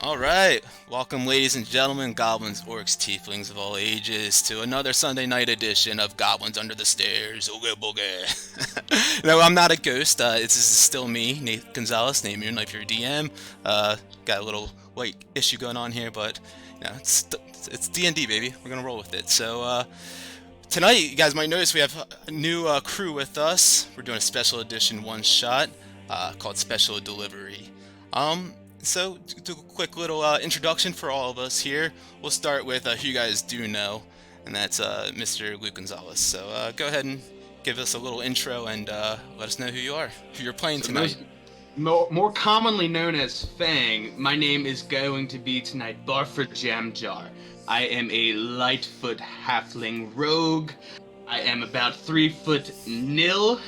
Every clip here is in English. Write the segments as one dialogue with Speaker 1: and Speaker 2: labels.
Speaker 1: Alright, welcome ladies and gentlemen, goblins, orcs, tieflings of all ages, to another Sunday night edition of Goblins Under the Stairs. Oogie boogie. No, I'm not a ghost, this is still me, Nate Gonzalez, name Moonlight, your DM. Got a little white issue going on here, but you know, it's D&D, baby. We're gonna roll with it. So, tonight, you guys might notice we have a new crew with us. We're doing a special edition one-shot called Special Delivery. So, do a quick little introduction for all of us here. We'll start with who you guys do know, and that's Mr. Luke Gonzalez. So, go ahead and give us a little intro and let us know who you are, who you're playing tonight.
Speaker 2: More commonly known as Fang, my name is going to be tonight Barford Jamjar. I am a Lightfoot halfling rogue. I am about 3 foot nil,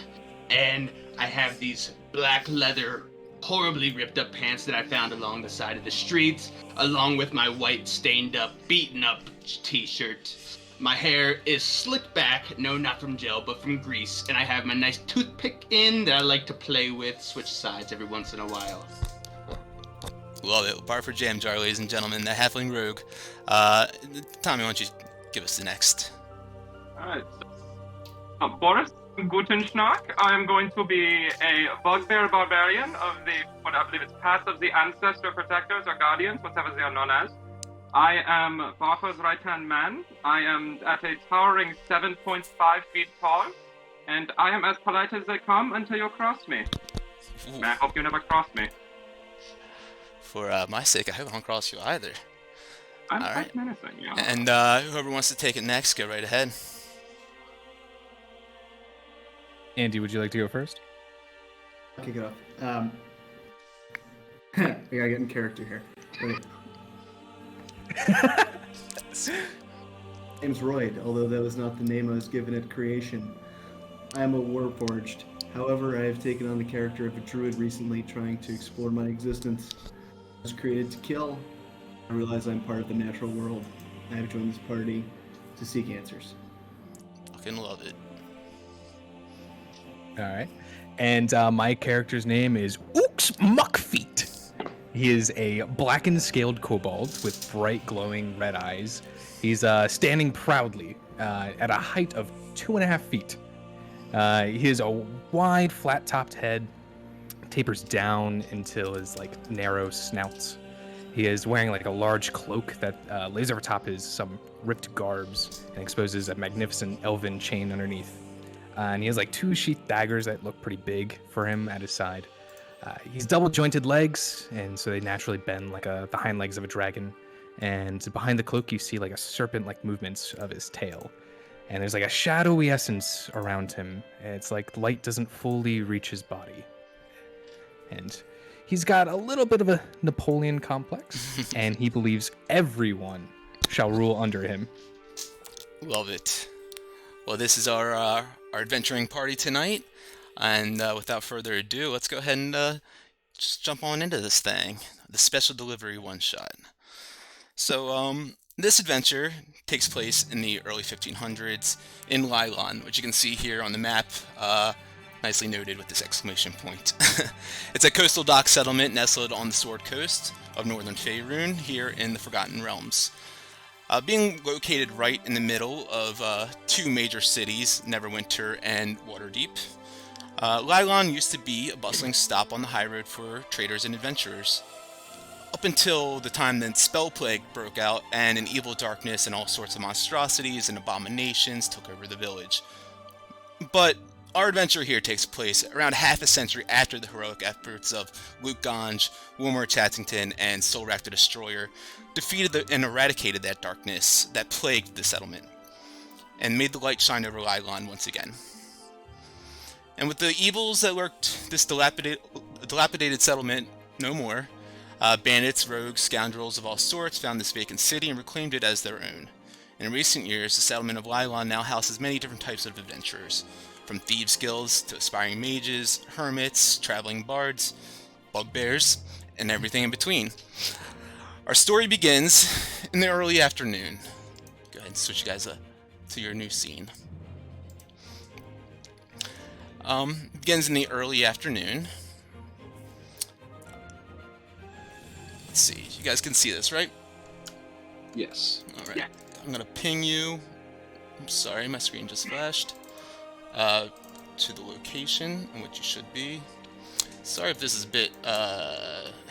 Speaker 2: and I have these black leather, horribly ripped up pants that I found along the side of the streets, along with my white stained up, beaten up t-shirt. My hair is slicked back, no, not from gel, but from grease, and I have my nice toothpick in that I like to play with, switch sides every once in a while.
Speaker 1: Love it. Barford Jamjar, ladies and gentlemen, the halfling rogue. Tommy, why don't you give us the next?
Speaker 3: Alright, so Boris Gutenschnack. I am going to be a bugbear barbarian of what I believe it's Path of the Ancestor Protectors or Guardians, whatever they are known as. I am Barker's right-hand man. I am at a towering 7.5 feet tall, and I am as polite as they come until you cross me.
Speaker 1: Ooh.
Speaker 3: And I hope you never cross me.
Speaker 1: For my sake, I hope I don't cross you either.
Speaker 3: I'm
Speaker 1: All
Speaker 3: quite
Speaker 1: right.
Speaker 3: menacing, yeah.
Speaker 1: And whoever wants to take it next, go right ahead.
Speaker 4: Andy, would you like to go first?
Speaker 5: I'll kick it off. I gotta get in character here. Wait. Name's Royd, although that was not the name I was given at creation. I am a warforged. However, I have taken on the character of a druid recently, trying to explore my existence. I was created to kill. I realize I'm part of the natural world. I have joined this party to seek answers.
Speaker 1: Fucking love it.
Speaker 4: All right. And my character's name is Ooks Muckfeet. He is a blackened scaled kobold with bright glowing red eyes. He's standing proudly at a height of 2.5 feet. He has a wide, flat-topped head, tapers down until his narrow snout. He is wearing a large cloak that lays over top his some ripped garbs and exposes a magnificent elven chain underneath. And he has 2 sheath daggers that look pretty big for him at his side. He's double-jointed legs, and so they naturally bend like the hind legs of a dragon. And behind the cloak, you see a serpent-like movements of his tail. And there's a shadowy essence around him. And it's like light doesn't fully reach his body. And he's got a little bit of a Napoleon complex, and he believes everyone shall rule under him.
Speaker 1: Love it. Well, this is our adventuring party tonight, and without further ado, let's go ahead and just jump on into this thing, the special delivery one-shot. So, this adventure takes place in the early 1500s in Lylon, which you can see here on the map, nicely noted with this exclamation point. It's a coastal dock settlement nestled on the Sword Coast of northern Faerun, here in the Forgotten Realms. Being located right in the middle of 2 major cities, Neverwinter and Waterdeep, Lylon used to be a bustling stop on the high road for traders and adventurers. Up until the time that Spell Plague broke out and an evil darkness and all sorts of monstrosities and abominations took over the village. But our adventure here takes place around half a century after the heroic efforts of Luke Gange, Wilmer Chattington, and Solrak the Destroyer defeated and eradicated that darkness that plagued the settlement, and made the light shine over Lylon once again. And with the evils that lurked this dilapidated settlement no more, bandits, rogues, scoundrels of all sorts found this vacant city and reclaimed it as their own. In recent years, the settlement of Lylon now houses many different types of adventurers, from thieves' guilds to aspiring mages, hermits, traveling bards, bugbears, and everything in between. Our story begins in the early afternoon. Go ahead and switch you guys to your new scene. Begins in the early afternoon. Let's see, you You guys can see this, right?
Speaker 2: Yes.
Speaker 1: All right.
Speaker 3: Yeah.
Speaker 1: I'm gonna ping you. I'm sorry, my screen just flashed. To the location in which you should be. Sorry if this is a bit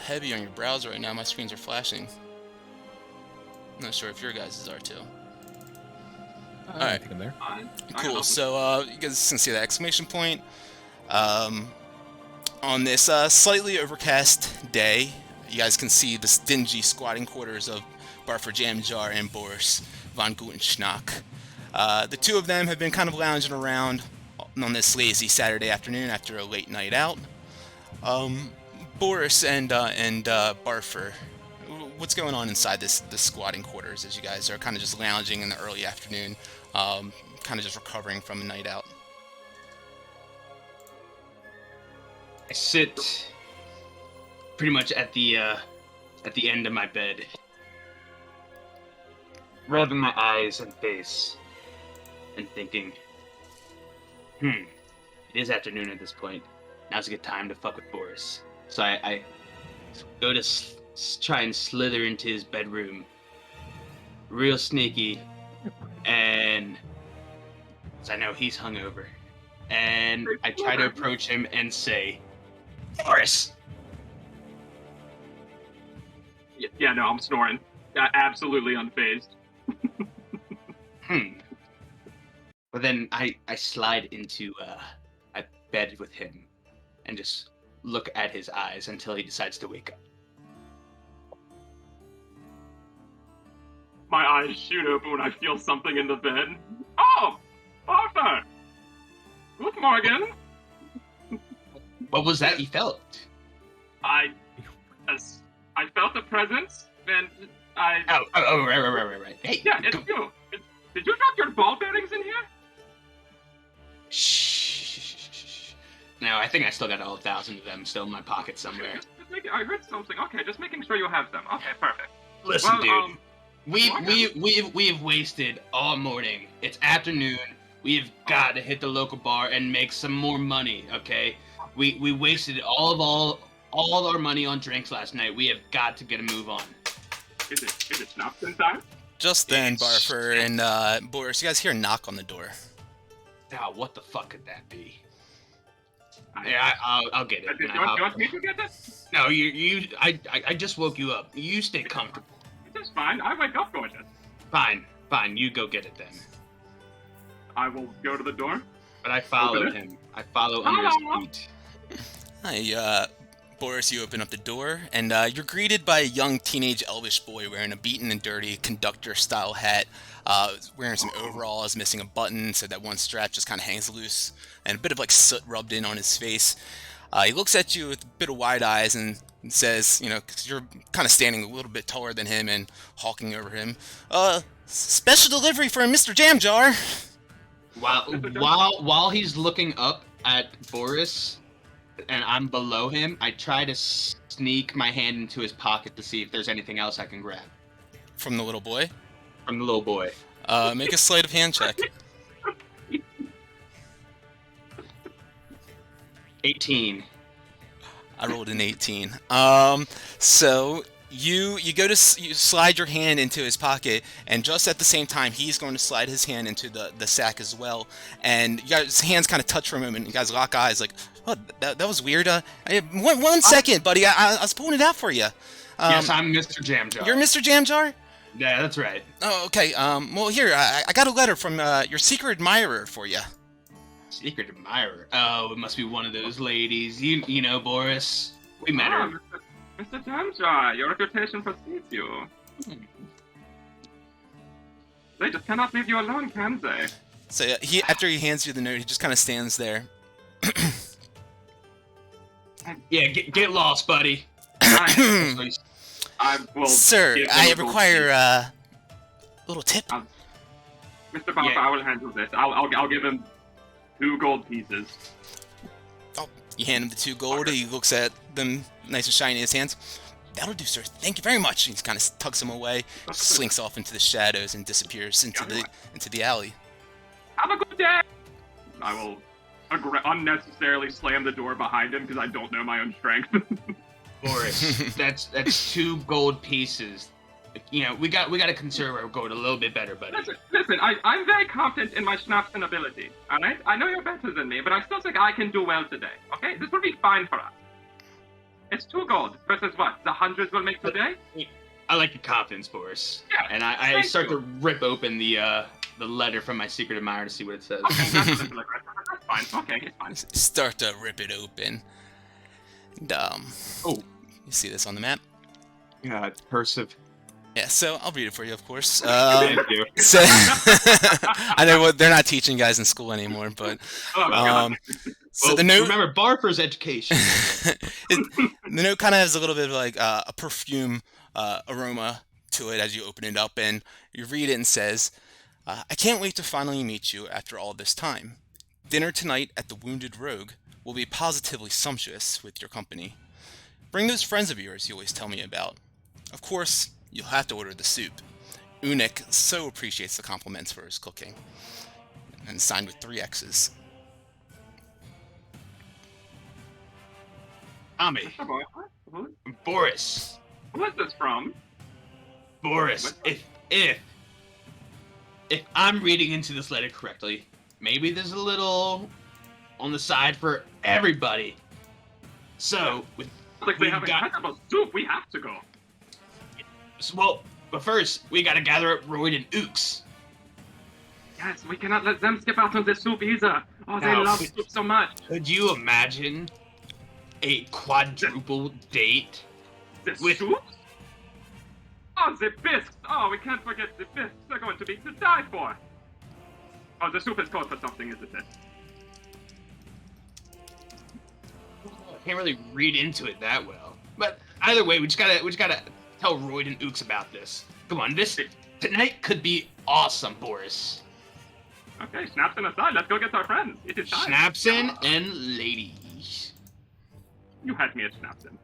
Speaker 1: heavy on your browser right now. My screens are flashing. I'm not sure if your guys' are too.
Speaker 4: I think I'm there.
Speaker 1: Cool. So you guys can see that exclamation point. On this slightly overcast day, you guys can see the dingy squatting quarters of Barford Jamjar and Boris von Gutenschnack. The two of them have been kind of lounging around on this lazy Saturday afternoon after a late night out. Boris and Barfer, what's going on inside this squatting quarters as you guys are kind of just lounging in the early afternoon, kind of just recovering from a night out?
Speaker 2: I sit pretty much at the end of my bed, rubbing my eyes and face, and thinking, it is afternoon at this point. Now's a good time to fuck with Boris. So I go to try and slither into his bedroom, real sneaky, and I know he's hungover, and I try to approach him and say, Boris!
Speaker 3: Yeah, no, I'm snoring. Absolutely unfazed.
Speaker 2: But then I slide into a bed with him and just look at his eyes until he decides to wake up.
Speaker 3: My eyes shoot open when I feel something in the bed. Oh! Arthur! Good morning!
Speaker 2: What was that you felt?
Speaker 3: I felt a presence, and I...
Speaker 2: Oh, right. Hey,
Speaker 3: Yeah, it's you. Did you drop your ball bearings in here?
Speaker 2: Shh. No, I think I still got all 1,000 of them still in my pocket somewhere.
Speaker 3: I heard something. Okay, just making sure you have them. Okay, perfect.
Speaker 2: Listen,
Speaker 3: Well,
Speaker 2: dude. We've wasted all morning. It's afternoon. We've got to hit the local bar and make some more money, okay? We wasted all our money on drinks last night. We have got to get a move on.
Speaker 3: Is it snaps in time?
Speaker 1: Just then, Barfer and Boris, you guys hear a knock on the door.
Speaker 2: Now, what the fuck could that be? Yeah, I'll get it.
Speaker 3: Do you want me to get it?
Speaker 2: No, I just woke you up. You stay comfortable.
Speaker 3: It's fine. I wake up gorgeous.
Speaker 2: Fine. You go get it then.
Speaker 3: I will go to the door.
Speaker 2: But I follow him. I follow under his feet.
Speaker 1: Hi, Boris, you open up the door, and you're greeted by a young teenage elvish boy wearing a beaten and dirty conductor-style hat, wearing some overalls, missing a button, so that one strap just kind of hangs loose, and a bit of like soot rubbed in on his face. He looks at you with a bit of wide eyes and says, you know, 'cause you're kind of standing a little bit taller than him and hawking over him, special delivery for Mr. Jamjar.
Speaker 2: While he's looking up at Boris, and I'm below him, I try to sneak my hand into his pocket to see if there's anything else I can grab.
Speaker 1: From the little boy?
Speaker 2: From the little boy.
Speaker 1: Make a sleight of hand check.
Speaker 2: 18.
Speaker 1: I rolled an 18. So you slide your hand into his pocket, and just at the same time, he's going to slide his hand into the sack as well. And you guys' hands kind of touch for a moment. You guys lock eyes, like, oh, that was weird. One second, buddy. I was pulling it out for you.
Speaker 2: Yes, I'm Mr. Jamjar.
Speaker 1: You're Mr. Jamjar?
Speaker 2: Yeah, that's right.
Speaker 1: Oh, okay. Well, here, I got a letter from your secret admirer for you.
Speaker 2: Secret admirer? Oh, it must be one of those ladies. You know, Boris. We met her.
Speaker 3: Mr. Jamjar, your reputation precedes you. They just cannot leave you alone, can they?
Speaker 1: So after he hands you the note, he just kind of stands there.
Speaker 2: Yeah, get lost, buddy.
Speaker 3: I will.
Speaker 1: Sir, I require a little tip.
Speaker 3: Mr. Barber, I will handle this. I'll give him 2 gold pieces.
Speaker 1: Oh, you hand him the 2 gold. He looks at them, nice and shiny in his hands. That'll do, sir. Thank you very much. He kind of tucks him away, slinks off into the shadows, and disappears into the alley.
Speaker 3: Have a good day. I will unnecessarily slam the door behind him because I don't know my own strength.
Speaker 2: Boris, that's 2 gold pieces. You know, we got to conserve our gold a little bit better, buddy.
Speaker 3: Listen, I'm very confident in my Schnapsen ability, alright? I know you're better than me, but I still think I can do well today, okay? This will be fine for us. It's 2 gold versus what? The hundreds will make today?
Speaker 2: I like your confidence, Boris.
Speaker 3: Yeah,
Speaker 2: And I
Speaker 3: thank
Speaker 2: start
Speaker 3: you.
Speaker 2: to rip open the letter from my secret admirer to see what it says.
Speaker 3: Okay, that's fine. Okay, it's fine.
Speaker 1: Start to rip it open. And,
Speaker 2: Oh,
Speaker 1: you see this on the map?
Speaker 2: yeah, cursive.
Speaker 1: Yeah, so I'll read it for you, of course.
Speaker 2: Thank you.
Speaker 1: So, I know they're not teaching guys in school anymore, but
Speaker 3: Oh, my God.
Speaker 1: so
Speaker 2: Well,
Speaker 1: the note,
Speaker 2: remember, Barfer's education.
Speaker 1: the note kind of has a little bit of like a perfume aroma to it as you open it up, and you read it and says, "I can't wait to finally meet you after all this time. Dinner tonight at the Wounded Rogue will be positively sumptuous with your company. Bring those friends of yours you always tell me about. Of course, you'll have to order the soup. Unik so appreciates the compliments for his cooking." And signed with 3 X's.
Speaker 2: Tommy,
Speaker 3: Who
Speaker 2: Boris,
Speaker 3: is this from?
Speaker 2: Boris, if I'm reading into this letter correctly, maybe there's a little on the side for everybody. So,
Speaker 3: Like they
Speaker 2: we've
Speaker 3: have
Speaker 2: got-
Speaker 3: incredible soup. We have to go.
Speaker 2: but first, we gotta gather up Royd and Ooks.
Speaker 3: Yes, we cannot let them skip out on the soup either. Oh, they
Speaker 2: Now,
Speaker 3: love soup so much.
Speaker 2: Could you imagine a quadruple date?
Speaker 3: The
Speaker 2: With-
Speaker 3: soup? Oh, the bisques. Oh, we can't forget the bisques. They're going to be to die for. Oh, the soup is called for something, isn't it?
Speaker 2: I can't really read into it that well. But either way, we just gotta tell Royd and Ooks about this. Come on, tonight could be awesome, Boris.
Speaker 3: Okay, Schnapsen aside, let's go get our friends. It is time.
Speaker 2: Schnapsen and ladies.
Speaker 3: You had me at Schnapsen.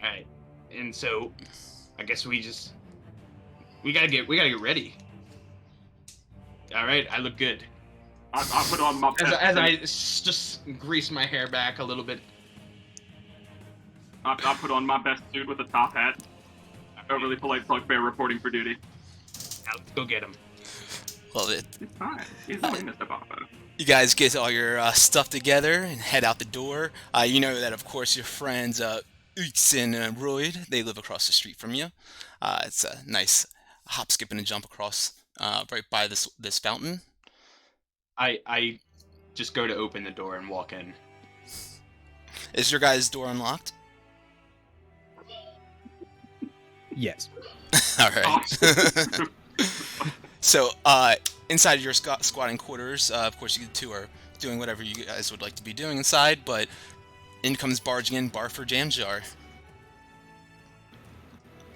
Speaker 2: Alright. And so I guess we gotta get ready. Alright, I look good.
Speaker 3: I'll put on my best
Speaker 2: As I
Speaker 3: suit.
Speaker 2: just grease my hair back a little bit.
Speaker 3: I'll put on my best suit with a top hat. Overly polite bugbear reporting for duty.
Speaker 2: Now let's go get him.
Speaker 1: Love it.
Speaker 3: It's fine. He's doing Mr. Buffer.
Speaker 1: You guys get all your stuff together and head out the door. You know that, of course, your friends Ux and Royd, they live across the street from you. It's a nice hop, skip, and a jump across right by this fountain.
Speaker 2: I just go to open the door and walk in.
Speaker 1: Is your guys' door unlocked?
Speaker 4: Yes.
Speaker 1: All right. So, inside your squatting quarters, of course, you two are doing whatever you guys would like to be doing inside, but in comes barging in Barfer Jamjar.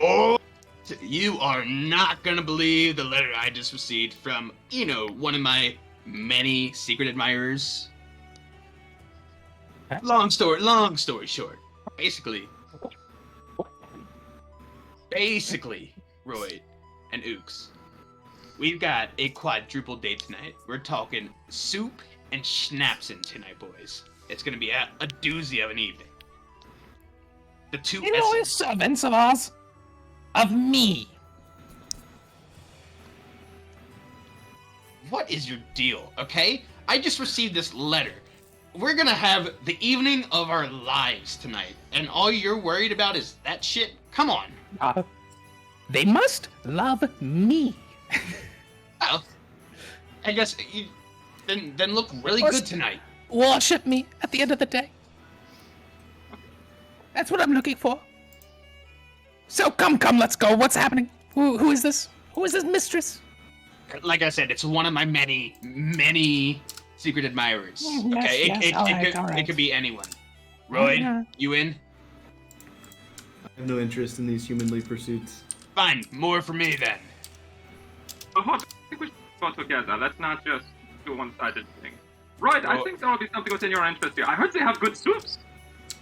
Speaker 2: Oh, you are not gonna believe the letter I just received from, one of my many secret admirers. Long story short. Basically, Royd and Ooks, we've got a quadruple date tonight. We're talking soup and Schnapsen tonight, boys. It's gonna be a doozy of an evening. The two
Speaker 6: You know, we're servants of ours. Of me.
Speaker 2: What is your deal, okay? I just received this letter. We're gonna have the evening of our lives tonight, and all you're worried about is that shit? Come on.
Speaker 6: They must love me.
Speaker 2: Well, I guess you then look really good tonight.
Speaker 6: Worship me at the end of the day. That's what I'm looking for. So come, let's go. What's happening? Who is this? Who is this mistress?
Speaker 2: Like I said, it's one of my many secret admirers.
Speaker 6: Yes,
Speaker 2: Okay,
Speaker 6: yes, all right.
Speaker 2: it could be anyone. Royd,
Speaker 6: Yeah.
Speaker 2: you in?
Speaker 5: I have no interest in these humanly pursuits.
Speaker 2: Fine, more for me then.
Speaker 3: Oh, hold on. I think we should go together. Let's not just do a one-sided thing. Right, I
Speaker 2: Well-
Speaker 3: think there will be something within your interest here. I heard they have good soups.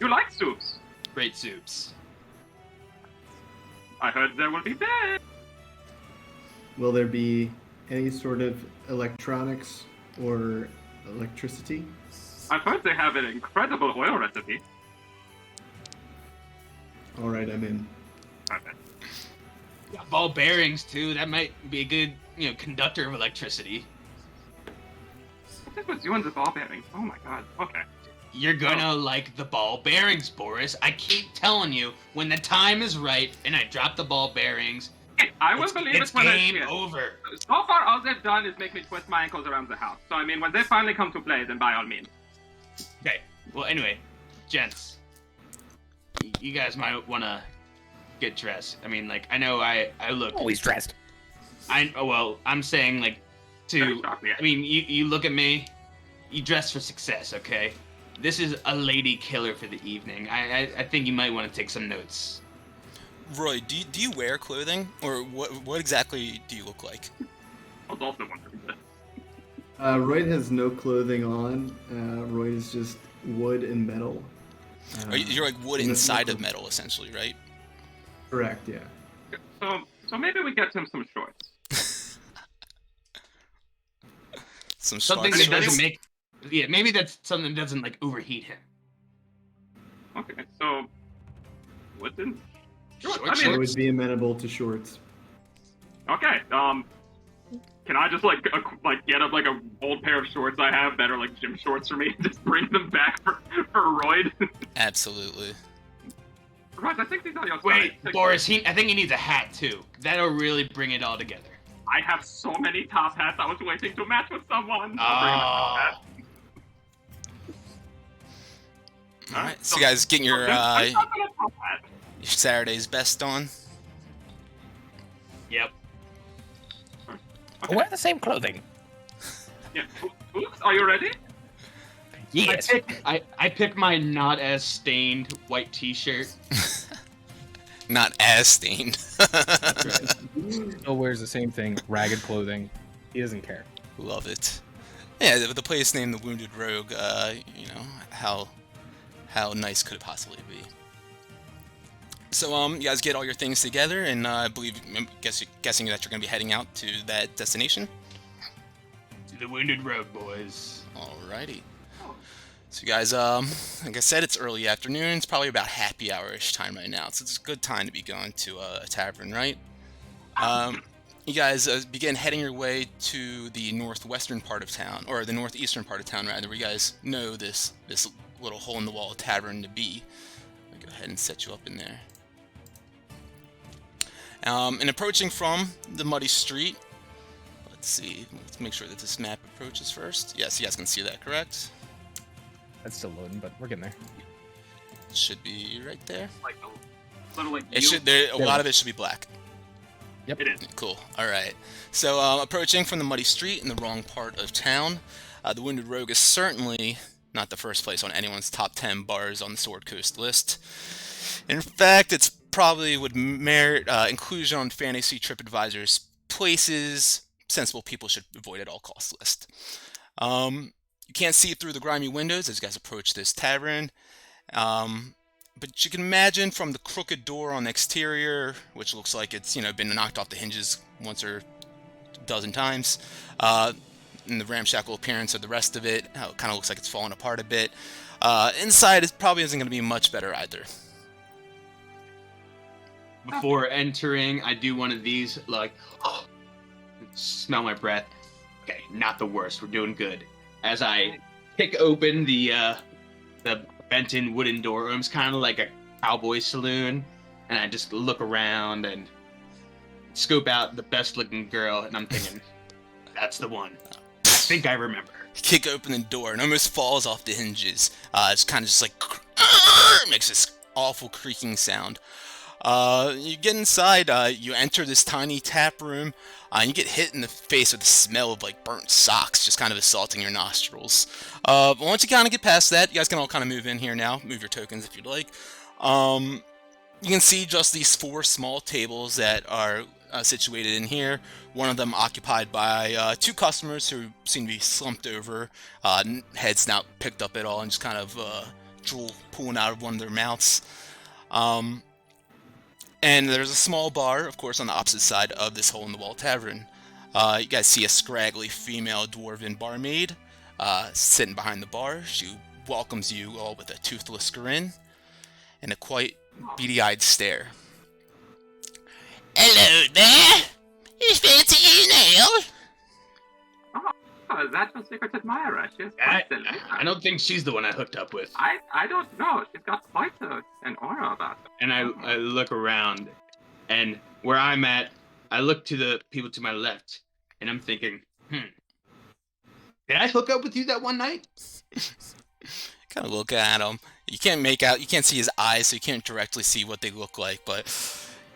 Speaker 3: You like soups.
Speaker 2: Great soups.
Speaker 3: I heard there will be bed.
Speaker 5: Will there be any sort of electronics or electricity?
Speaker 3: I've heard they have an incredible oil recipe.
Speaker 5: All right, I'm in.
Speaker 3: Okay.
Speaker 2: Got ball bearings too. That might be a good, conductor of electricity.
Speaker 3: What's this with you and the ball bearings? Oh my god. Okay.
Speaker 2: You're gonna like the ball bearings, Boris. I keep telling you, when the time is right and I drop the ball bearings,
Speaker 3: I will believe
Speaker 2: it's
Speaker 3: it when I see
Speaker 2: game
Speaker 3: it.
Speaker 2: over.
Speaker 3: So far, all they've done is make me twist my ankles around the house. So, I mean, when they finally come to play, then by all means.
Speaker 2: Okay. Well, anyway, gents, you guys might want to get dressed. I mean, like, I know I look.
Speaker 6: Always dressed.
Speaker 2: I'm saying, like,
Speaker 3: Very sharp, yeah.
Speaker 2: I mean, you look at me, you dress for success, okay? This is a lady killer for the evening. I think you might want to take some notes.
Speaker 1: Roy, do you wear clothing, or what exactly do you look like?
Speaker 3: I was also wondering this.
Speaker 5: Royd has no clothing on. Royd is just wood and metal.
Speaker 1: You're like wood
Speaker 5: no-
Speaker 1: inside
Speaker 5: no
Speaker 1: of metal, essentially, right?
Speaker 5: Correct, yeah.
Speaker 3: So maybe we get him some shorts.
Speaker 1: Some
Speaker 2: Something
Speaker 1: scarf
Speaker 2: that
Speaker 1: shorts?
Speaker 2: doesn't make. Yeah, maybe that's something that doesn't, like, overheat him.
Speaker 3: Okay, so wooden.
Speaker 2: Short
Speaker 3: I mean,
Speaker 5: I
Speaker 2: shorts.
Speaker 5: would be amenable to shorts.
Speaker 3: Okay. Can I just like get up like a old pair of shorts I have that are like gym shorts for me? Just bring them back for Royd.
Speaker 1: Absolutely.
Speaker 3: Right, I think these are your
Speaker 2: Wait,
Speaker 3: size.
Speaker 2: Boris, I think he needs a hat, too. That'll really bring it all together.
Speaker 3: I have so many top hats. I was waiting to match with someone. I'll bring my top hat.
Speaker 1: All right, so you guys getting your
Speaker 3: I'm not gonna top hat.
Speaker 1: Saturday's best on?
Speaker 2: Yep.
Speaker 3: Okay.
Speaker 6: Wear the same clothing.
Speaker 3: Yeah. Oops, are you ready?
Speaker 6: Yes.
Speaker 2: I pick my not as stained white t-shirt.
Speaker 1: Not as stained.
Speaker 4: Still wears the same thing, ragged clothing. He doesn't care.
Speaker 1: Love it. Yeah, the place named the Wounded Rogue. You know how nice could it possibly be? So you guys get all your things together, and I believe, guessing that you're gonna be heading out to that destination.
Speaker 2: To the Wounded Road, boys.
Speaker 1: Alrighty. So you guys, like I said, it's early afternoon. It's probably about happy hour-ish time right now, so it's a good time to be going to a tavern, right? You guys begin heading your way to the northwestern part of town, or the northeastern part of town, rather, where you guys know this little hole-in-the-wall tavern to be. I'll go ahead and set you up in there. And approaching from the muddy street, let's see, let's make sure that this map approaches first. Yes, you guys can see that, correct?
Speaker 4: That's still loading, but we're getting there.
Speaker 1: It should be right there.
Speaker 3: Like a little like
Speaker 1: It
Speaker 3: you.
Speaker 1: should. A lot of it should be black.
Speaker 4: Yep.
Speaker 3: It is.
Speaker 1: Cool. All right. So approaching from the muddy street in the wrong part of town, the Wounded Rogue is certainly not the first place on anyone's top 10 bars on the Sword Coast list. In fact, it's probably would merit inclusion on Fantasy TripAdvisor's places sensible people should avoid at all costs list. You can't see through the grimy windows as you guys approach this tavern, but you can imagine from the crooked door on the exterior, which looks like it's been knocked off the hinges once or a dozen times, and the ramshackle appearance of the rest of it, how it kind of looks like it's falling apart a bit. Inside, it probably isn't going to be much better either.
Speaker 2: Before entering, I do one of these, like, smell my breath. Okay, not the worst. We're doing good. As I kick open the bent-in wooden door, it's kind of like a cowboy saloon, and I just look around and scope out the best-looking girl, and I'm thinking, that's the one. I think I remember.
Speaker 1: Kick open the door and almost falls off the hinges. It's kind of just like makes this awful creaking sound. You get inside, you enter this tiny tap room, and you get hit in the face with the smell of like burnt socks, just kind of assaulting your nostrils. But once you kind of get past that, you guys can all kind of move in here now, move your tokens if you'd like. You can see just these 4 small tables that are situated in here. One of them occupied by 2 customers who seem to be slumped over, heads not picked up at all, and just kind of drool pooling out of one of their mouths. And there's a small bar, of course, on the opposite side of this hole-in-the-wall tavern. You guys see a scraggly female dwarven barmaid sitting behind the bar. She welcomes you all with a toothless grin. and a quite beady-eyed stare.
Speaker 7: Hello there. You fancy an ale?
Speaker 3: Oh, that's your secret admirer. She's
Speaker 2: I,
Speaker 3: quite delicious.
Speaker 2: I don't think she's the one I hooked up with.
Speaker 3: I don't know. She's got quite an aura about her.
Speaker 2: And I look around, and where I'm at, I look to the people to my left, and I'm thinking, did I hook up with you that one night?
Speaker 1: Kind of look at him. You can't see his eyes, so you can't directly see what they look like, but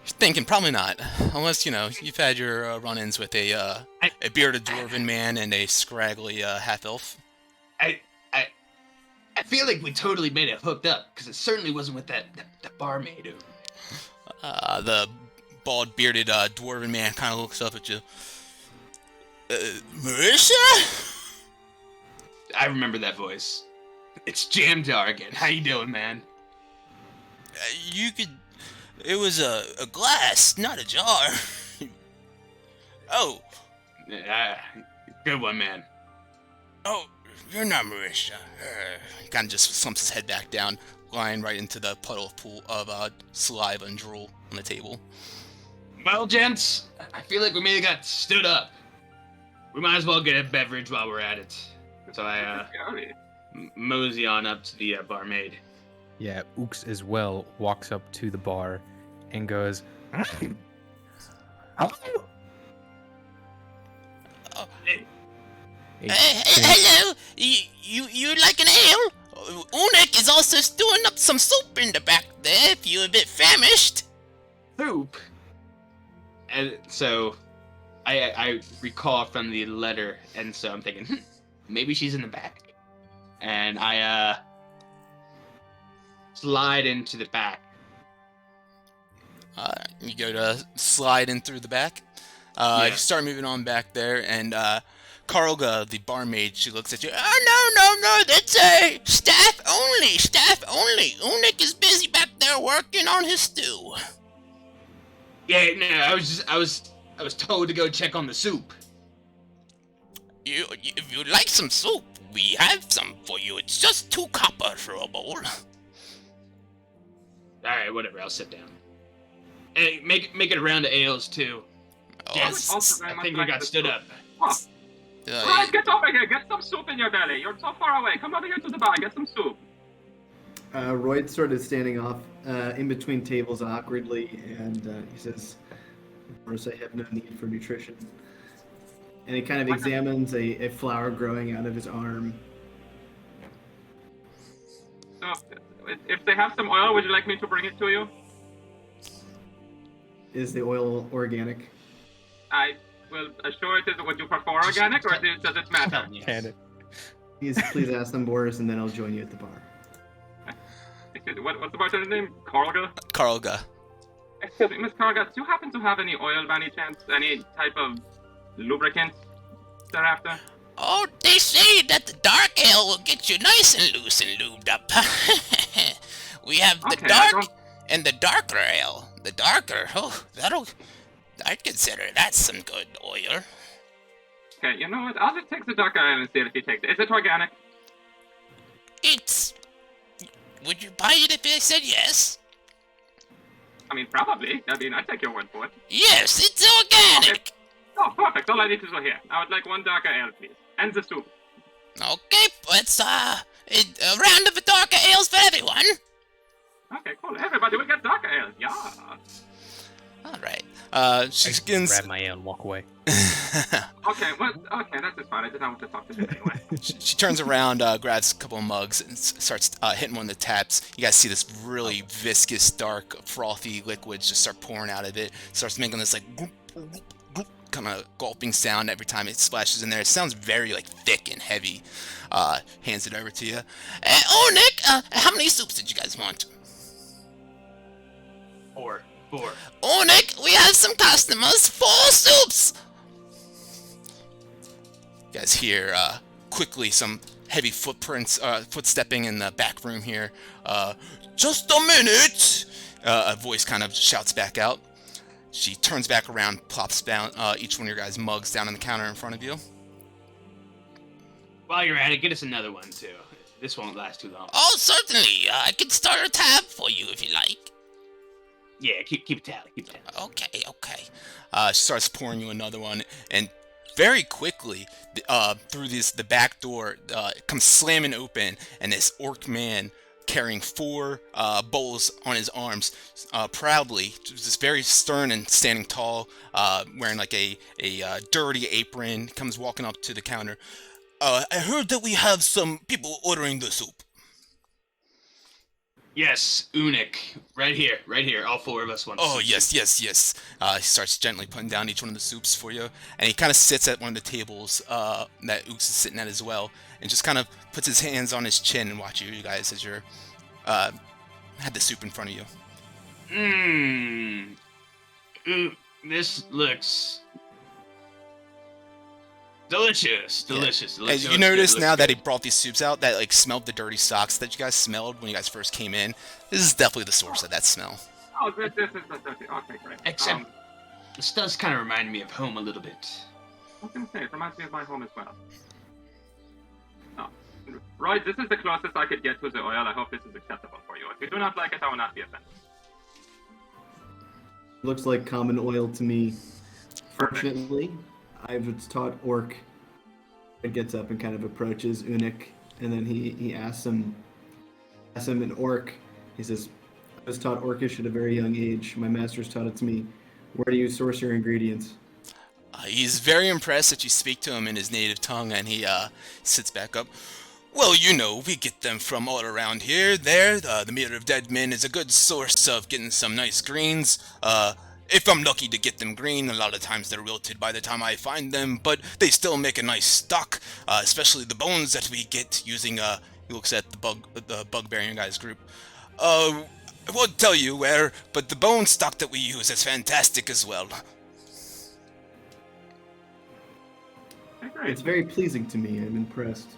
Speaker 1: you're thinking probably not. Unless, you've had your run-ins with a bearded dwarven man and a scraggly half-elf.
Speaker 2: I feel like we totally made it hooked up, because it certainly wasn't with that barmaid.
Speaker 1: The bald, bearded dwarven man kind of looks up at you. Marissa?
Speaker 2: I remember that voice. It's Jam Jar again. How you doing, man?
Speaker 1: It was a glass, not a jar. Oh.
Speaker 2: Good one, man.
Speaker 1: Oh, you're not Marisha. He kind of just slumps his head back down, lying right into the puddle of saliva and drool on the table.
Speaker 2: Well, gents, I feel like we may have got stood up. We might as well get a beverage while we're at it. So I mosey on up to the barmaid.
Speaker 4: Yeah, Ooks as well walks up to the bar and goes, hello?
Speaker 7: Hello. You like an ale? Unik is also stewing up some soup in the back there if you're a bit famished.
Speaker 2: Soup? And so I recall from the letter, and so I'm thinking, maybe she's in the back. And I slide into the back.
Speaker 1: You go to slide in through the back.
Speaker 2: Yeah.
Speaker 1: You start moving on back there, and Karlga, the barmaid, she looks at you. Oh, no, that's staff only. Unik is busy back there working on his stew.
Speaker 2: Yeah, no, I was told to go check on the soup.
Speaker 7: If you'd like some soup, we have some for you. It's just 2 copper for a bowl.
Speaker 2: Alright, whatever, I'll sit down. Hey, make it around to ales too. Yes,
Speaker 3: also very
Speaker 2: I
Speaker 3: much
Speaker 2: think we
Speaker 3: like
Speaker 2: got
Speaker 3: the
Speaker 2: stood
Speaker 3: soup.
Speaker 2: up.
Speaker 3: Right, get over here. Get some soup in your belly. You're so far away. Come over here to the bar. Get some soup.
Speaker 5: Royd's sort of standing off in between tables awkwardly, and he says, of course, I have no need for nutrition. And he kind of examines a flower growing out of his arm.
Speaker 3: So, if they have some oil, would you like me to bring it to you?
Speaker 5: Is the oil organic?
Speaker 3: I will assure it is. Would you prefer organic, or does it matter?
Speaker 2: Yes.
Speaker 5: Please ask them, Boris, and then I'll join you at the bar.
Speaker 3: What's the bartender's name? Karlga?
Speaker 1: Karlga.
Speaker 3: Excuse me, Miss Karlga, do you happen to have any oil by any chance? Any type of lubricant thereafter?
Speaker 7: Oh, they say that the dark ale will get you nice and loose and lubed up. We have the
Speaker 3: Okay,
Speaker 7: dark and the darker ale. The darker, I'd consider that some good oil.
Speaker 3: Okay, you know what? I'll just take the dark ale and see if he takes it. Is it organic?
Speaker 7: Would you buy it if I said yes?
Speaker 3: I mean, probably. I mean, I'd take your word for it.
Speaker 7: Yes, it's organic.
Speaker 3: Okay. Oh, perfect. All I need to do here. I would like 1 darker ale, please. And the soup.
Speaker 7: Okay, let's, a round of darker ales for everyone.
Speaker 3: Okay, cool. Everybody will get darker ale. Yeah.
Speaker 7: All right.
Speaker 1: She begins.
Speaker 4: Grab my ale and walk away.
Speaker 3: Okay, well, okay, that's just fine. I did not want to talk to you anyway.
Speaker 1: She turns around, grabs a couple of mugs, and starts hitting one of the taps. You guys see this really viscous, dark, frothy liquid just start pouring out of it. Starts making this like kind of gulping sound every time it splashes in there. It sounds very like thick and heavy. Hands it over to you.
Speaker 7: Nick, how many soups did you guys want?
Speaker 2: 4.
Speaker 7: Nick, we have some customers. 4 soups.
Speaker 1: You guys hear quickly some heavy footstepping in the back room here. Just a minute! A voice kind of shouts back out. She turns back around, plops down each one of your guys' mugs down on the counter in front of you.
Speaker 2: While you're at it, get us another one too. This won't last too long.
Speaker 7: Oh, certainly. I can start a tab for you if you like.
Speaker 2: Yeah, keep a tally. Keep a tally.
Speaker 7: Okay, okay.
Speaker 1: She starts pouring you another one, and very quickly, through the back door, it comes slamming open, and this orc man carrying 4 bowls on his arms, proudly, just very stern and standing tall, wearing like a dirty apron, comes walking up to the counter. I heard that we have some people ordering the soup.
Speaker 2: Yes, Unik. Right here. All 4 of us want.
Speaker 1: Oh, yes. He starts gently putting down each one of the soups for you, and he kind of sits at one of the tables that Ooks is sitting at as well, and just kind of puts his hands on his chin and watches you guys as you're had the soup in front of you.
Speaker 2: This looks delicious.
Speaker 1: As you notice now that he brought these soups out, that like smelled the dirty socks that you guys smelled when you guys first came in. This is definitely the source of that smell.
Speaker 3: Oh, this is the dirty. Okay, great.
Speaker 2: Except this does kind of remind me of home a little bit.
Speaker 3: I was gonna say, it reminds me of my home as well. Oh, right, this is the closest I could get to the oil. I hope this is acceptable for you. If you do not like it, I will not be offended.
Speaker 5: Looks like common oil to me. Fortunately, I was taught orc. It gets up and kind of approaches Unik, and then he asks him in orc. He says, "I was taught orcish at a very young age. My masters taught it to me. Where do you source your ingredients?"
Speaker 1: He's very impressed that you speak to him in his native tongue, and he sits back up. Well, you know, we get them from all around here. The Meter of Dead Men is a good source of getting some nice greens. If I'm lucky to get them green, a lot of times they're wilted by the time I find them, but they still make a nice stock, especially the bones that we get using, he looks at the bug-bearing guys group. I won't tell you where, but the bone stock that we use is fantastic as well.
Speaker 3: Okay, great.
Speaker 5: It's very pleasing to me. I'm impressed.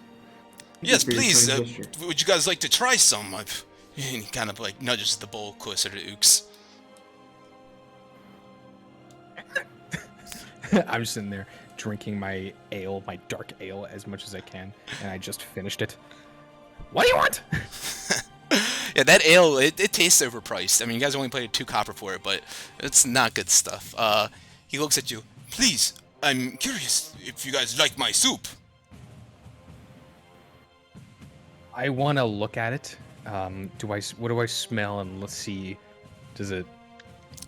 Speaker 5: Thank
Speaker 1: Yes,
Speaker 5: you for your
Speaker 1: please,
Speaker 5: kind gesture.
Speaker 1: would you guys like to try some? He kind of like nudges the bowl closer to Ooks.
Speaker 4: I'm just sitting there drinking my ale, my dark ale, as much as I can, and I just finished it. What do you want?
Speaker 1: Yeah, that ale, it tastes overpriced. I mean, you guys only paid 2 copper for it, but it's not good stuff. He looks at you. Please, I'm curious if you guys like my soup.
Speaker 4: I want to look at it. What do I smell? And let's see. Does it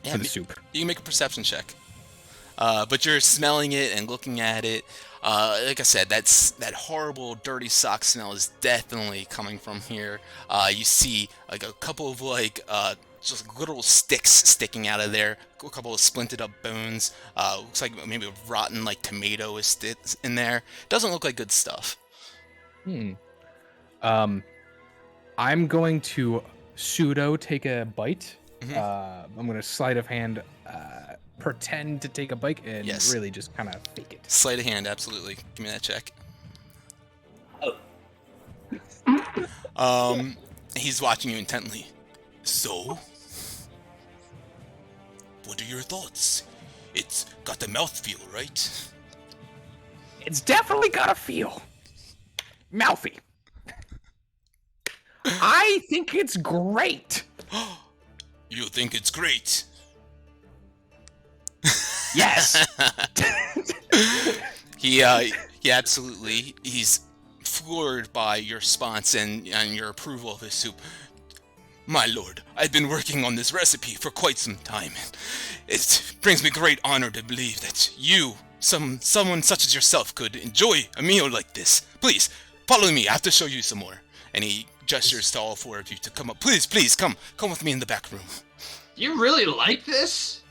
Speaker 1: Yeah,
Speaker 4: for the soup?
Speaker 1: You can make a perception check. But you're smelling it and looking at it. Like I said, that horrible, dirty sock smell is definitely coming from here. You see like a couple of just little sticks sticking out of there. A couple of splintered up bones. Looks like maybe a rotten like tomato is in there. Doesn't look like good stuff.
Speaker 4: I'm going to pseudo take a bite. I'm going to sleight of hand, pretend to take a bite, and
Speaker 1: Yes.
Speaker 4: really just kind of fake it.
Speaker 1: Sleight of hand, absolutely. Give me that check. He's watching you intently. So, what are your thoughts? It's got the mouthfeel, right?
Speaker 6: It's definitely got a feel. Mouthy. I think it's great.
Speaker 1: You think it's great?
Speaker 6: Yes.
Speaker 1: He absolutely, he's floored by your response and your approval of his soup. My lord, I've been working on this recipe for quite some time. It brings me great honor to believe that you, someone such as yourself, could enjoy a meal like this. Please, follow me. I have to show you some more. And he gestures to all 4 of you to come up. Please, come with me in the back room.
Speaker 2: You really like this?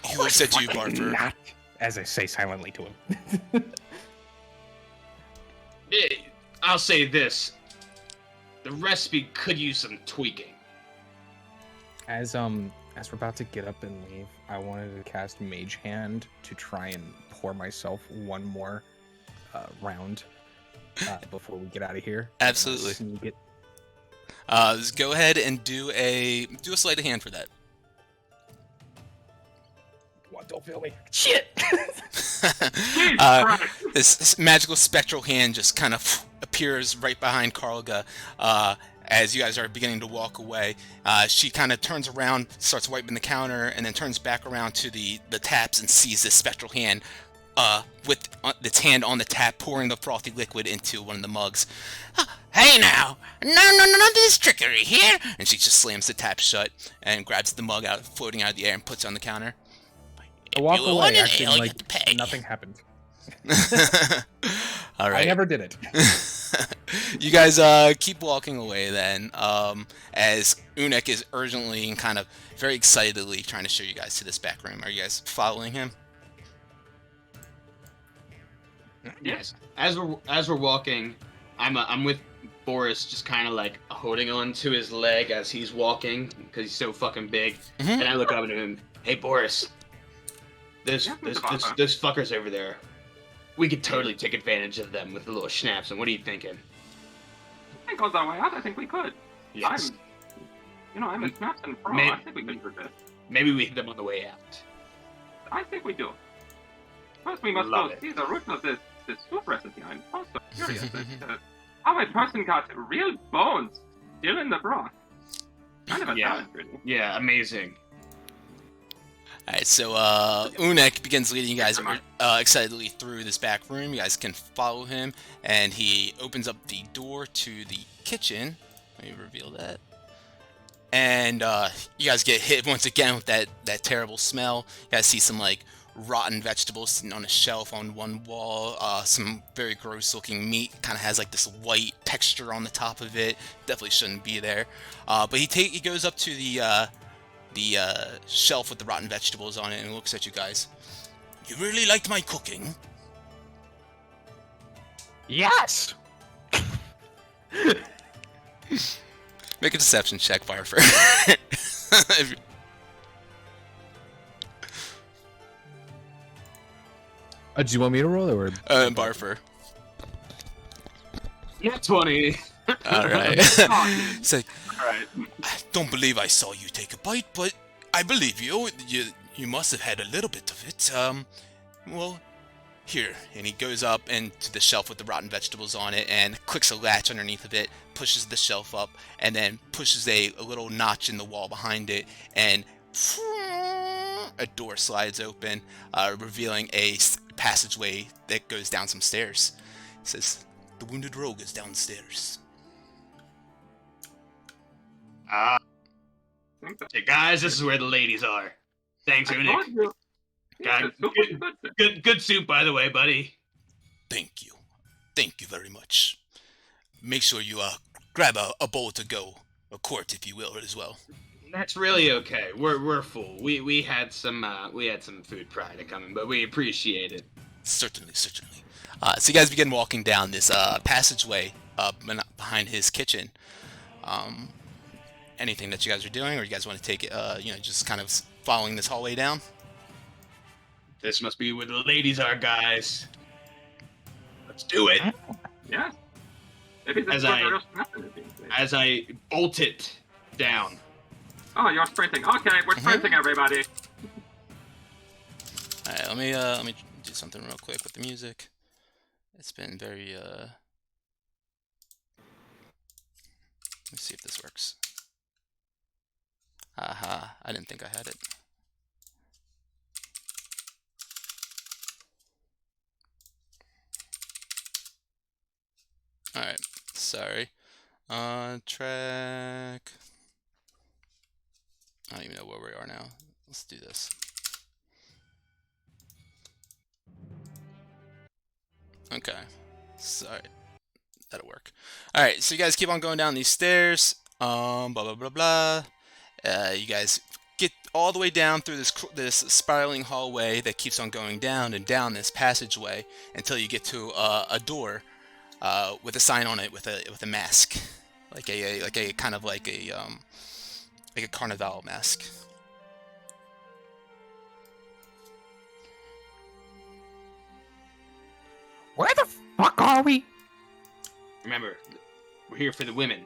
Speaker 1: He looks at you,
Speaker 6: Fucking
Speaker 1: Barford.
Speaker 6: not. As I say silently to him.
Speaker 2: I'll say this. The recipe could use some tweaking.
Speaker 4: As we're about to get up and leave, I wanted to cast Mage Hand to try and pour myself one more round before we get out of here.
Speaker 1: Absolutely.
Speaker 4: Sneak it.
Speaker 1: Just go ahead and do a sleight of hand for that.
Speaker 4: What? Don't feel me.
Speaker 6: Shit.
Speaker 1: This magical spectral hand just kind of appears right behind Karlga as you guys are beginning to walk away. She kind of turns around, starts wiping the counter, and then turns back around to the taps and sees this spectral hand with its hand on the tap, pouring the frothy liquid into one of the mugs.
Speaker 7: Hey now! No, none of this trickery here!
Speaker 1: And she just slams the tap shut and grabs the mug out, floating out of the air, and puts it on the counter.
Speaker 4: I walk
Speaker 7: you
Speaker 4: away
Speaker 7: want an
Speaker 4: acting
Speaker 7: ale, you
Speaker 4: like
Speaker 7: have to pay.
Speaker 4: nothing happened.
Speaker 1: All right.
Speaker 4: I never did it.
Speaker 1: You guys keep walking away then, as Unek is urgently and kind of very excitedly trying to show you guys to this back room. Are you guys following him?
Speaker 2: Yes. As we're walking, I'm with Boris, just kind of like holding on to his leg as he's walking because he's so fucking big.
Speaker 1: Mhm.
Speaker 2: And I look up at him. Hey, Boris. Those fuckers over there. We could totally take advantage of them with a little schnapps. And what are you thinking?
Speaker 3: I think goes our way out. I think we could.
Speaker 2: Yes.
Speaker 3: I'm a snaps and pro.
Speaker 2: Maybe-
Speaker 3: I think we could do this.
Speaker 2: Maybe we hit them on the way out.
Speaker 3: I think we do. First, we must
Speaker 2: Love
Speaker 3: go
Speaker 2: it.
Speaker 3: see the root of this soup recipe. I'm also curious as to how a person got real bones still in the broth. Kind of a
Speaker 2: Yeah.
Speaker 3: challenge, really.
Speaker 2: Yeah, amazing.
Speaker 1: Alright, so Unek begins leading you guys excitedly through this back room. You guys can follow him, and he opens up the door to the kitchen. Let me reveal that. And you guys get hit once again with that terrible smell. You guys see some like rotten vegetables sitting on a shelf on one wall. Some very gross looking meat, kind of has like this white texture on the top of it. Definitely shouldn't be there. But he goes up to the shelf with the rotten vegetables on it and looks at you guys. You really liked my cooking?
Speaker 6: Yes.
Speaker 1: Make a deception check, Barfer.
Speaker 4: Do you want me to roll or?
Speaker 1: Barfer.
Speaker 2: Yeah, 20.
Speaker 1: Alright. It's like,
Speaker 2: Alright.
Speaker 1: I don't believe I saw you take a bite, but I believe you. You must have had a little bit of it. Well, here. And he goes up into the shelf with the rotten vegetables on it and clicks a latch underneath of it, pushes the shelf up, and then pushes a little notch in the wall behind it, and a door slides open, revealing a passageway that goes down some stairs. It says, "The wounded rogue is downstairs."
Speaker 2: Hey guys, this is where the ladies are. Thanks,
Speaker 3: I
Speaker 2: Unik.
Speaker 3: told you.
Speaker 2: God,
Speaker 3: The soup was good.
Speaker 2: Good soup, by the way, buddy.
Speaker 1: Thank you. Thank you very much. Make sure you grab a bowl to go, a quart if you will, as well.
Speaker 2: That's really okay. We're full. We had some food prior to coming, but we appreciate it.
Speaker 1: Certainly. So you guys begin walking down this passageway behind his kitchen. Anything that you guys are doing, or you guys want to take it, just kind of following this hallway down?
Speaker 2: This must be where the ladies are, guys. Let's do it.
Speaker 3: Yeah. Maybe this
Speaker 2: As
Speaker 3: is what
Speaker 2: I-
Speaker 3: the real snaps is being played.
Speaker 2: As I bolt it down.
Speaker 3: Oh, you're sprinting. Okay, we're sprinting, everybody.
Speaker 1: Alright, let me do something real quick with the music. It's been very let's see if this works. Aha, I didn't think I had it. Alright, sorry. Track. I don't even know where we are now. Let's do this. Okay. Sorry. That'll work. Alright, so you guys keep on going down these stairs. Blah blah blah blah. You guys get all the way down through this spiraling hallway that keeps on going down and down this passageway until you get to a door with a sign on it with a mask, like a kind of like a carnival mask.
Speaker 6: Where the fuck are we?
Speaker 2: Remember, we're here for the women.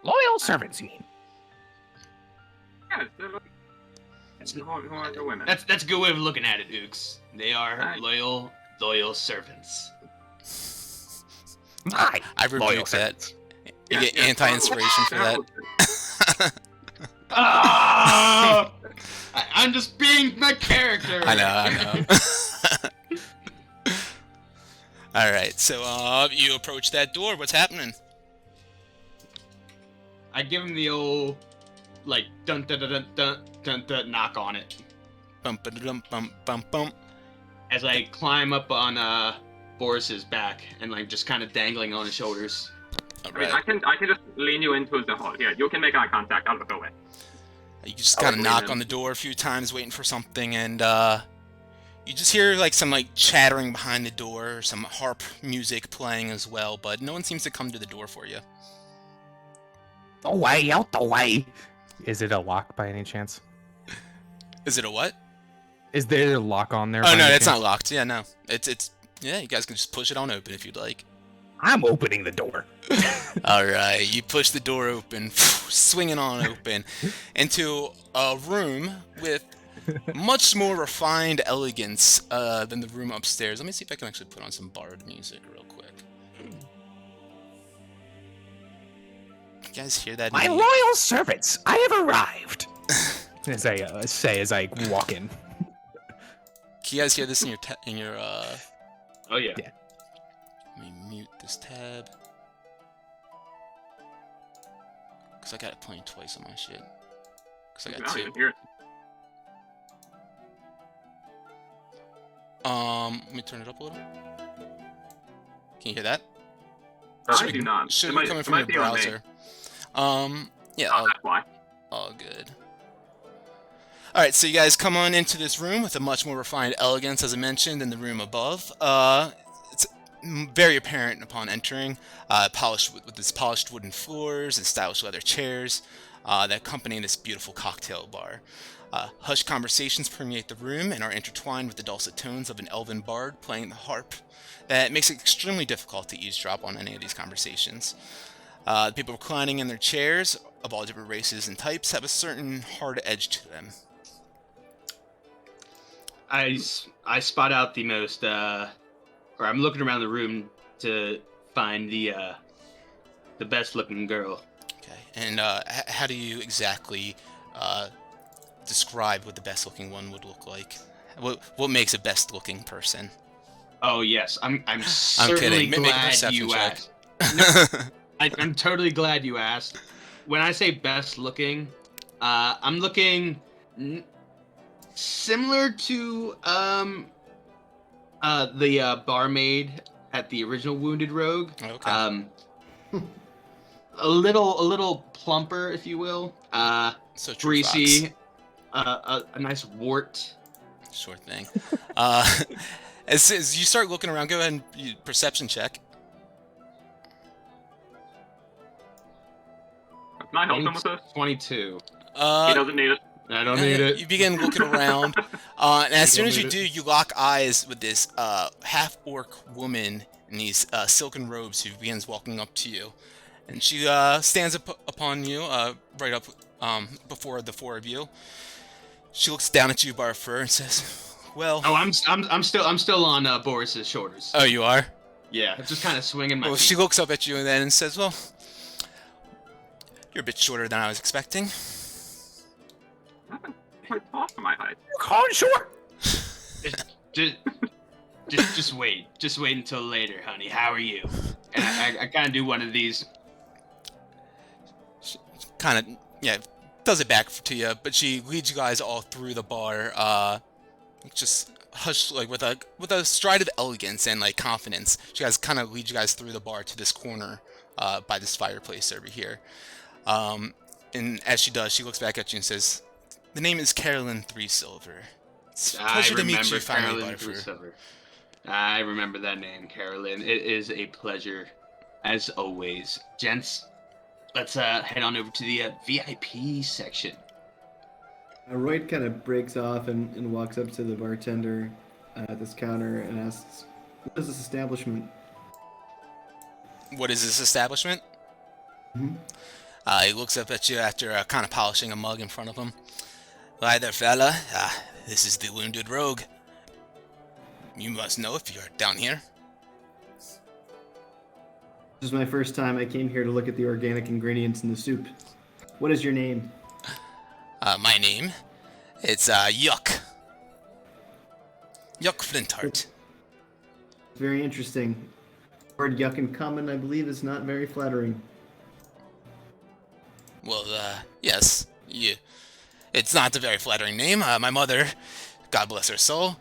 Speaker 6: Loyal servants, you mean?
Speaker 3: Yeah, who are the women?
Speaker 2: That's a good way of looking at it, Ooks. They are
Speaker 3: Right.
Speaker 2: loyal servants.
Speaker 6: My
Speaker 1: I
Speaker 6: loyal
Speaker 1: rebuke that.
Speaker 6: servants.
Speaker 1: You get anti-inspiration for that.
Speaker 2: Ah! I'm just being my character.
Speaker 1: I know. All right, so you approach that door. What's happening?
Speaker 2: I give him the old, like, dun dun dun dun dun dun, dun knock on it
Speaker 1: Bump bum bum bum bum.
Speaker 2: as I climb up on Boris's back and like just kind of dangling on his shoulders.
Speaker 1: All
Speaker 3: I mean,
Speaker 1: right.
Speaker 3: I can just lean you into the hall. Here, you can make eye contact. I'll look away.
Speaker 1: You just
Speaker 3: I'll
Speaker 1: kind of
Speaker 3: lean
Speaker 1: knock
Speaker 3: in.
Speaker 1: on the door a few times, waiting for something, and you just hear like some like chattering behind the door, some harp music playing as well, but no one seems to come to the door for you.
Speaker 6: Away, out the way.
Speaker 4: Is it a lock by any chance?
Speaker 1: Is it a what?
Speaker 4: Is there a lock on there?
Speaker 1: Oh
Speaker 4: by
Speaker 1: no,
Speaker 4: any
Speaker 1: it's
Speaker 4: chance?
Speaker 1: not locked. Yeah, no, it's yeah. You guys can just push it on open if you'd like.
Speaker 6: I'm opening the door.
Speaker 1: All right, you push the door open, swinging on open, into a room with much more refined elegance than the room upstairs. Let me see if I can actually put on some bard music real quick. You guys hear that?
Speaker 6: My
Speaker 1: neat-
Speaker 6: loyal servants, I have arrived.
Speaker 4: As I say, as I walk in.
Speaker 1: Can you guys hear this in your
Speaker 2: Oh yeah.
Speaker 4: Yeah.
Speaker 1: Let me mute this tab. Cause I got it playing twice on my shit. Cause I
Speaker 3: I
Speaker 1: got
Speaker 3: don't
Speaker 1: two.
Speaker 3: even hear it.
Speaker 1: Let me turn it up a little. Can you hear that?
Speaker 3: I do not.
Speaker 1: Should
Speaker 3: It
Speaker 1: be
Speaker 3: might-
Speaker 1: coming
Speaker 3: it
Speaker 1: from
Speaker 3: might
Speaker 1: your
Speaker 3: be on me.
Speaker 1: browser. Yeah,
Speaker 3: Oh, that's why.
Speaker 1: all good. Alright, so you guys come on into this room with a much more refined elegance, as I mentioned, than the room above. It's very apparent upon entering, polished with its polished wooden floors and stylish leather chairs that accompany this beautiful cocktail bar. Hushed conversations permeate the room and are intertwined with the dulcet tones of an elven bard playing the harp. That makes it extremely difficult to eavesdrop on any of these conversations. The people reclining in their chairs, of all different races and types, have a certain hard edge to them.
Speaker 2: I spot out the most, or I'm looking around the room to find the best looking girl.
Speaker 1: Okay, and how do you exactly describe what the best looking one would look like? What makes a best looking person?
Speaker 2: Oh yes, I'm certainly
Speaker 1: kidding. Make a
Speaker 2: glad
Speaker 1: perception
Speaker 2: you
Speaker 1: check.
Speaker 2: asked. I'm totally glad you asked. When I say best looking, I'm looking similar to the barmaid at the original Wounded Rogue.
Speaker 1: Okay.
Speaker 2: A little plumper, if you will.
Speaker 1: So true
Speaker 2: Greasy. A nice wart.
Speaker 1: Fox. Sure thing. As you start looking around, go ahead and perception check.
Speaker 3: Can I help him with this?
Speaker 2: 22.
Speaker 3: He doesn't need it.
Speaker 2: I don't need it.
Speaker 1: You begin looking around, and as soon as you
Speaker 2: need
Speaker 1: do, you lock eyes with this half-orc woman in these silken robes who begins walking up to you. And she stands upon you, right up before the four of you. She looks down at you, Barfur, and says, "Well."
Speaker 2: Oh, I'm still on Boris's shoulders.
Speaker 1: Oh, you are.
Speaker 2: Yeah, just kind of swinging my
Speaker 1: Well,
Speaker 2: feet.
Speaker 1: she looks up at you and then says, "Well, you're a bit shorter than I was expecting."
Speaker 3: I'm quite tall for my height.
Speaker 6: Calling short.
Speaker 2: Just wait. Just wait until later, honey. How are you? And I kind of do one of these.
Speaker 1: Kind of, yeah, does it back to you, but she leads you guys all through the bar, just hush, like with a stride of elegance and like confidence. She guys kind of lead you guys through the bar to this corner, by this fireplace over here. And as she does, she looks back at you and says, "The name is Carolyn Three Silver. It's a pleasure to meet you finally,
Speaker 2: Carolyn
Speaker 1: Barfur."
Speaker 2: Silver. I remember that name, Carolyn. It is a pleasure, as always. Gents, let's head on over to the VIP section.
Speaker 5: Royd kind of breaks off and walks up to the bartender at this counter and asks, "What is this establishment?"
Speaker 1: What is this establishment?
Speaker 5: Mhm.
Speaker 1: He looks up at you after kind of polishing a mug in front of him. "Why there, fella. This is the Wounded Rogue. You must know if you're down here."
Speaker 5: This is my first time. I came here to look at the organic ingredients in the soup. What is your name?
Speaker 1: My name, it's Yuck. Yuck Flintheart.
Speaker 5: Very interesting. The word yuck in common, I believe, is not very flattering.
Speaker 1: Well, yes, it's not a very flattering name. My mother, God bless her soul,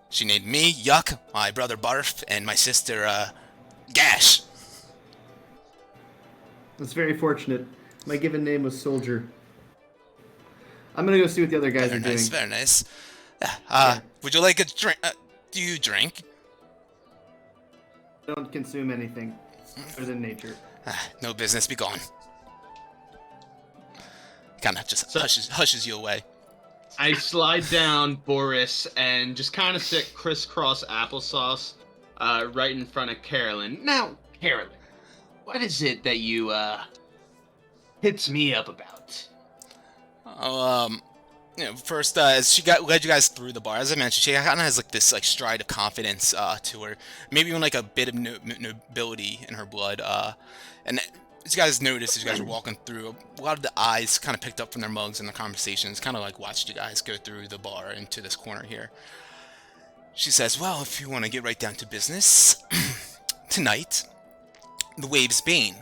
Speaker 1: she named me Yuck, my brother Barf, and my sister, Gash.
Speaker 5: That's very fortunate. My given name was Soldier. I'm gonna go see what the other guys
Speaker 1: Very
Speaker 5: are doing.
Speaker 1: nice, very nice. Yeah, would you like a drink? Do you drink?
Speaker 5: I don't consume anything other than nature.
Speaker 1: No business, be gone. Kind of just hushes you away.
Speaker 2: I slide down Boris and just kind of sit crisscross applesauce right in front of Carolyn. Now, Carolyn, what is it that you hits me up about?
Speaker 1: First, as she led you guys through the bar, as I mentioned, she kind of has like this like stride of confidence to her, maybe even like a bit of nobility in her blood. And as you guys noticed, as you guys were walking through, a lot of the eyes kind of picked up from their mugs and the conversations, kind of like watched you guys go through the bar into this corner here. She says, "Well, if you want to get right down to business, tonight, the Wave's Bane,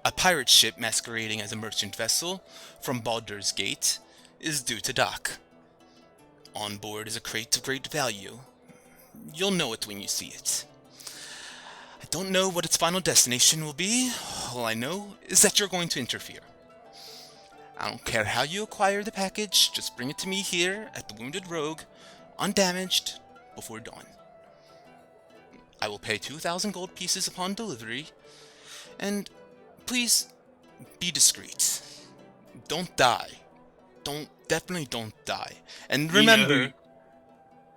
Speaker 1: a pirate ship masquerading as a merchant vessel from Baldur's Gate, is due to dock. On board is a crate of great value. You'll know it when you see it. I don't know what its final destination will be. All I know is that you're going to interfere. I don't care how you acquire the package, just bring it to me here at the Wounded Rogue, undamaged, before dawn. I will pay 2,000 gold pieces upon delivery, and please be discreet. Don't die. Definitely don't die. And remember,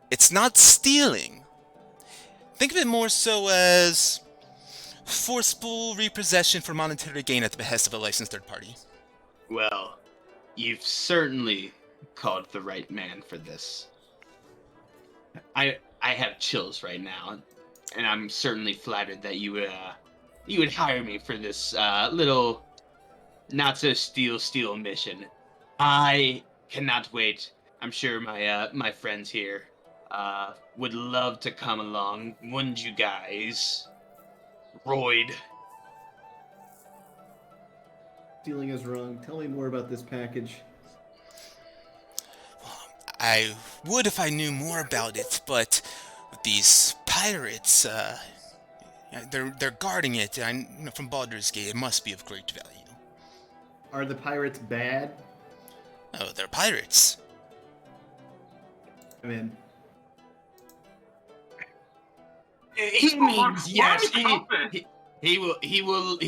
Speaker 1: it's not stealing. Think of it more so as forceful repossession for monetary gain at the behest of a licensed third party."
Speaker 2: Well, you've certainly called the right man for this. I have chills right now, and I'm certainly flattered that you would hire me for this little not so steal mission. I cannot wait. I'm sure my friends here would love to come along. Wouldn't you guys? Royd.
Speaker 5: Stealing is wrong. Tell me more about this package.
Speaker 1: I would if I knew more about it, but with these pirates, they're guarding it, and from Baldur's Gate, it must be of great value.
Speaker 5: Are the pirates bad?
Speaker 1: Oh, they're pirates.
Speaker 5: I'm in.
Speaker 2: He means yes.
Speaker 3: Why
Speaker 2: He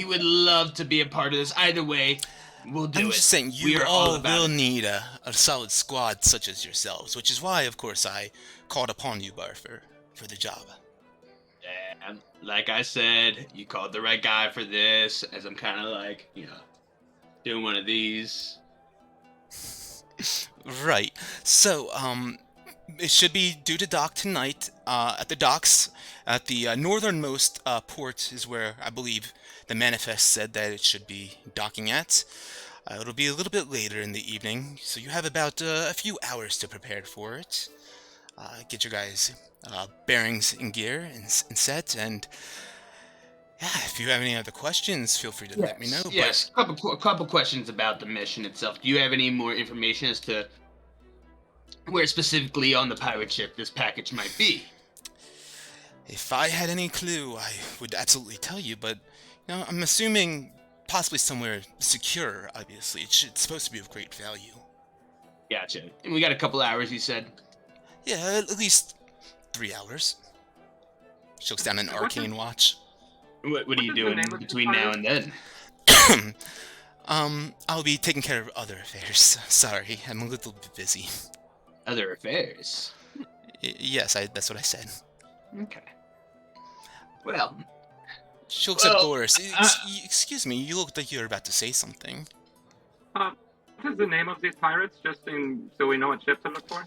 Speaker 2: would love to be a part of this. Either way, we'll do it.
Speaker 1: I'm just saying,
Speaker 2: We
Speaker 1: you
Speaker 2: are
Speaker 1: all
Speaker 2: about
Speaker 1: will
Speaker 2: it.
Speaker 1: need a solid squad such as yourselves, which is why, of course, I called upon you, Barfer, for the job.
Speaker 2: And like I said, you called the right guy for this, as I'm kind of like, doing one of these.
Speaker 1: Right. So, it should be due to dock tonight at the docks. At the northernmost port is where I believe the manifest said that it should be docking at. It'll be a little bit later in the evening, so you have about a few hours to prepare for it. Get your guys' bearings in gear and set, and yeah, if you have any other questions, feel free to let me know.
Speaker 2: Yes, a couple questions about the mission itself. Do you have any more information as to where specifically on the pirate ship this package might be?
Speaker 1: If I had any clue, I would absolutely tell you, but I'm assuming possibly somewhere secure, obviously. It's supposed to be of great value.
Speaker 2: Gotcha. And we got a couple hours, you said?
Speaker 1: Yeah, at least 3 hours. She looks down an arcane watch.
Speaker 2: What are you
Speaker 3: is the
Speaker 2: doing
Speaker 3: name of this
Speaker 2: between now
Speaker 3: pirate?
Speaker 2: and then?
Speaker 1: I'll be taking care of other affairs. Sorry, I'm a little bit busy.
Speaker 2: Other affairs.
Speaker 1: Yes, that's what I said.
Speaker 2: Okay. Well,
Speaker 1: She looks at
Speaker 2: Well,
Speaker 1: Boris. Excuse me, you look like you're about to say something.
Speaker 3: What is the name of these pirates, so we know what ship to look for?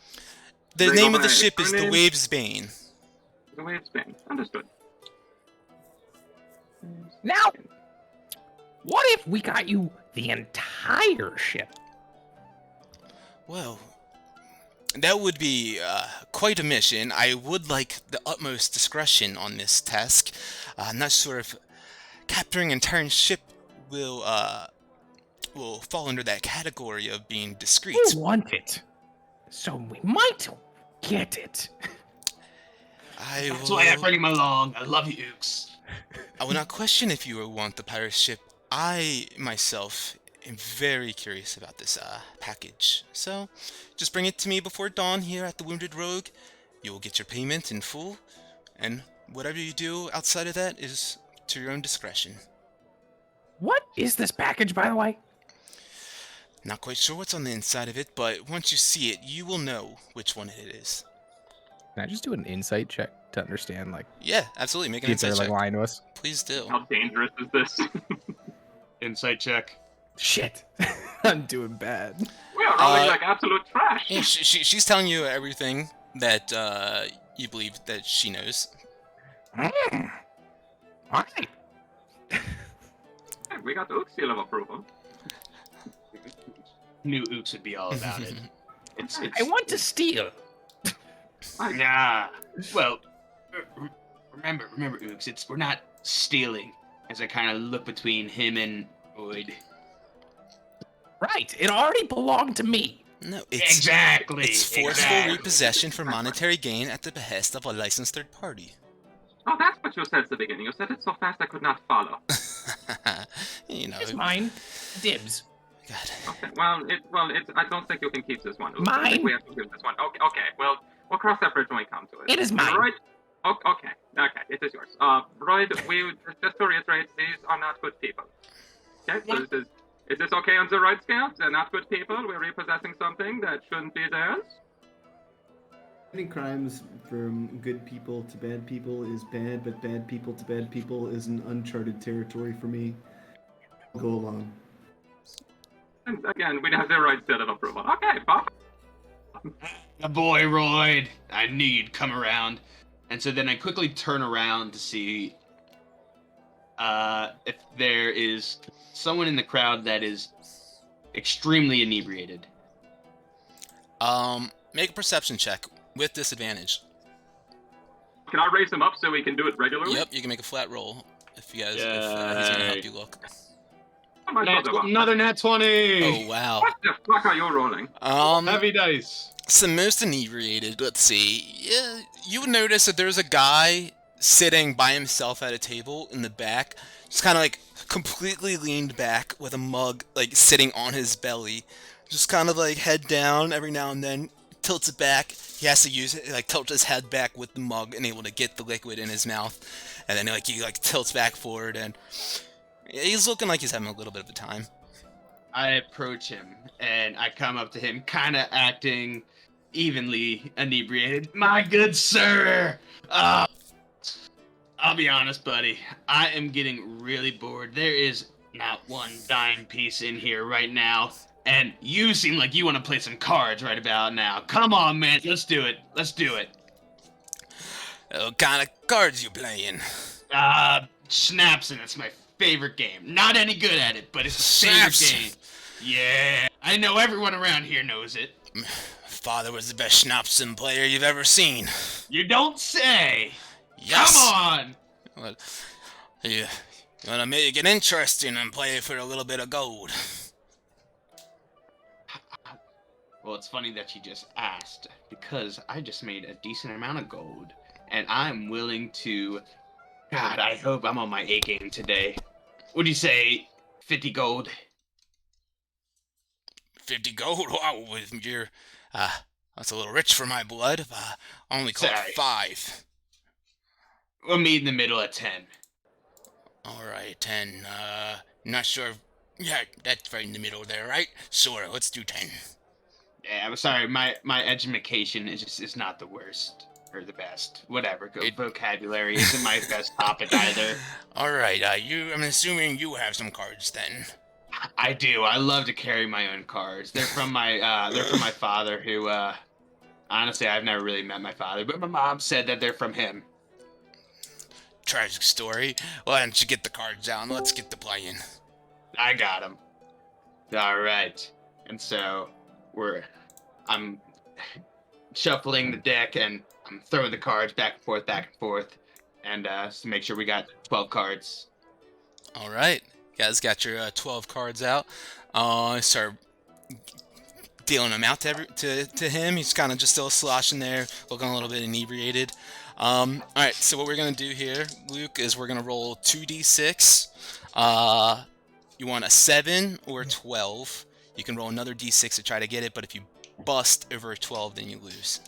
Speaker 1: The
Speaker 3: They
Speaker 1: name
Speaker 3: go
Speaker 1: of the
Speaker 3: by
Speaker 1: ship is the
Speaker 3: surname?
Speaker 1: Wave's Bane.
Speaker 3: The way it's been. Understood.
Speaker 6: Now, what if we got you the entire ship?
Speaker 1: Well, that would be quite a mission. I would like the utmost discretion on this task. I'm not sure if capturing an entire ship will fall under that category of being discreet.
Speaker 6: We want it, so we might get it.
Speaker 2: That's why I bring him along. I love you, Ooks.
Speaker 1: I will not question if you want the pirate ship. I, myself, am very curious about this package. So, just bring it to me before dawn here at the Wounded Rogue. You will get your payment in full, and whatever you do outside of that is to your own discretion.
Speaker 6: What is this package, by the way?
Speaker 1: Not quite sure what's on the inside of it, but once you see it, you will know which one it is.
Speaker 4: Can I just do an insight check to understand, like,
Speaker 1: Yeah, absolutely. Make an
Speaker 4: if they're
Speaker 1: insight
Speaker 4: like
Speaker 1: check.
Speaker 4: lying to us?
Speaker 1: Please do.
Speaker 3: How dangerous is this?
Speaker 2: Insight check.
Speaker 4: Shit. I'm doing bad.
Speaker 3: We are rolling like absolute trash.
Speaker 1: Yeah, she's telling you everything that you believe that she knows.
Speaker 6: Mm. All right.
Speaker 3: Hey, we got Oak's seal of approval.
Speaker 2: Knew Ooks would be all about it. It's
Speaker 6: I want to steal.
Speaker 2: Nah. Well, remember, Ooks. We're not stealing. As I kind of look between him and Oid.
Speaker 6: Right. It already belonged to me.
Speaker 1: No, it's
Speaker 2: Exactly.
Speaker 1: It's forceful
Speaker 2: exactly.
Speaker 1: repossession for monetary gain at the behest of a licensed third party.
Speaker 3: Oh, that's what you said at the beginning. You said it so fast I could not follow.
Speaker 1: You know,
Speaker 6: It's mine. Dibs.
Speaker 1: God.
Speaker 3: Okay, it's. I don't think you can keep this one. Oops, I
Speaker 6: Mine.
Speaker 3: think we have to give this one. Okay. Well, we'll cross that bridge when we come to it.
Speaker 6: It is mine.
Speaker 3: Royd. Okay. It is yours. Royd, just to reiterate, these are not good people. Okay, so is this okay on the right scale? They're not good people. We're repossessing something that shouldn't be theirs.
Speaker 5: Any crimes from good people to bad people is bad, but bad people to bad people is an uncharted territory for me. I'll go along.
Speaker 3: And again, we have the right set of approval. Okay, Bob.
Speaker 2: A boy, Royd. I knew you'd come around. And so then I quickly turn around to see if there is someone in the crowd that is extremely inebriated.
Speaker 1: Make a perception check with disadvantage.
Speaker 3: Can I raise him up so we can do it regularly?
Speaker 1: Yep, you can make a flat roll if you guys if he's gonna help you look.
Speaker 3: Oh, my God,
Speaker 2: Another nat 20!
Speaker 1: Oh wow.
Speaker 3: What the fuck are you rolling?
Speaker 2: Heavy dice.
Speaker 1: So most inebriated. Let's see. Yeah, you would notice that there's a guy sitting by himself at a table in the back, just kind of like completely leaned back with a mug like sitting on his belly, just kind of like head down every now and then, tilts it back. He has to use it, like tilt his head back with the mug and able to get the liquid in his mouth, and then like he like tilts back forward and he's looking like he's having a little bit of a time.
Speaker 2: I approach him and I come up to him, kind of acting evenly inebriated. My good sir! I'll be honest, buddy. I am getting really bored. There is not one dime piece in here right now. And you seem like you want to play some cards right about now. Come on, man. Let's do it.
Speaker 1: What kind of cards you playing?
Speaker 2: Snaps, and it's my favorite game. Not any good at it, but it's a favorite game. Yeah. I know everyone around here knows it.
Speaker 1: Father was the best Schnapsen player you've ever seen.
Speaker 2: You don't say.
Speaker 1: Yes.
Speaker 2: Come on.
Speaker 1: Well, you want to make it interesting and play for a little bit of gold.
Speaker 2: Well, it's funny that you just asked, because I just made a decent amount of gold, and I'm willing to... God, I hope I'm on my A game today. What do you say, 50 gold?
Speaker 1: 50 gold? Wow, with your... that's a little rich for my blood. I only call
Speaker 2: Sorry.
Speaker 1: it 5.
Speaker 2: We'll meet in the middle at 10.
Speaker 1: Alright, 10. Not sure... Yeah, that's right in the middle there, right? Sure, let's do 10.
Speaker 2: Yeah, I'm sorry, my education is not the worst. Or the best. Whatever. Vocabulary isn't my best topic either.
Speaker 1: Alright, I'm assuming you have some cards then.
Speaker 2: I do. I love to carry my own cards. They're from my father, who honestly I've never really met my father, but my mom said that they're from him.
Speaker 1: tragic story. Why don't you get the cards out and let's get to playing?
Speaker 2: I got him. All right. And so I'm shuffling the deck and I'm throwing the cards back and forth, and just to make sure we got 12 cards.
Speaker 1: All right, you guys got your 12 cards out. Start dealing them out to him. He's kind of just still sloshing there, looking a little bit inebriated. All right, so what we're gonna do here, Luke, is we're gonna roll 2d6. You want a 7 or a 12. You can roll another d6 to try to get it, but if you bust over a 12, then you lose.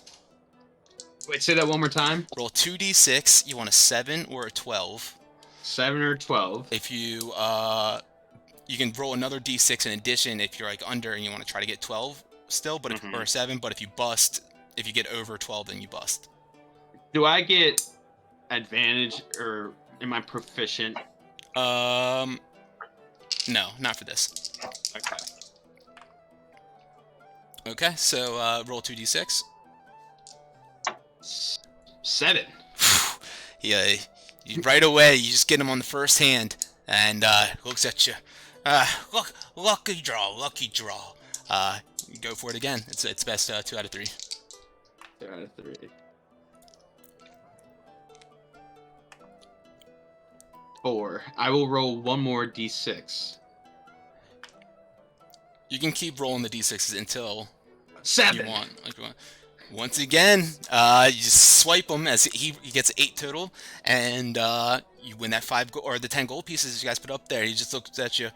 Speaker 2: Wait, say that one more time.
Speaker 1: Roll 2d6. You want a 7 or a 12.
Speaker 2: 7 or 12.
Speaker 1: If you you can roll another d6 in addition if you're like under and you want to try to get 12 still, but or 7. But if you bust, if you get over 12, then you bust.
Speaker 2: Do I get advantage or am I proficient?
Speaker 1: No, not for this.
Speaker 2: Okay.
Speaker 1: Okay, so roll 2d6.
Speaker 2: 7.
Speaker 1: Yeah, right away you just get him on the first hand and looks at you. Lucky draw, lucky draw. You go for it again. It's best 2 out of 3.
Speaker 2: 2 out of 3. 4. I will roll one more d6.
Speaker 1: You can keep rolling the d6s until
Speaker 2: 7.
Speaker 1: you want. Once again, you just swipe him as he gets 8 total, and you win that 5 or the 10 gold pieces you guys put up there. He just looks at you.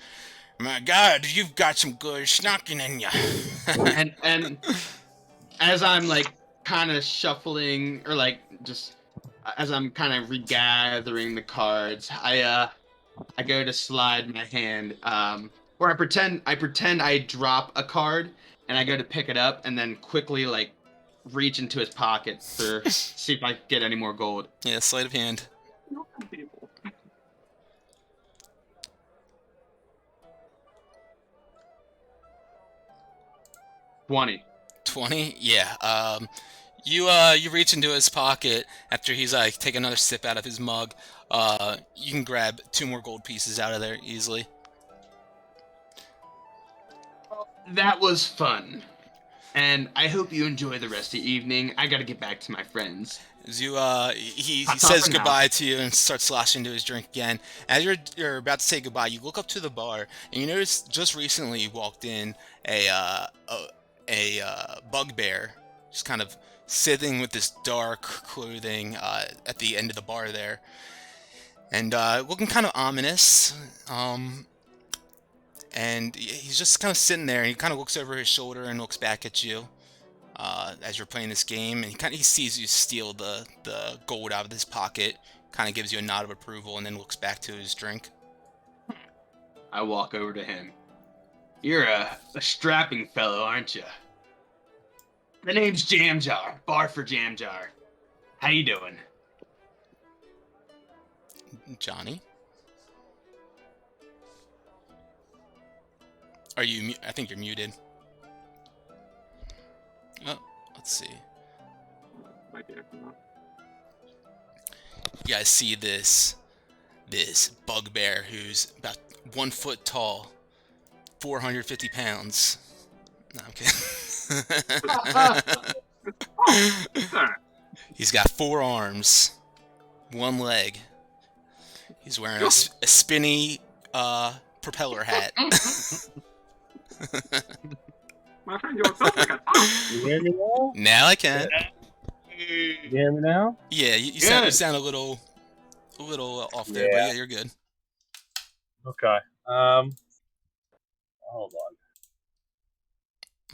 Speaker 1: My God, you've got some good snarking in you.
Speaker 2: and as I'm like kind of shuffling or like just as I'm kind of regathering the cards, I go to slide my hand, or I pretend I drop a card and I go to pick it up and then quickly like reach into his pocket to see if I get any more gold.
Speaker 1: Yeah, sleight of hand.
Speaker 2: 20.
Speaker 1: 20? Yeah. You reach into his pocket after he's like take another sip out of his mug. You can grab 2 more gold pieces out of there easily.
Speaker 2: That was fun. And I hope you enjoy the rest of the evening. I gotta get back to my friends.
Speaker 1: As you he
Speaker 2: I'll
Speaker 1: says
Speaker 2: talk for
Speaker 1: goodbye to you and starts sloshing into his drink again. As you're about to say goodbye, you look up to the bar and you notice just recently walked in a bugbear, just kind of sitting with this dark clothing at the end of the bar there, and looking kind of ominous. And he's just kind of sitting there. And he kind of looks over his shoulder and looks back at you as you're playing this game. And he sees you steal the gold out of his pocket. Kind of gives you a nod of approval and then looks back to his drink.
Speaker 2: I walk over to him. You're a strapping fellow, aren't you? The name's Jam Jar. Bar for Jam Jar. How you doing?
Speaker 1: Johnny? Are you? I think you're muted. Oh, let's see. You guys see this bugbear who's about 1 foot tall, 450 pounds. No, I'm kidding. He's got 4 arms, 1 leg. He's wearing a spinny propeller hat.
Speaker 3: My friend, you're so like a top.
Speaker 8: You hear me now?
Speaker 1: Now I can.
Speaker 8: You hear me now?
Speaker 1: Yeah, you sound a little off there, but yeah, you're good.
Speaker 8: Okay. Hold on.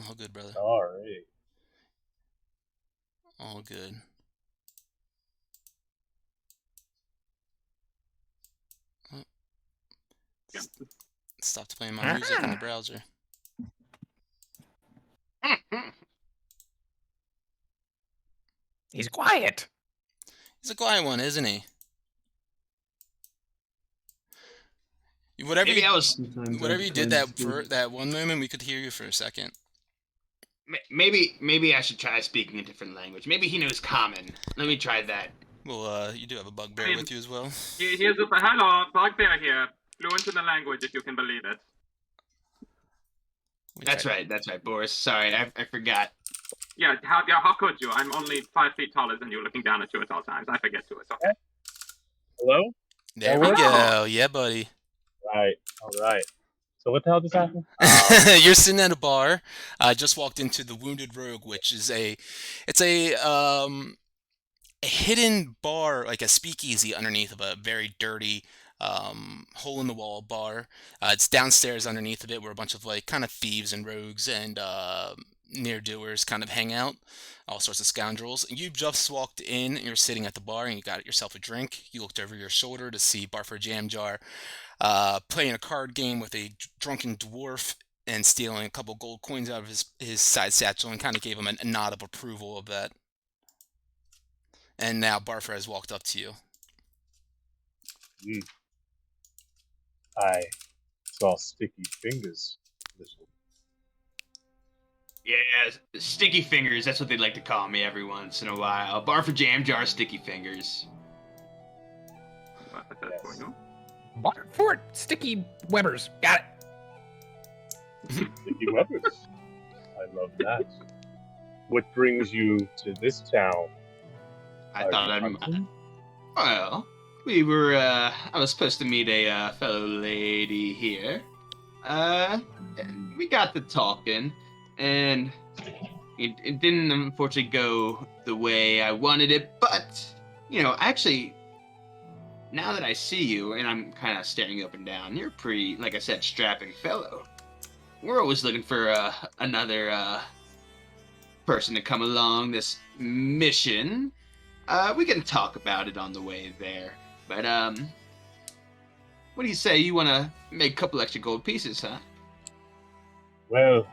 Speaker 1: All good, brother.
Speaker 8: Sorry.
Speaker 1: All good. Oh. Stopped playing my music in the browser.
Speaker 6: He's quiet.
Speaker 1: He's a quiet one, isn't he? Whatever
Speaker 2: Maybe
Speaker 1: you,
Speaker 2: I was.
Speaker 1: whatever you did that for that one moment, we could hear you for a second.
Speaker 2: Maybe I should try speaking a different language. Maybe he knows Common. Let me try that.
Speaker 1: Well, you do have a bugbear with you as well.
Speaker 3: Here's a hello, bugbear here. Fluent in the language, if you can believe it.
Speaker 2: That's right, Boris. Sorry, I forgot.
Speaker 3: Yeah, how could you? I'm only 5 feet taller than you, looking down at you at all times. I forget to. It's okay.
Speaker 8: Hello?
Speaker 1: There we go. Yeah, buddy.
Speaker 8: Right. All right. So what the hell just happened?
Speaker 1: You're sitting at a bar. I just walked into the Wounded Rogue, which is a hidden bar, like a speakeasy underneath of a very dirty hole in the wall bar. It's downstairs underneath of it where a bunch of like kind of thieves and rogues and near-doers kind of hang out, all sorts of scoundrels. And you just walked in, and you're sitting at the bar, and you got yourself a drink. You looked over your shoulder to see Barford Jamjar playing a card game with a drunken dwarf and stealing a couple gold coins out of his side satchel, and kind of gave him a nod of approval of that. And now Barford has walked up to you.
Speaker 8: I saw sticky fingers.
Speaker 2: Yeah, Sticky Fingers, that's what they like to call me every once in a while. Bar for Jam Jar, Sticky Fingers.
Speaker 6: Fort Sticky Webbers. Got it.
Speaker 8: Sticky Webbers. I love that. What brings you to this town?
Speaker 2: Well, we were, I was supposed to meet a fellow lady here. And we got to talking, and it didn't unfortunately go the way I wanted it, but, you know, actually, now that I see you, and I'm kind of staring you up and down, you're a pretty, like I said, strapping fellow. We're always looking for another person to come along this mission. We can talk about it on the way there. But, what do you say? You want to make a couple extra gold pieces, huh?
Speaker 8: Well,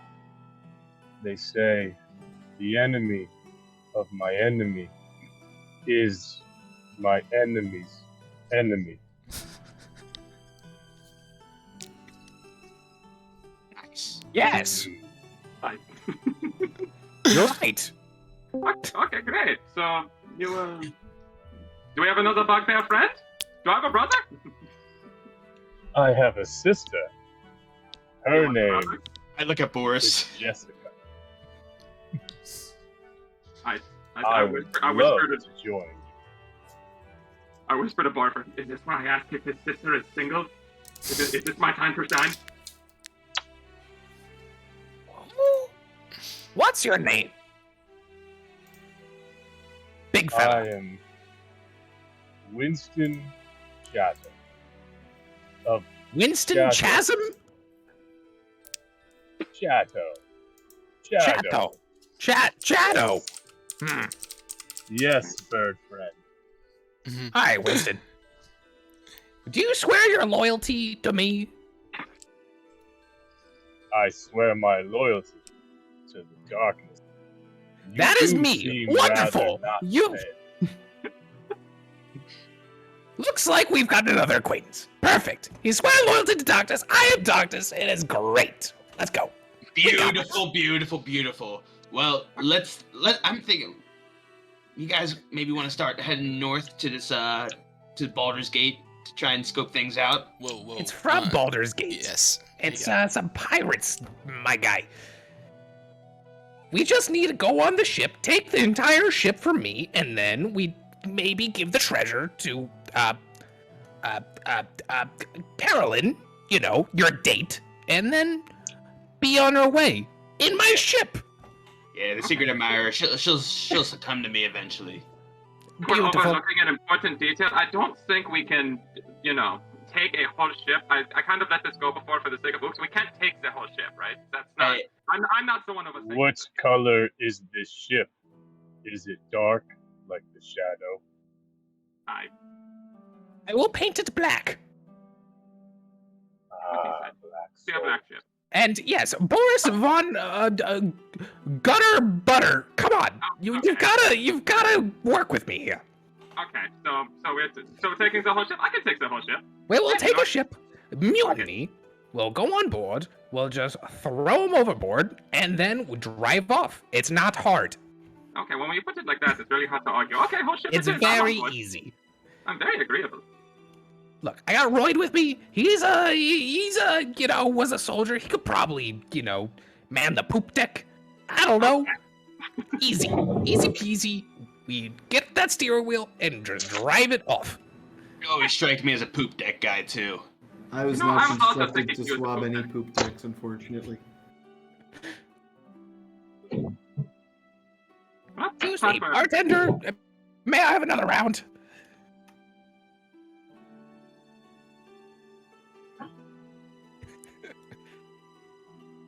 Speaker 8: they say the enemy of my enemy is my enemy's enemy.
Speaker 2: Nice.
Speaker 6: Yes.
Speaker 3: Hi.
Speaker 6: You're right.
Speaker 3: Okay, great. So, you, do we have another bugbear friend? Do I have a brother?
Speaker 8: I have a sister. Her name
Speaker 2: I look at Boris.
Speaker 8: is Jessica.
Speaker 3: I
Speaker 8: would love
Speaker 3: whispered
Speaker 8: to join.
Speaker 3: I whispered to Barford, is this why I asked if his sister is single? Is this my time to shine?
Speaker 6: What's your name? Big fella.
Speaker 8: I am Winston Chatham. Of
Speaker 6: Winston
Speaker 8: Chatham.
Speaker 6: Chasm?
Speaker 8: Chato.
Speaker 6: Chato.
Speaker 8: Yes, bird friend.
Speaker 6: Hi, Winston. Do you swear your loyalty to me?
Speaker 8: I swear my loyalty to the darkness. You
Speaker 6: That is
Speaker 8: do
Speaker 6: me.
Speaker 8: seem
Speaker 6: Wonderful.
Speaker 8: rather not
Speaker 6: You-
Speaker 8: fair.
Speaker 6: Looks like we've got another acquaintance. Perfect. You swear loyalty to Darkness. I am Darkness. It is great. Let's go.
Speaker 2: Beautiful, beautiful, beautiful. Well, I'm thinking, you guys maybe want to start heading north to this, to Baldur's Gate to try and scope things out.
Speaker 1: Whoa.
Speaker 6: It's from Baldur's Gate.
Speaker 1: Yes.
Speaker 6: It's some pirates, my guy. We just need to go on the ship, take the entire ship from me, and then we maybe give the treasure to Carolyn, you know, your date, and then be on our way in my ship.
Speaker 2: Yeah, the secret admirer. She'll succumb to me eventually.
Speaker 3: We're
Speaker 6: Beautiful.
Speaker 3: overlooking an important detail. I don't think we can, you know, take a whole ship. I kind of let this go before for the sake of books. We can't take the whole ship, right? That's not.
Speaker 2: Hey.
Speaker 3: I'm not the one of us.
Speaker 8: What color is this ship? Is it dark like the shadow?
Speaker 6: I will paint it black.
Speaker 8: Black
Speaker 3: See a
Speaker 8: soul.
Speaker 3: black ship.
Speaker 6: And yes, Boris von Gutter Butter. Come on, you've gotta work with me here.
Speaker 3: Okay, so we're taking the whole ship. I can take the whole ship.
Speaker 6: We'll take a ship. Mutiny. We'll go on board. We'll just throw him overboard, and then we'll drive off. It's not hard.
Speaker 3: Okay, well, when you put it like that, it's really hard to argue. Okay, whole ship
Speaker 6: It's
Speaker 3: it is. I'm
Speaker 6: very
Speaker 3: on board.
Speaker 6: easy.
Speaker 3: I'm very agreeable.
Speaker 6: Look, I got Royd with me. He's was a soldier. He could probably, man the poop deck. I don't know. Easy peasy. We get that steering wheel and just drive it off.
Speaker 2: You always strike me as a poop deck guy, too.
Speaker 5: I was
Speaker 3: You know,
Speaker 5: not
Speaker 3: I was also
Speaker 5: constructed
Speaker 3: thinking
Speaker 5: to
Speaker 3: you was a
Speaker 5: swab
Speaker 3: poop
Speaker 5: any
Speaker 3: deck.
Speaker 5: poop decks, unfortunately.
Speaker 3: Well,
Speaker 6: Excuse
Speaker 3: time
Speaker 6: me,
Speaker 3: for-
Speaker 6: bartender. May I have another round?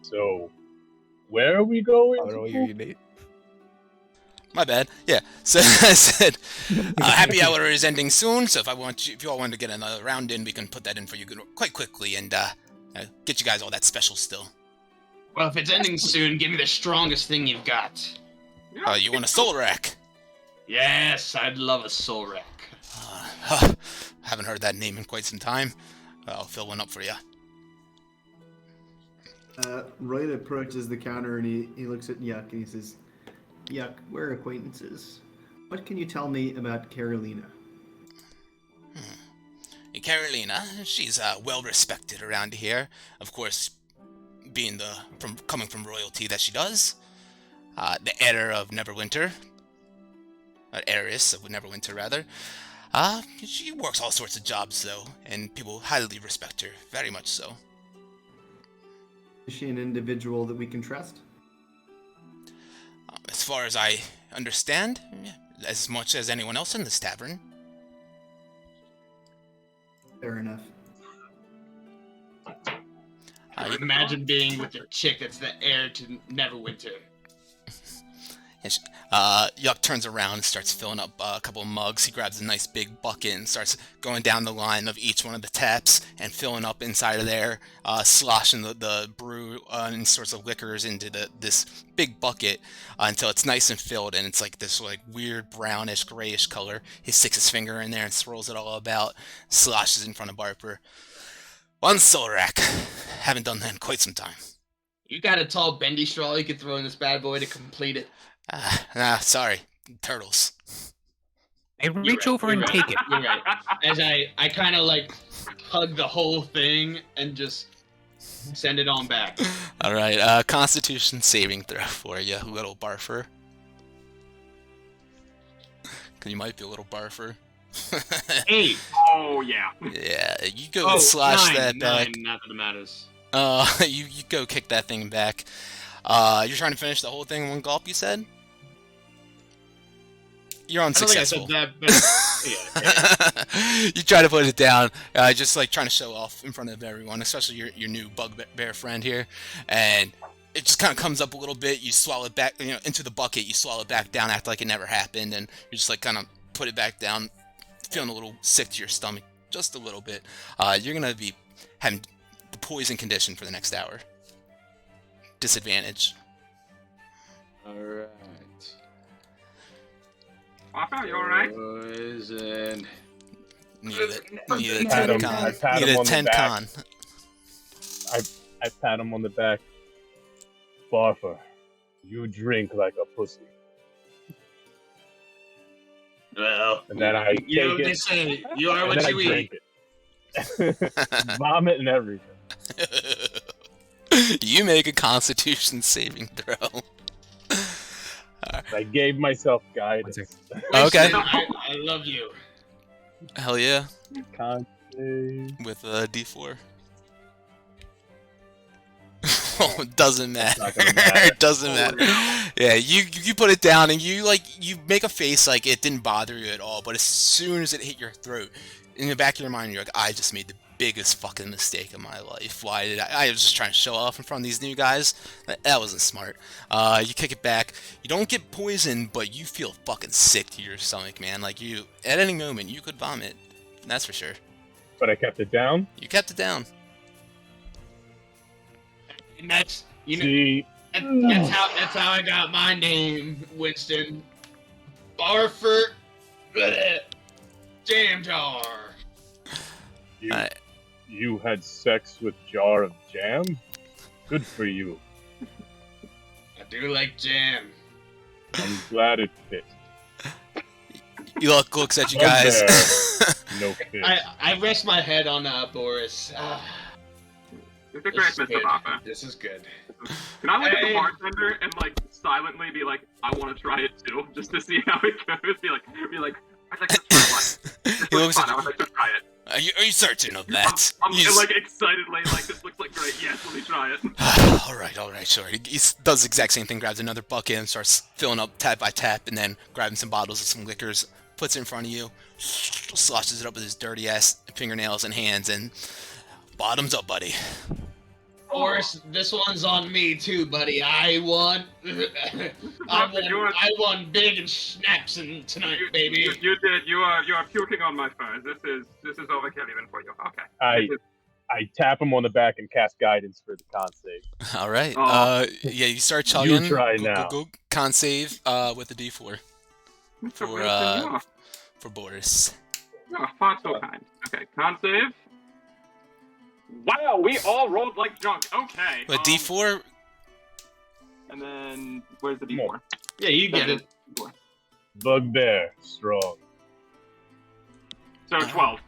Speaker 8: So, where are we going?
Speaker 4: I don't hear you, Nate.
Speaker 1: My bad. Yeah. So I said, happy hour is ending soon. So if you all want to get another round in, we can put that in for you quite quickly and get you guys all that special still.
Speaker 2: Well, if it's ending soon, give me the strongest thing you've got.
Speaker 1: You want a soul rack?
Speaker 2: Yes, I'd love a soul rack.
Speaker 1: Haven't heard that name in quite some time. I'll fill one up for you.
Speaker 5: Royd approaches the counter and he looks at Yuck and he says, Yuck, we're acquaintances. What can you tell me about Carolina?
Speaker 1: Carolina, she's well respected around here. Of course, being coming from royalty that she does. The heir of Neverwinter. Heiress of Neverwinter, rather. She works all sorts of jobs, though, and people highly respect her, very much so.
Speaker 5: Is she an individual that we can trust?
Speaker 1: As far as I understand, as much as anyone else in this tavern.
Speaker 5: Fair enough.
Speaker 2: I would imagine being with a chick that's the heir to Neverwinter.
Speaker 1: Yuck turns around and starts filling up a couple of mugs. He grabs a nice big bucket and starts going down the line of each one of the taps and filling up inside of there, sloshing the brew and sorts of liquors into this big bucket until it's nice and filled, and it's like this weird brownish, grayish color. He sticks his finger in there and swirls it all about, sloshes in front of Barper. One soul rack. Haven't done that in quite some time.
Speaker 2: You got a tall bendy straw you could throw in this bad boy to complete it.
Speaker 1: Sorry. Turtles.
Speaker 6: I reach over and take it.
Speaker 2: You're right. As I kind of hug the whole thing and just send it on back.
Speaker 1: Alright, Constitution saving throw for you, little barfer. Cause you might be a little barfer.
Speaker 2: 8.
Speaker 3: Oh, yeah.
Speaker 1: Yeah, you go and slash that back.
Speaker 2: 9, not that it matters.
Speaker 1: You go kick that thing back. You're trying to finish the whole thing in one gulp, you said? You're unsuccessful.
Speaker 2: I don't think I said that, but yeah.
Speaker 1: You try to put it down, just trying to show off in front of everyone, especially your new bugbear friend here, and it just kind of comes up a little bit. You swallow it back, into the bucket. You swallow it back down, act like it never happened, and you just kind of put it back down, feeling a little sick to your stomach, just a little bit. You're gonna be having the poison condition for the next hour. Disadvantage.
Speaker 2: Alright.
Speaker 3: Papa, you alright?
Speaker 2: Poison.
Speaker 1: Need a
Speaker 8: Pat
Speaker 1: 10
Speaker 8: him.
Speaker 1: con.
Speaker 8: I pat
Speaker 1: Need
Speaker 8: him
Speaker 1: a
Speaker 8: on the
Speaker 1: 10
Speaker 8: back.
Speaker 1: con.
Speaker 8: I pat him on the back. Barfer, you drink like a pussy.
Speaker 2: Well,
Speaker 8: And then I
Speaker 2: you know
Speaker 8: take
Speaker 2: what they
Speaker 8: it,
Speaker 2: say. You are
Speaker 8: and
Speaker 2: what
Speaker 8: then
Speaker 2: you
Speaker 8: I
Speaker 2: eat.
Speaker 8: drink it. Vomit and everything.
Speaker 1: You make a Constitution saving throw.
Speaker 8: I gave myself guidance.
Speaker 1: Okay.
Speaker 2: Listen, I love you.
Speaker 1: Hell yeah.
Speaker 8: Con save.
Speaker 1: With a D4. Oh, it doesn't matter.
Speaker 8: Not gonna matter.
Speaker 1: It doesn't matter. Yeah, you put it down and you make a face like it didn't bother you at all, but as soon as it hit your throat, in the back of your mind you're like, I just made the biggest fucking mistake of my life. Why did I was just trying to show off in front of these new guys. That wasn't smart. You kick it back. You don't get poisoned, but you feel fucking sick to your stomach, man. Like at any moment you could vomit. That's for sure.
Speaker 8: But I kept it down.
Speaker 1: You kept it down.
Speaker 2: And that's
Speaker 8: See,
Speaker 2: that's how I got my name, Winston. Barfer Jam Jar.
Speaker 8: you had sex with jar of jam? Good for you.
Speaker 2: I do like jam.
Speaker 8: I'm glad it fit.
Speaker 1: He looks at you guys.
Speaker 8: No fit.
Speaker 2: I rest my head on Boris.
Speaker 3: It's a great Mr. Bopper.
Speaker 2: This is good.
Speaker 3: Can I look at the bartender and like silently be like, I want to try it too, just to see how it goes? Be like, I'd like to try one. This looks fun. I would like to try it.
Speaker 1: Are you certain of that?
Speaker 3: I'm like excitedly like, this looks like great. Yes, let me try it.
Speaker 1: All right, sure. He does the exact same thing. Grabs another bucket and starts filling up tap by tap, and then grabbing some bottles of some liquors, puts it in front of you, sloshes it up with his dirty ass fingernails and hands, and bottoms up, buddy.
Speaker 2: Boris, this one's on me too, buddy. I won. I won big and snaps tonight, baby.
Speaker 3: You did. You are puking on my furs. This is overkill even for you. Okay.
Speaker 8: I tap him on the back and cast guidance for the con save.
Speaker 1: All right. Yeah, you start chugging.
Speaker 8: You try now.
Speaker 1: Go con save with the D4 for Boris.
Speaker 3: You are far too kind. Okay, con save. Wow, we all rolled like junk. Okay.
Speaker 1: With D4.
Speaker 3: And then where's the D4?
Speaker 2: Yeah, you get it.
Speaker 8: Bugbear, strong.
Speaker 3: So 12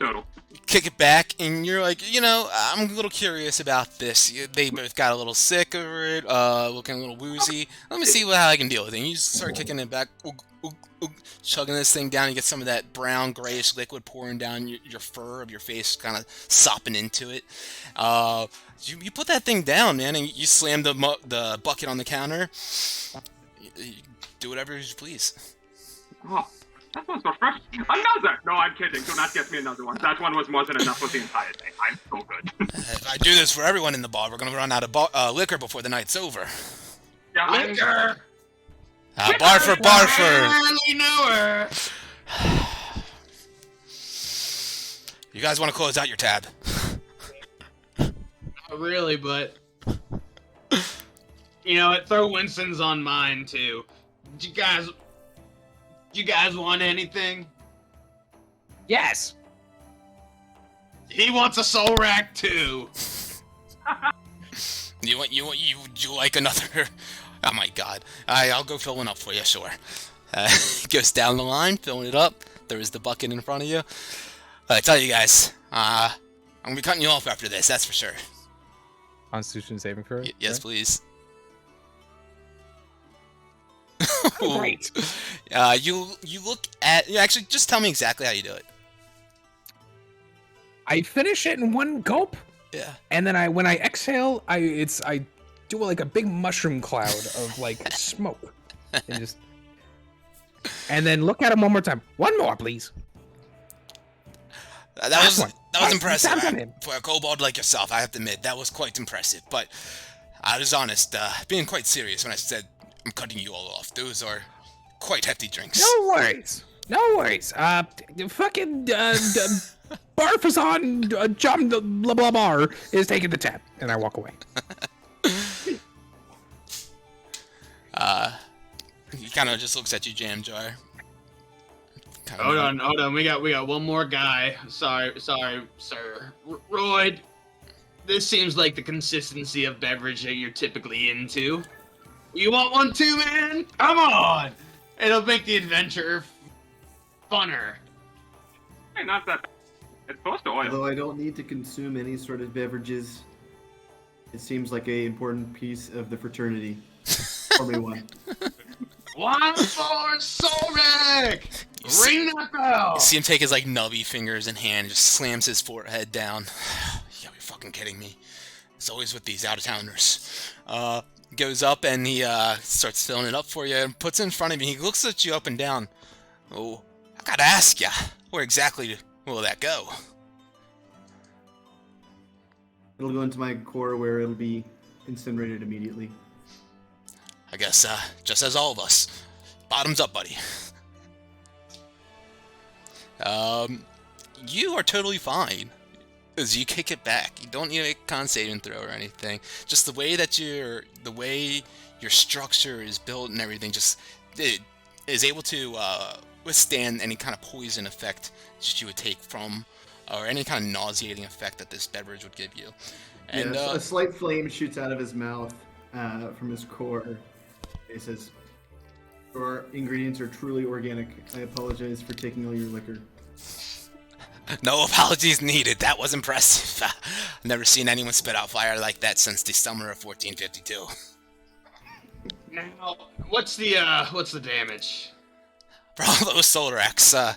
Speaker 3: total.
Speaker 1: Kick it back, and you're like, I'm a little curious about this. They both got a little sick over it, looking a little woozy. Let me see how I can deal with it. And you just start kicking it back, chugging this thing down. You get some of that brown, grayish liquid pouring down your fur of your face, kind of sopping into it. You put that thing down, man, and you slam the bucket on the counter. You do whatever you please.
Speaker 3: Oh. That was refreshing. Another! No, I'm kidding. Do not get me another one. That one was more than enough for the entire day. I'm so good.
Speaker 1: If I do this for everyone in the bar, we're going to run out of liquor before the night's over.
Speaker 3: Yeah,
Speaker 2: liquor!
Speaker 1: Barfer!
Speaker 2: I know her!
Speaker 1: You guys want to close out your tab?
Speaker 2: Not really, but... You know what? Throw Winston's on mine, too. You guys want anything?
Speaker 6: Yes.
Speaker 2: He wants a soul rack too.
Speaker 1: You like another? Oh my God! I'll go fill one up for you, sure. Goes down the line, filling it up. There is the bucket in front of you. I tell you guys, I'm gonna be cutting you off after this. That's for sure.
Speaker 4: Constitution saving throw.
Speaker 1: Yes, please.
Speaker 6: Great.
Speaker 1: You look at. Actually, just tell me exactly how you do it.
Speaker 6: I finish it in one gulp.
Speaker 1: Yeah.
Speaker 6: And then when I exhale, I do like a big mushroom cloud of like smoke, and then look at him one more time. One more, please.
Speaker 1: That was impressive. For a kobold like yourself, I have to admit that was quite impressive. But I was honest, being quite serious when I said I'm cutting you all off. Those are quite hefty drinks.
Speaker 6: No worries. Fucking Barfazon John blah blah blah is taking the tab, and I walk away.
Speaker 1: He kind of just looks at you, Jam Jar.
Speaker 2: Hold on. We got one more guy. Sorry, sir. Royd, this seems like the consistency of beverage that you're typically into. You want one too, man? Come on! It'll make the adventure funner.
Speaker 3: Hey, not that bad. It's close to oil.
Speaker 5: Although I don't need to consume any sort of beverages, it seems like an important piece of the fraternity. Pour me one.
Speaker 2: One for Solric! Ring that bell!
Speaker 1: You see him take his like nubby fingers in hand, just slams his forehead down. Yeah, you're fucking kidding me. It's always with these out-of-towners. Goes up and he starts filling it up for you and puts it in front of you. He looks at you up and down. Oh, I gotta ask ya, where exactly will that go?
Speaker 5: It'll go into my core where it'll be incinerated immediately.
Speaker 1: I guess, just as all of us. Bottoms up, buddy. You are totally fine. As you kick it back. You don't need a con saving throw or anything. Just the way that your structure is built and everything it is able to withstand any kind of poison effect that you would take from, or any kind of nauseating effect that this beverage would give you. And
Speaker 5: a slight flame shoots out of his mouth from his core. He says, Your ingredients are truly organic. I apologize for taking all your liquor.
Speaker 1: No apologies needed. That was impressive. I've never seen anyone spit out fire like that since the summer of 1452.
Speaker 2: Now, what's the damage?
Speaker 1: For all those solar X, to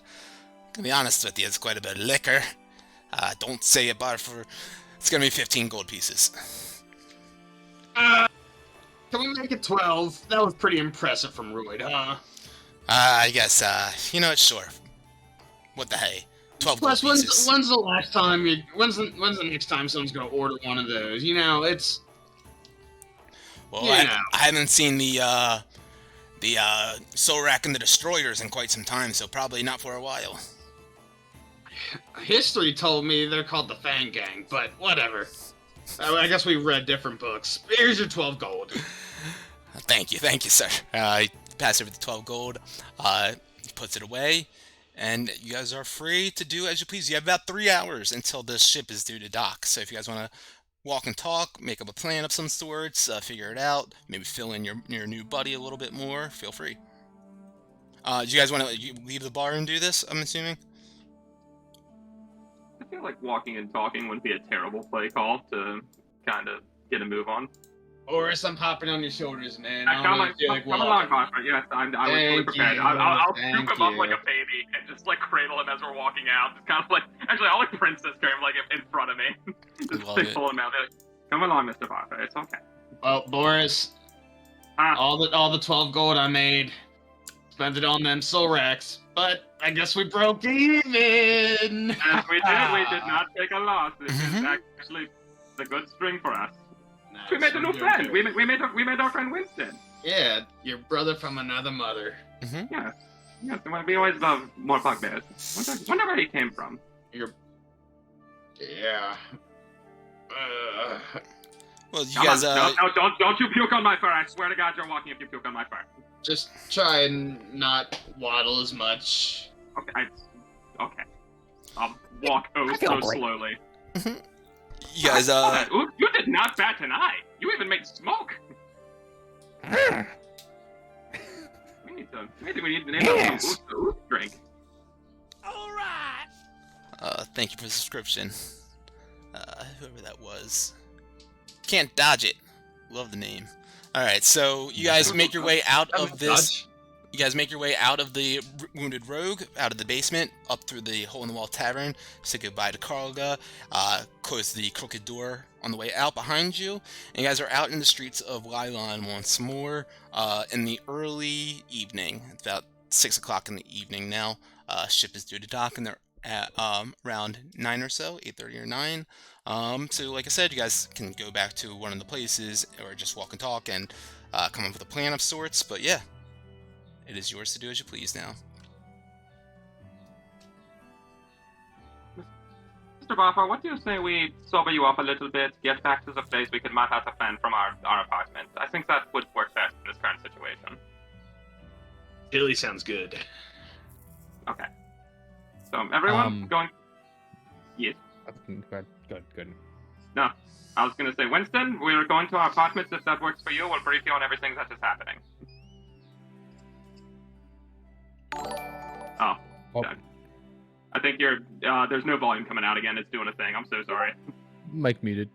Speaker 1: be honest with you, it's quite a bit of liquor. Don't say it, bar for. It's gonna be 15 gold pieces.
Speaker 2: Can we make it 12? That was pretty impressive from Royd, huh?
Speaker 1: I guess, you know what, sure. What the hey? 12 gold
Speaker 2: Plus,
Speaker 1: pieces.
Speaker 2: when's the last time when's the next time someone's gonna order one of those? You know, it's...
Speaker 1: Well,
Speaker 2: you know.
Speaker 1: I haven't seen the Sorak and the Destroyers in quite some time, so probably not for a while.
Speaker 2: History told me they're called the Fang Gang, but whatever. I guess we read different books. Here's your 12 gold.
Speaker 1: Thank you, sir. He passes over the 12 gold, puts it away, and you guys are free to do as you please. You have about 3 hours until this ship is due to dock, so if you guys want to walk and talk, make up a plan of some sorts, figure it out, maybe fill in your new buddy a little bit more, feel free. Do you guys want to leave the bar and do this, I'm assuming?
Speaker 3: I feel like walking and talking wouldn't be a terrible play call to kind of get a move on.
Speaker 2: Boris, I'm hopping on your shoulders, man.
Speaker 3: Come along, Barker. Yes, I was fully prepared. I'll scoop him up like a baby and just like cradle him as we're walking out. Just kind of like, actually, I'll like princess carry him like in front of me. Just like pull him out. Like, come along, Mr. Barker. It's okay.
Speaker 2: Well, Boris, all the 12 gold I made, spent it on them soul racks, but I guess we broke even.
Speaker 3: Yes, we did. We did not take a loss. This is actually a good string for us.
Speaker 2: Nice.
Speaker 3: We made a new friend. We made our friend Winston.
Speaker 2: Yeah, your brother from another mother.
Speaker 3: Yes. We always love more bugbears. Wonder where he came from.
Speaker 2: Yeah.
Speaker 1: Well, you guys,
Speaker 3: no, don't you puke on my fur. I swear to God you're walking if you puke on my fur.
Speaker 2: Just try and not waddle as much.
Speaker 3: Okay. I'll walk so slowly.
Speaker 1: you guys,
Speaker 3: Ooh, you did not bat an eye. You even made smoke. we need to name some drink.
Speaker 1: thank you for the subscription. Whoever that was. Can't dodge it. Love the name. Alright, so you guys make your way out of this. You guys make your way out of the wounded rogue, out of the basement, up through the hole-in-the-wall tavern, say goodbye to Karlga, close the crooked door on the way out behind you, and you guys are out in the streets of Lylon once more in the early evening. It's about 6 o'clock in the evening now. Ship is due to dock, and they're at around 9 or so, 8:30 or 9. So like I said, you guys can go back to one of the places, or just walk and talk, and come up with a plan of sorts, but yeah. It is yours to do as you please now.
Speaker 3: Mr. Barfer, what do you say we sober you up a little bit, get back to the place we can map out a plan from our apartment? I think that would work best in this current situation.
Speaker 2: Really sounds good.
Speaker 3: Okay. So, everyone going... Yes.
Speaker 4: Good.
Speaker 3: No, I was going to say, Winston, we're going to our apartments. If that works for you, we'll brief you on everything that is happening. Oh. Okay. I think you're, there's no volume coming out again. It's doing a thing. I'm so sorry.
Speaker 4: Mic muted.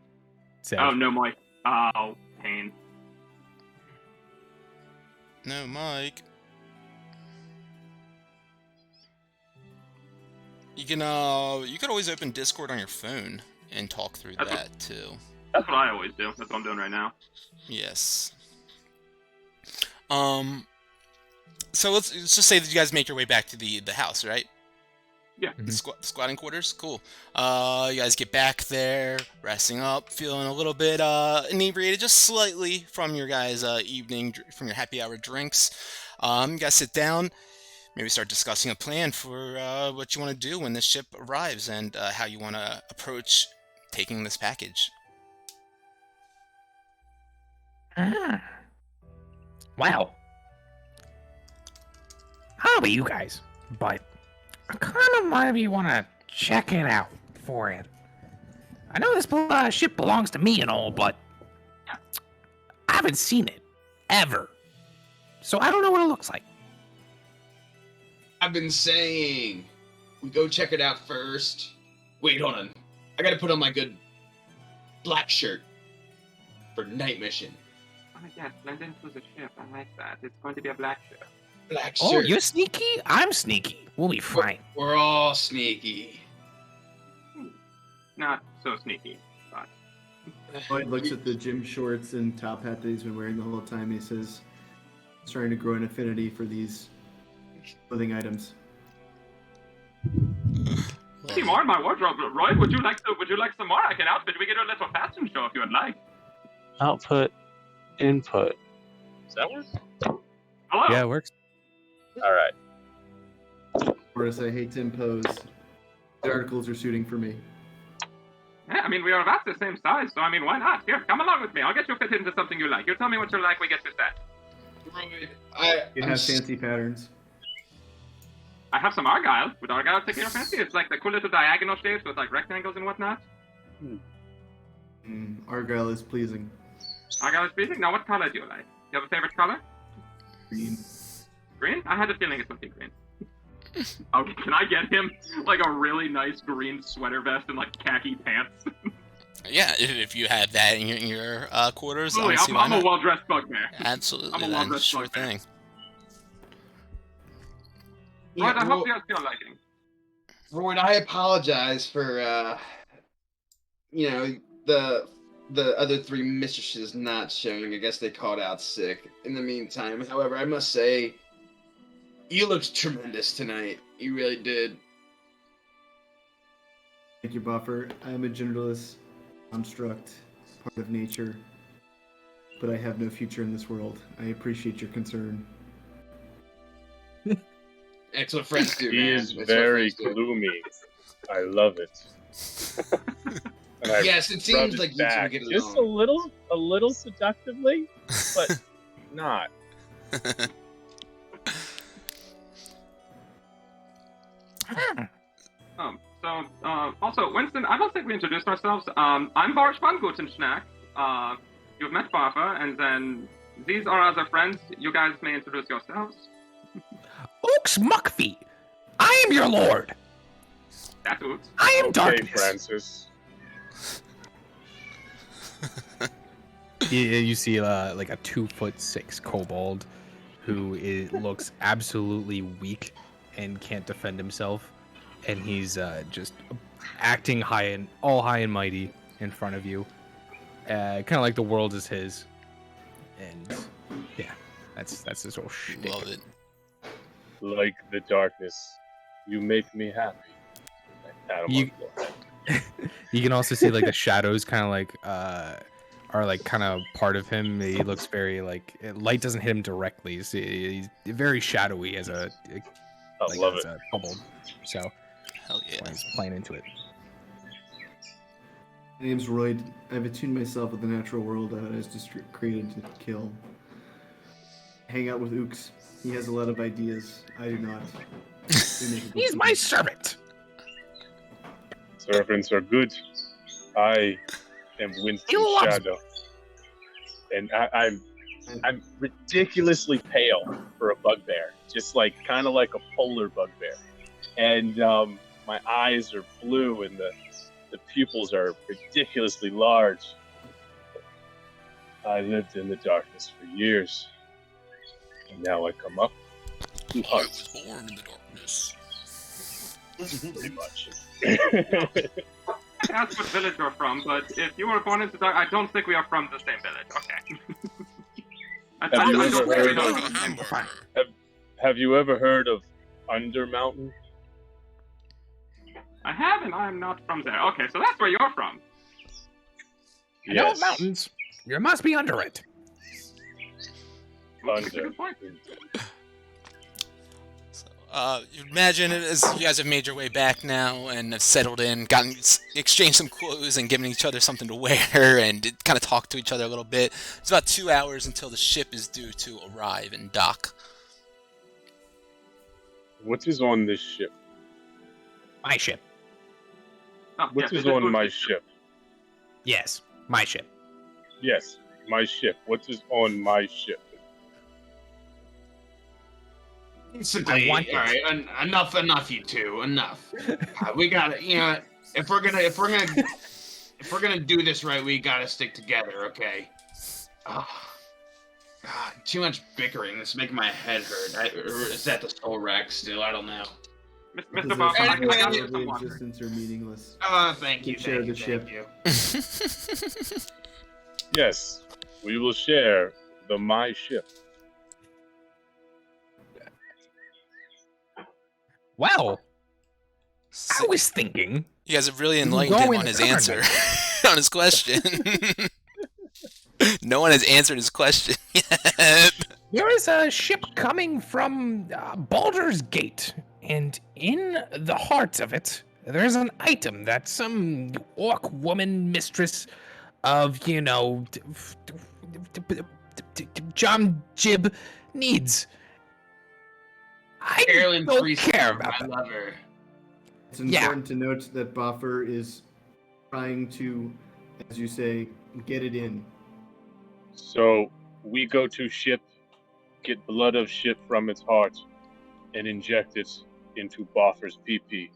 Speaker 4: Sad.
Speaker 3: Oh, no mic. Oh, pain.
Speaker 1: No mic. You can always open Discord on your phone and talk through that too.
Speaker 3: That's what I always do. That's what I'm doing right now.
Speaker 1: Yes. So let's just say that you guys make your way back to the house, right?
Speaker 3: Yeah.
Speaker 1: The squatting quarters? Cool. You guys get back there, resting up, feeling a little bit inebriated, just slightly from your guys' from your happy hour drinks. You guys sit down, maybe start discussing a plan for what you want to do when this ship arrives, and how you want to approach taking this package.
Speaker 6: Wow. I don't know about you guys, but I kind of maybe want to check it out for it. I know this ship belongs to me and all, but I haven't seen it ever, so I don't know what it looks like.
Speaker 2: I've been saying we go check it out first. Wait, hold on. I gotta put on my good black shirt for night mission.
Speaker 3: Oh, yes, blend into the ship. I like that. It's going to be a black ship.
Speaker 2: Black
Speaker 6: Oh,
Speaker 2: shirt.
Speaker 6: you're sneaky? I'm sneaky. We'll be fine.
Speaker 2: We're all sneaky.
Speaker 3: Not so sneaky, but
Speaker 5: Lloyd looks at the gym shorts and top hat that he's been wearing the whole time. He says, he's trying to grow an affinity for these clothing items.
Speaker 3: see more in my wardrobe. Roy, would you like some more? I can outfit. We can do a little fashion show if you would like.
Speaker 8: Output, input. Does that work?
Speaker 3: Hello.
Speaker 4: Yeah, it works.
Speaker 8: All right.
Speaker 5: Whereas I hate to impose, the articles are suiting for me.
Speaker 3: Yeah, I mean, we are about the same size, so I mean, why not? Here, come along with me. I'll get you fit into something you like. You tell me what you like, we get you set.
Speaker 5: You have fancy patterns.
Speaker 3: I have some Argyle. Would Argyle take your fancy? It's like the cool little diagonal shapes with like rectangles and whatnot.
Speaker 5: Argyle is pleasing.
Speaker 3: Argyle is pleasing. Now, what color do you like? You have a favorite color?
Speaker 5: Green.
Speaker 3: Green? I had a feeling it would be green. Okay, can I get him like a really nice green sweater vest and like khaki pants?
Speaker 1: Yeah, if you have that in your quarters,
Speaker 3: Absolutely,
Speaker 1: I don't see why
Speaker 3: I'm a
Speaker 1: not.
Speaker 3: well-dressed bugbear.
Speaker 1: Absolutely,
Speaker 3: I'm a
Speaker 1: then
Speaker 3: well-dressed
Speaker 1: sure
Speaker 3: bugbear.
Speaker 1: thing.
Speaker 3: But I hope you're still liking.
Speaker 2: Royd, I apologize for the other three mistresses not showing. I guess they called out sick. In the meantime, however, I must say, you looked tremendous tonight. You really did.
Speaker 5: Thank you, Buffer. I am a genderless construct, part of nature, but I have no future in this world. I appreciate your concern.
Speaker 2: Excellent friends do,
Speaker 8: He
Speaker 2: man.
Speaker 8: is
Speaker 2: That's what
Speaker 8: very
Speaker 2: friends do.
Speaker 8: gloomy. I love it. And I
Speaker 2: Yes, it
Speaker 8: rub
Speaker 2: seems
Speaker 8: his
Speaker 2: like you two
Speaker 8: back
Speaker 2: get
Speaker 8: just
Speaker 2: along.
Speaker 8: a little seductively, but not.
Speaker 3: Also, Winston, I don't think we introduced ourselves. I'm Boris von Gutenschnack. You've met Barfa, and then these are other friends. You guys may introduce yourselves.
Speaker 6: Ooks Muckfeet, I am your lord.
Speaker 3: That's Oots.
Speaker 6: I am
Speaker 8: Okay,
Speaker 6: darkness.
Speaker 8: Francis.
Speaker 4: You see like a 2'6" kobold who looks absolutely weak and can't defend himself, and he's just acting all high and mighty in front of you, kind of like the world is his. And yeah, that's his whole shtick.
Speaker 1: Love it.
Speaker 8: Like the darkness, you make me happy. I pat him
Speaker 4: You-
Speaker 8: on the forehead.
Speaker 4: You can also see like the shadows kind of like are like kind of part of him. He looks very like light doesn't hit him directly. He's very shadowy as a
Speaker 8: I love
Speaker 4: as
Speaker 8: it.
Speaker 4: a kobold. So
Speaker 1: Hell
Speaker 4: that's
Speaker 1: yeah.
Speaker 4: why he's playing into it.
Speaker 5: My name's Royd. I've attuned myself with the natural world that is just created to kill. Hang out with Ooks. He has a lot of ideas. I do not. We make a good
Speaker 6: He's my
Speaker 5: team.
Speaker 6: servant.
Speaker 8: Servants are good. I am Winston
Speaker 6: You love-
Speaker 8: Shadow, and I'm ridiculously pale for a bugbear, just like kind of like a polar bugbear, and my eyes are blue and the pupils are ridiculously large. I lived in the darkness for years, and now I come up to
Speaker 1: I
Speaker 8: hunt,
Speaker 1: was born in the darkness.
Speaker 8: pretty much.
Speaker 3: I asked what village you're from, but if you were born into dark, I don't think we are from the same village. Okay.
Speaker 8: Have you
Speaker 3: I
Speaker 8: ever
Speaker 3: don't
Speaker 8: heard
Speaker 3: really
Speaker 8: of-
Speaker 3: know.
Speaker 1: Like a hamburger.
Speaker 8: Have you ever heard of Undermountain?
Speaker 3: I have, and I am not from there. Okay, so that's where you're from.
Speaker 6: I know mountains. You must be under it.
Speaker 3: That's a
Speaker 8: Under.
Speaker 3: good point.
Speaker 1: You imagine it as you guys have made your way back now and have settled in, exchanged some clothes and given each other something to wear and kind of talked to each other a little bit. It's about 2 hours until the ship is due to arrive and dock.
Speaker 8: What is on this ship?
Speaker 6: My ship.
Speaker 3: Oh,
Speaker 8: What
Speaker 3: yes,
Speaker 8: is
Speaker 3: it
Speaker 8: on
Speaker 3: good.
Speaker 8: my ship?
Speaker 6: Yes, my ship.
Speaker 8: Yes, my ship. What is on my ship?
Speaker 2: Basically, all
Speaker 6: want it.
Speaker 2: right, enough, you two, enough. We gotta, if we're gonna do this right, we gotta stick together, okay? Oh, God, too much bickering. This is making my head hurt. Or is that the soul rack still? I don't know.
Speaker 3: Mr. Buffer, I got you
Speaker 5: The
Speaker 3: some water.
Speaker 5: existence are meaningless.
Speaker 2: Oh, thank you.
Speaker 5: You share the ship.
Speaker 2: Thank you.
Speaker 8: Yes, we will share my ship.
Speaker 6: Well, I
Speaker 1: So
Speaker 6: was thinking.
Speaker 1: you guys have really
Speaker 6: can
Speaker 1: enlightened
Speaker 6: go
Speaker 1: him
Speaker 6: in
Speaker 1: on his
Speaker 6: the
Speaker 1: answer, on his question. No one has answered his question yet.
Speaker 6: There is a ship coming from Baldur's Gate, and in the heart of it, there's an item that some orc woman mistress of, John Jib needs. I
Speaker 2: Carolyn
Speaker 6: don't
Speaker 2: Priest,
Speaker 6: care about
Speaker 2: I
Speaker 6: that.
Speaker 2: love her.
Speaker 5: It's important to note that Buffer is trying to, as you say, get it in.
Speaker 8: So we go to ship, get blood of ship from its heart, and inject it into Boffer's PP,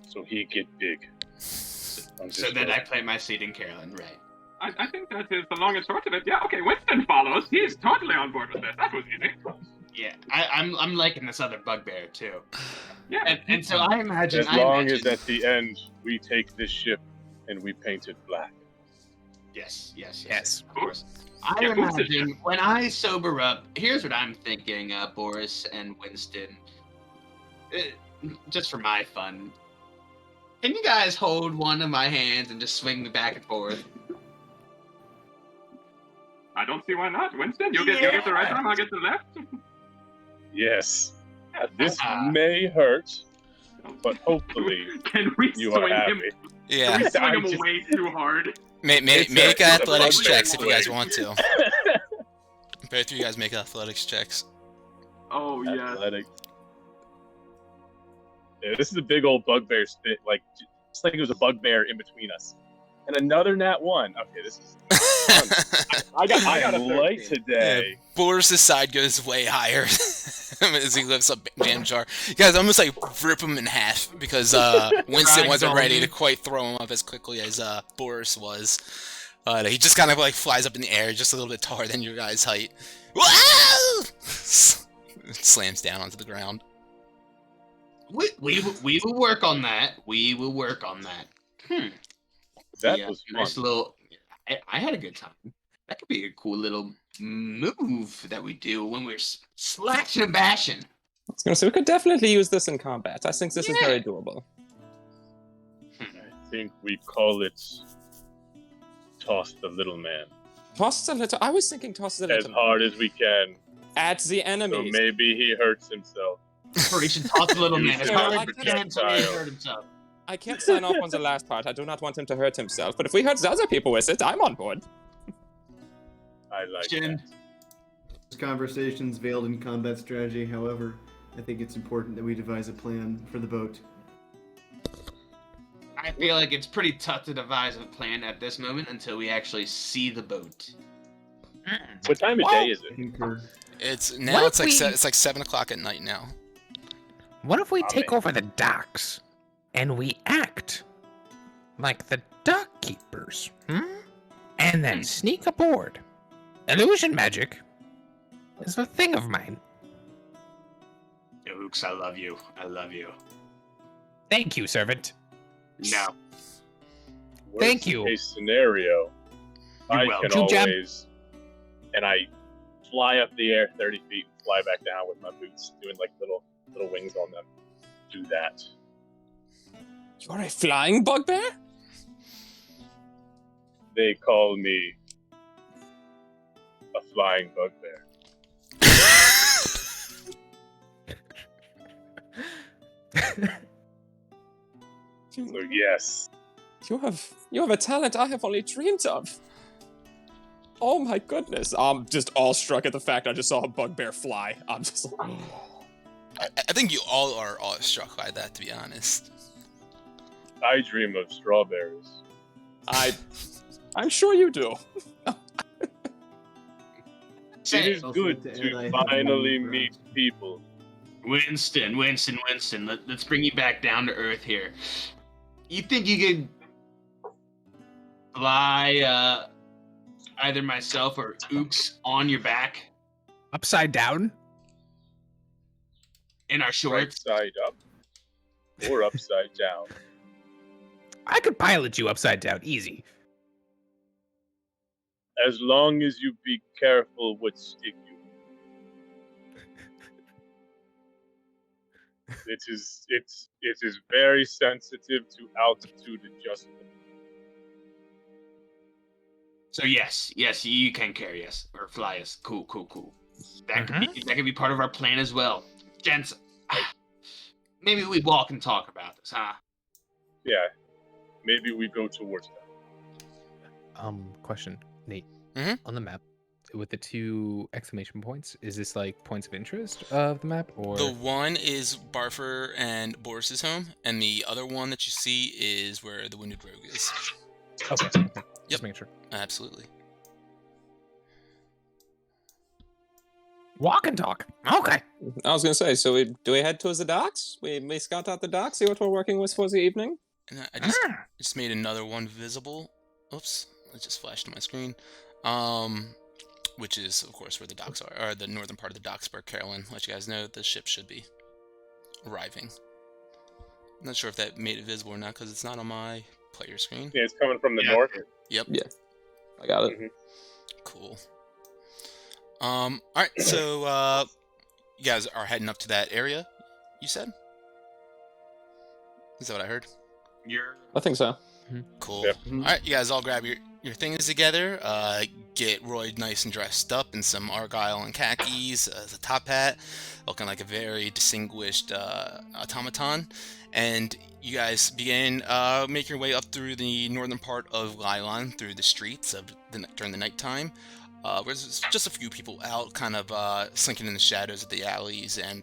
Speaker 8: so he get big.
Speaker 2: So then I plant my seed in Carolyn, right?
Speaker 3: I think that is the long and short of it. Yeah, okay, Winston follows. He's totally on board with this. That was easy.
Speaker 2: Yeah, I'm liking this other bugbear too.
Speaker 3: Yeah.
Speaker 2: And so I imagine.
Speaker 8: As long as at the end we take this ship and we paint it black.
Speaker 2: Yes.
Speaker 6: Yes.
Speaker 2: Of course. I
Speaker 3: Yeah,
Speaker 2: imagine when I sober up, here's what I'm thinking, Boris and Winston. Just for my fun. Can you guys hold one of my hands and just swing me back and forth?
Speaker 3: I don't see why not. Winston, you get the right arm, I'll get the left.
Speaker 8: Yes. This may hurt, but hopefully
Speaker 3: Can we
Speaker 8: you are
Speaker 3: swing him?
Speaker 8: happy.
Speaker 1: Yeah,
Speaker 3: Can we swing
Speaker 8: I
Speaker 3: him
Speaker 8: just-
Speaker 3: way too hard?
Speaker 1: make
Speaker 8: it's a
Speaker 1: athletics
Speaker 8: bugbear
Speaker 1: checks if you guys
Speaker 8: way.
Speaker 1: want to. Both of you guys make athletics checks.
Speaker 3: Oh, yes.
Speaker 8: Athletics. Yeah, this is a big old bugbear spit. Like, it's like it was a bugbear in between us. And another nat 1. Okay, this is. I got a light today.
Speaker 1: Boris's side goes way higher as he lifts up Jamjar. You guys almost like rip him in half because Winston wasn't ready to quite throw him up as quickly as Boris was. He just kind of like flies up in the air just a little bit taller than your guys' height. Wow! Slams down onto the ground.
Speaker 2: We will work on that. We will work on that.
Speaker 8: That
Speaker 2: Yeah,
Speaker 8: was fun.
Speaker 2: nice little. I had a good time. That could be a cool little move that we do when we're slashing and bashing.
Speaker 9: I was gonna say, we could definitely use this in combat. I think this is very doable.
Speaker 8: I think we call it toss the little man
Speaker 9: Toss the little. I was thinking toss the
Speaker 8: as
Speaker 9: little
Speaker 8: hard as we can.
Speaker 9: at the
Speaker 8: So
Speaker 9: enemies.
Speaker 8: maybe he hurts himself.
Speaker 2: Or he should toss a little man as
Speaker 9: Yeah,
Speaker 2: hard
Speaker 9: I
Speaker 2: as he
Speaker 9: can-
Speaker 2: can until he hurt himself.
Speaker 9: I can't sign off on the last part. I do not want him to hurt himself. But if we hurt the other people with it, I'm on board.
Speaker 8: I like
Speaker 2: Jin.
Speaker 8: that.
Speaker 5: This conversation's veiled in combat strategy, however, I think it's important that we devise a plan for the boat.
Speaker 2: I feel like it's pretty tough to devise a plan at this moment until we actually see the boat.
Speaker 8: What time of day is
Speaker 5: I
Speaker 8: it?
Speaker 5: concur.
Speaker 1: It's now.
Speaker 6: What
Speaker 1: It's
Speaker 6: if
Speaker 1: like
Speaker 6: we-
Speaker 1: it's like 7 o'clock at night now.
Speaker 6: What if we
Speaker 8: Oh,
Speaker 6: take
Speaker 8: man.
Speaker 6: over the docks and we act like the dock keepers, and then sneak aboard? Illusion magic is a thing of mine.
Speaker 2: Ooks, I love you. I love you.
Speaker 6: Thank you, servant.
Speaker 2: No.
Speaker 6: Thank
Speaker 8: Worst
Speaker 6: you.
Speaker 8: Case scenario, I
Speaker 2: welcome.
Speaker 8: can
Speaker 6: Jujab.
Speaker 8: always, and I fly up the air 30 feet and fly back down with my boots, doing like little wings on them. Do that.
Speaker 9: You're a flying bugbear?
Speaker 8: They call me a flying bugbear. So yes,
Speaker 9: You have a talent I have only dreamed of. Oh my goodness. I'm just awestruck at the fact I just saw a bugbear fly. I'm just like,
Speaker 1: I think you all are awestruck by that, to be honest.
Speaker 8: I dream of strawberries.
Speaker 9: I'm sure you do.
Speaker 8: It is
Speaker 5: Also
Speaker 8: good
Speaker 5: to add,
Speaker 8: to
Speaker 5: I have
Speaker 8: finally
Speaker 5: one
Speaker 8: meet
Speaker 5: round.
Speaker 8: people
Speaker 2: Winston. Let's bring you back down to earth here. You think you could fly either myself or Ooks on your back
Speaker 6: Upside down?
Speaker 2: in our
Speaker 8: Right
Speaker 2: shorts?
Speaker 8: side up or upside down.
Speaker 6: I could pilot you upside down, easy.
Speaker 8: As long as you be careful what stick you. It is very sensitive to altitude adjustment.
Speaker 2: So yes, you can carry us or fly us. Cool. That could be part of our plan as well. Gents, maybe we walk and talk about this, huh?
Speaker 8: Yeah, maybe we go towards that.
Speaker 4: Question, Nate.
Speaker 1: Mhm.
Speaker 4: On the map, with the 2 exclamation points, is this like points of interest of the map, or?
Speaker 1: The one is Barfer and Boris's home, and the other one that you see is where the Wounded Rogue is.
Speaker 4: Okay.
Speaker 1: Yep.
Speaker 4: Just making sure.
Speaker 1: Absolutely.
Speaker 6: Walk and talk. Okay.
Speaker 9: I was gonna say, so do we head towards the docks? We scout out the docks, see what we're working with for the evening?
Speaker 1: And I just made another one visible. Oops, it just flashed on my screen. Which is, of course, where the docks are, or the northern part of the docks where Carolyn let you guys know the ship should be arriving. I'm not sure if that made it visible or not, because it's not on my player screen.
Speaker 8: Yeah, it's coming from the north.
Speaker 1: Yep.
Speaker 9: Yeah, I got it.
Speaker 1: Cool. Alright, so, you guys are heading up to that area, you said? Is that what I heard?
Speaker 9: I think so.
Speaker 1: Cool.
Speaker 8: Yep.
Speaker 1: Alright, you guys all grab your things together, get Roy nice and dressed up in some argyle and khakis, as a top hat, looking like a very distinguished automaton, and you guys begin making your way up through the northern part of Lylon, through the streets during the nighttime. Where there's just a few people out, kind of slinking in the shadows of the alleys and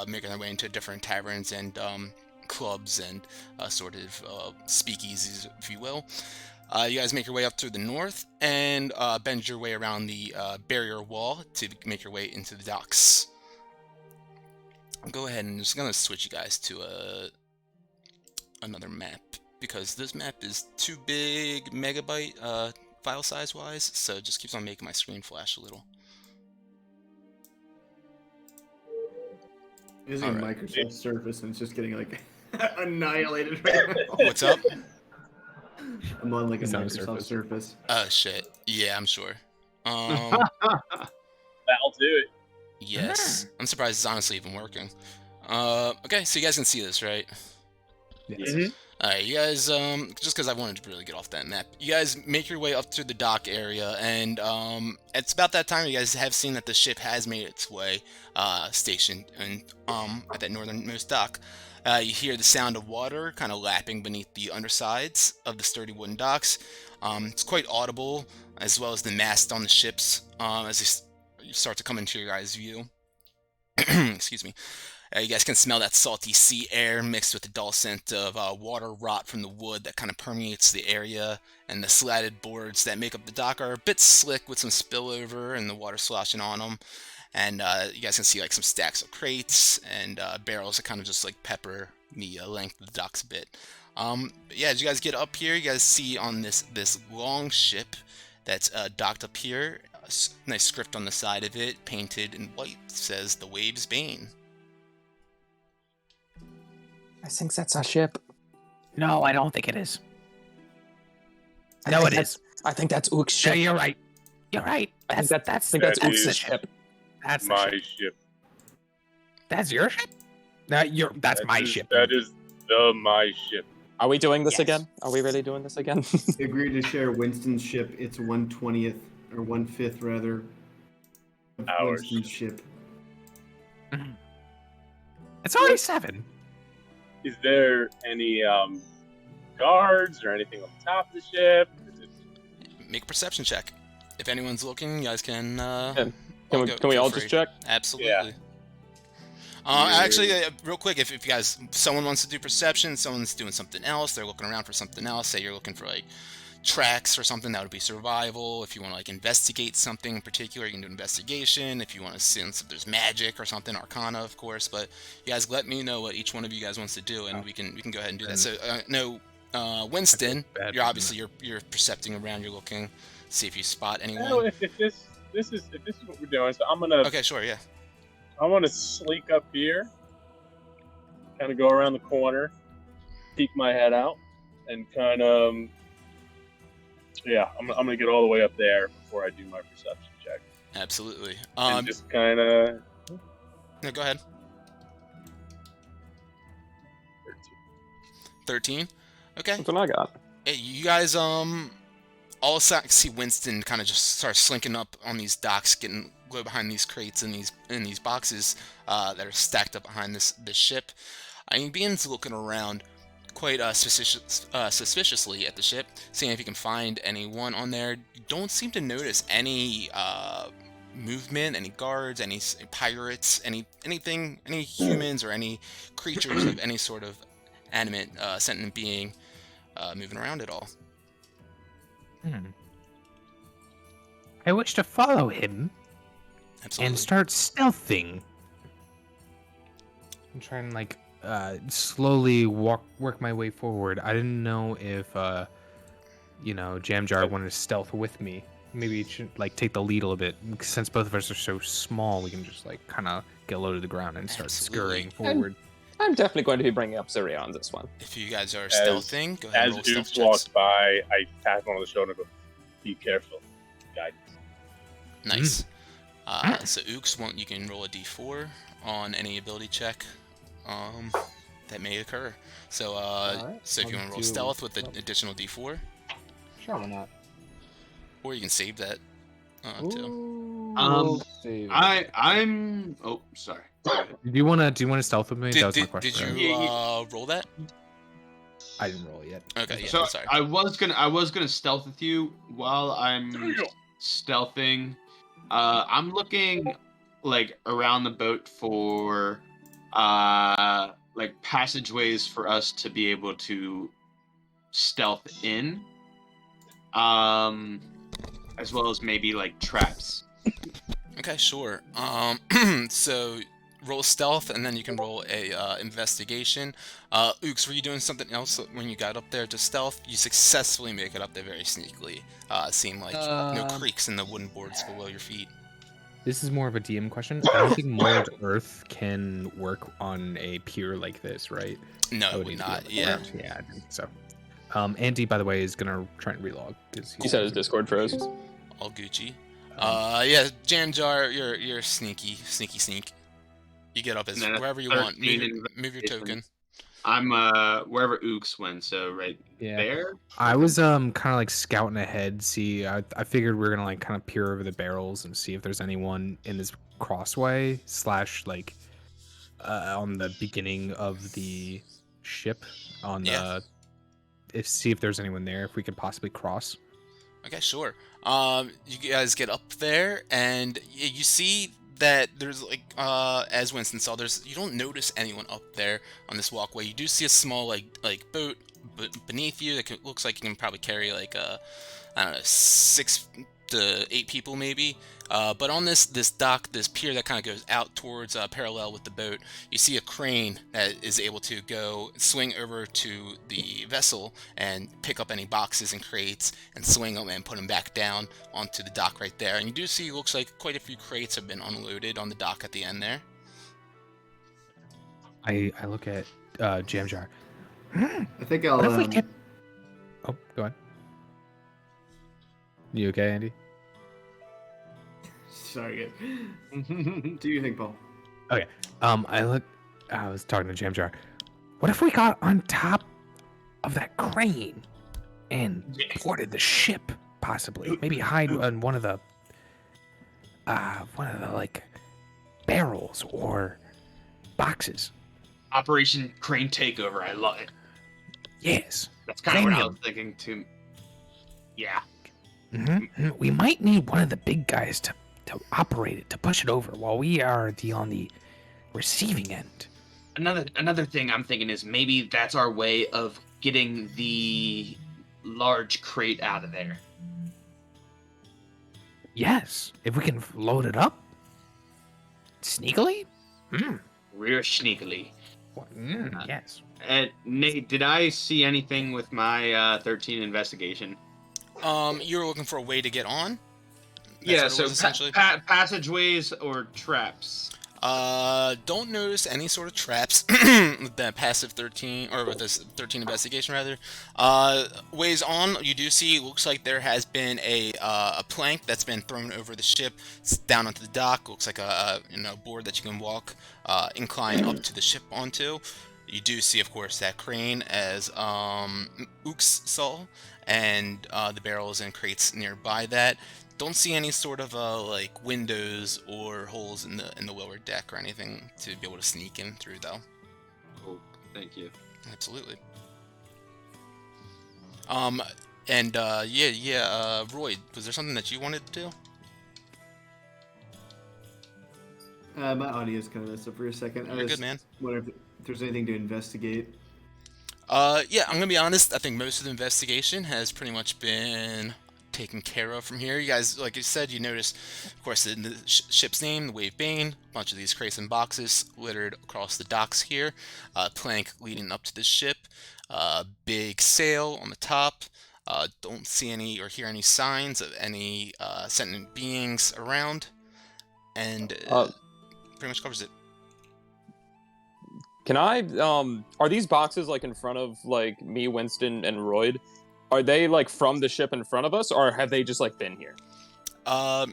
Speaker 1: making their way into different taverns and clubs and sort of speakeasies, if you will. You guys make your way up through the north and bend your way around the barrier wall to make your way into the docks. Go ahead and just gonna switch you guys to another map because this map is too big, megabyte file size wise, so it just keeps on making my screen flash a little.
Speaker 5: Using
Speaker 1: Alright.
Speaker 5: Microsoft Surface and it's just getting like annihilated right now.
Speaker 1: What's up?
Speaker 5: I'm on like a
Speaker 4: It's on a
Speaker 5: Microsoft Surface.
Speaker 1: Oh shit. Yeah, I'm sure.
Speaker 8: That'll do it.
Speaker 1: Yes. I'm surprised it's honestly even working. Okay, so you guys can see this, right?
Speaker 4: Yes.
Speaker 1: Alright, you guys, just because I wanted to really get off that map, you guys make your way up to the dock area, and it's about that time you guys have seen that the ship has made its way stationed and at that northernmost dock. You hear the sound of water kind of lapping beneath the undersides of the sturdy wooden docks. It's quite audible, as well as the mast on the ships as they start to come into your guys' view. Excuse me. You guys can smell that salty sea air mixed with the dull scent of water rot from the wood that kind of permeates the area, and the slatted boards that make up the dock are a bit slick with some spillover and the water sloshing on them. And you guys can see like some stacks of crates and barrels that kind of just like pepper the length of the docks a bit. But yeah, as you guys get up here, you guys see on this long ship that's docked up here, a nice script on the side of it, painted in white, says "The Wave's Bane."
Speaker 9: I think that's our ship.
Speaker 6: No, I don't think it is. No, it is.
Speaker 9: I think that's Ook's
Speaker 6: Yeah,
Speaker 9: ship.
Speaker 6: you're right. You're right.
Speaker 9: I think that's
Speaker 8: That
Speaker 9: Ook's
Speaker 8: is
Speaker 9: ship.
Speaker 6: That's the
Speaker 8: my
Speaker 6: ship.
Speaker 8: ship.
Speaker 6: That's your ship? That's
Speaker 8: That
Speaker 6: my
Speaker 8: is-
Speaker 6: ship.
Speaker 8: That is my ship.
Speaker 9: Are we doing this
Speaker 6: Yes.
Speaker 9: again? Are we really doing this again?
Speaker 5: We agreed to share Winston's ship. It's 1/20th or 1/5 rather. Of
Speaker 8: Our
Speaker 5: Winston's ship.
Speaker 6: It's already 7.
Speaker 8: Is there any guards or anything on the top of the ship? Is it...
Speaker 1: Make a perception check. If anyone's looking, you guys can.
Speaker 9: Can we all just check?
Speaker 1: Absolutely.
Speaker 8: Yeah.
Speaker 1: Actually, real quick, if you guys, someone wants to do perception, someone's doing something else, they're looking around for something else. Say you're looking for like tracks or something, that would be survival. If you want to like investigate something in particular, you can do investigation. If you want to sense if there's magic or something, arcana, of course. But you guys let me know what each one of you guys wants to do, and we can go ahead and do that. So no, Winston, you're obviously you're percepting around, you're looking, see if you spot anyone.
Speaker 8: Well, if this is what we're doing, so I'm gonna.
Speaker 1: Okay, sure, yeah.
Speaker 8: I want to sneak up here, kind of go around the corner, peek my head out, and kind of. Yeah, I'm gonna get all the way up there before I do my perception check.
Speaker 1: Absolutely.
Speaker 8: And just kind of.
Speaker 1: No, go ahead. 13. Okay.
Speaker 9: That's what I got.
Speaker 1: Hey, you guys, all of a sudden, see Winston kind of just start slinking up on these docks, getting go behind these crates and these boxes that are stacked up behind this ship. He begins looking around quite suspiciously at the ship, seeing if he can find anyone on there. You don't seem to notice any movement, any guards, any pirates, anything, any humans or any creatures of any sort of animate sentient being moving around at all.
Speaker 6: I wish to follow him
Speaker 1: Absolutely.
Speaker 6: and start stealthing. I'm trying to like slowly work my way forward. I didn't know if Jamjar wanted to stealth with me. Maybe it should like take the lead a little bit. Since both of us are so small, we can just like kind of get low to the ground and start scurrying forward.
Speaker 9: I'm definitely going to be bringing up Syria on this one.
Speaker 1: If you guys are stealthing, go ahead and roll
Speaker 8: As
Speaker 1: stealth
Speaker 8: Oops
Speaker 1: checks.
Speaker 8: walks by, I tap him on the shoulder and go, "Be careful, guidance."
Speaker 1: Nice. So Ooks, you can roll a d4 on any ability check that may occur. So so if you want to roll stealth with the additional d4,
Speaker 10: Sure, why not?
Speaker 1: or you can save that too.
Speaker 2: I'm. Oh, sorry.
Speaker 4: Do you want to stealth with me? That was my
Speaker 1: Did
Speaker 4: question.
Speaker 1: you roll that?
Speaker 4: I didn't roll it yet.
Speaker 1: Okay, yeah.
Speaker 2: So
Speaker 1: Sorry.
Speaker 2: I was gonna stealth with you while I'm stealthing. I'm looking like around the boat for like passageways for us to be able to stealth in, as well as maybe like traps.
Speaker 1: Okay, sure. So roll stealth, and then you can roll a investigation. Ooks, were you doing something else when you got up there to stealth? You successfully make it up there very sneakily. Seem like no creaks in the wooden boards below your feet.
Speaker 4: This is more of a DM question. I don't think Mold Earth can work on a pier like this, right?
Speaker 1: No,
Speaker 4: I
Speaker 1: it
Speaker 4: would
Speaker 1: would
Speaker 4: need to
Speaker 1: not.
Speaker 4: be
Speaker 1: Yeah.
Speaker 4: able to work. Yeah, I think so. Andy, by the way, is gonna try and relog.
Speaker 9: He said his Discord froze.
Speaker 1: All Gucci. Yeah, Jamjar, you're sneak. You get up as
Speaker 2: And then a
Speaker 1: wherever you want.
Speaker 2: 13
Speaker 1: Move your token.
Speaker 2: I'm wherever Ooks went, so right there.
Speaker 4: I was kind of like scouting ahead. See, I figured we are gonna like kind of peer over the barrels and see if there's anyone in this crossway / like on the beginning of the ship on the. See if there's anyone there. If we could possibly cross.
Speaker 1: Okay, sure. You guys get up there, and you see that there's like, as Winston saw, you don't notice anyone up there on this walkway. You do see a small like boat beneath you that looks like you can probably carry like I don't know, 6 to 8 people maybe. But on this dock, this pier that kind of goes out towards parallel with the boat, you see a crane that is able to go swing over to the vessel and pick up any boxes and crates and swing them and put them back down onto the dock right there. And you do see, looks like quite a few crates have been unloaded on the dock at the end there.
Speaker 4: I look at Jamjar.
Speaker 5: I think I'll.
Speaker 4: Oh, go on. You okay, Andy?
Speaker 5: Sorry. Do you think, Paul?
Speaker 4: Okay. I was talking to Jamjar. What if we got on top of that crane and boarded the ship, possibly? Maybe hide on one of the like barrels or boxes.
Speaker 2: Operation Crane Takeover. I love it.
Speaker 6: Yes.
Speaker 2: That's kind of what I
Speaker 6: Cranium.
Speaker 2: was thinking too. Yeah.
Speaker 6: We might need one of the big guys to operate it, to push it over, while we are on the receiving end.
Speaker 2: Another thing I'm thinking is maybe that's our way of getting the large crate out of there?
Speaker 6: Yes, if we can load it up sneakily.
Speaker 2: Real sneakily.
Speaker 6: Yes.
Speaker 2: And Nate, did I see anything with my 13 investigation?
Speaker 1: You were looking for a way to get on?
Speaker 2: Yeah,
Speaker 1: what it
Speaker 2: so
Speaker 1: was, essentially?
Speaker 2: passageways or traps.
Speaker 1: Don't notice any sort of traps with that passive 13, or with this 13 investigation rather. Ways on, you do see, looks like there has been a plank that's been thrown over the ship. It's down onto the dock. Looks like a board that you can walk, incline up to the ship onto. You do see, of course, that crane as Ooks saw, and the barrels and crates nearby that. Don't see any sort of like windows or holes in the lower deck or anything to be able to sneak in through, though.
Speaker 2: Cool, thank you.
Speaker 1: Absolutely. Roy, was there something that you wanted to do?
Speaker 5: My audio is kind of messed up for a second.
Speaker 1: You're good, man.
Speaker 5: Wondering if there's anything to investigate.
Speaker 1: Yeah, I'm gonna be honest. I think most of the investigation has pretty much been taken care of from here. You guys, like you said, you noticed, of course, in the ship's name, the Wave Bane, a bunch of these crates and boxes littered across the docks here, plank leading up to the ship, big sail on the top. Don't see any or hear any signs of any sentient beings around, and pretty much covers it.
Speaker 9: Can I, are these boxes, like, in front of, like, me, Winston, and Royd? Are they, like, from the ship in front of us, or have they just, like, been here?
Speaker 1: No,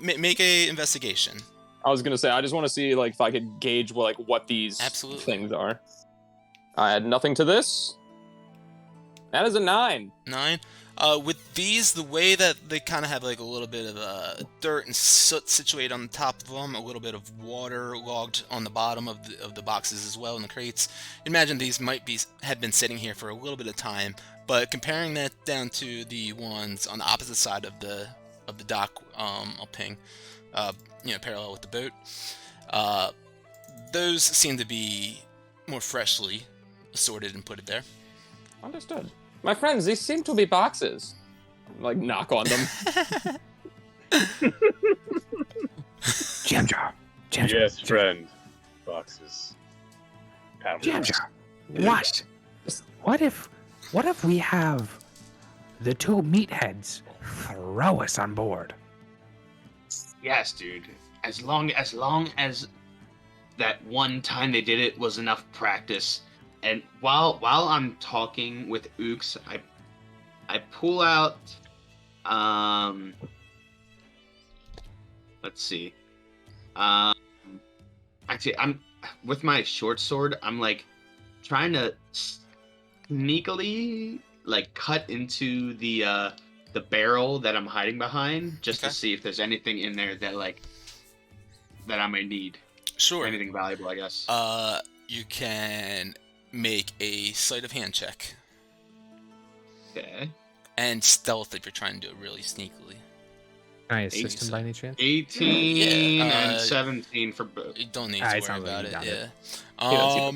Speaker 1: make a investigation.
Speaker 9: I was gonna say, I just want to see, like, if I could gauge, what these
Speaker 1: Absolutely.
Speaker 9: things are. I had nothing to this. That is a 9.
Speaker 1: 9. With these, the way that they kind of have like a little bit of dirt and soot situated on the top of them, a little bit of water logged on the bottom of the boxes as well in the crates. Imagine these had been sitting here for a little bit of time, but comparing that down to the ones on the opposite side of the dock, I'll ping, parallel with the boat. Those seem to be more freshly assorted and put there.
Speaker 9: Understood. My friends, these seem to be boxes. Like, knock on them.
Speaker 6: Jamjar.
Speaker 8: Yes, friend. Boxes.
Speaker 6: Jamjar. What? What if we have the two meatheads throw us on board?
Speaker 2: Yes, dude. As long as that one time they did it was enough practice. And while I'm talking with Ooks, I pull out let's see. Actually, I'm with my short sword, I'm like trying to sneakily like cut into the barrel that I'm hiding behind just to see if there's anything in there that I might need.
Speaker 1: Sure.
Speaker 2: Anything valuable, I guess.
Speaker 1: You can make a sleight of hand check.
Speaker 2: Okay.
Speaker 1: And stealth if you're trying to do it really sneakily.
Speaker 4: Can I assist him by any chance?
Speaker 2: 18 and 17 for both.
Speaker 1: You don't need to worry about it.
Speaker 9: Yeah.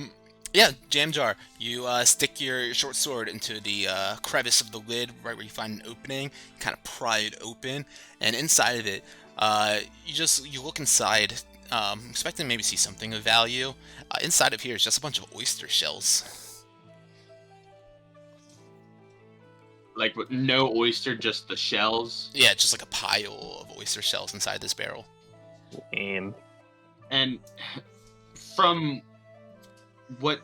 Speaker 1: Yeah, Jamjar, you stick your short sword into the crevice of the lid, right where you find an opening, kind of pry it open, and inside of it, you look inside, expecting to maybe see something of value. Inside of here is just a bunch of oyster shells.
Speaker 2: Like, with no oyster, just the shells?
Speaker 1: Yeah, just like a pile of oyster shells inside this barrel.
Speaker 9: And
Speaker 2: from what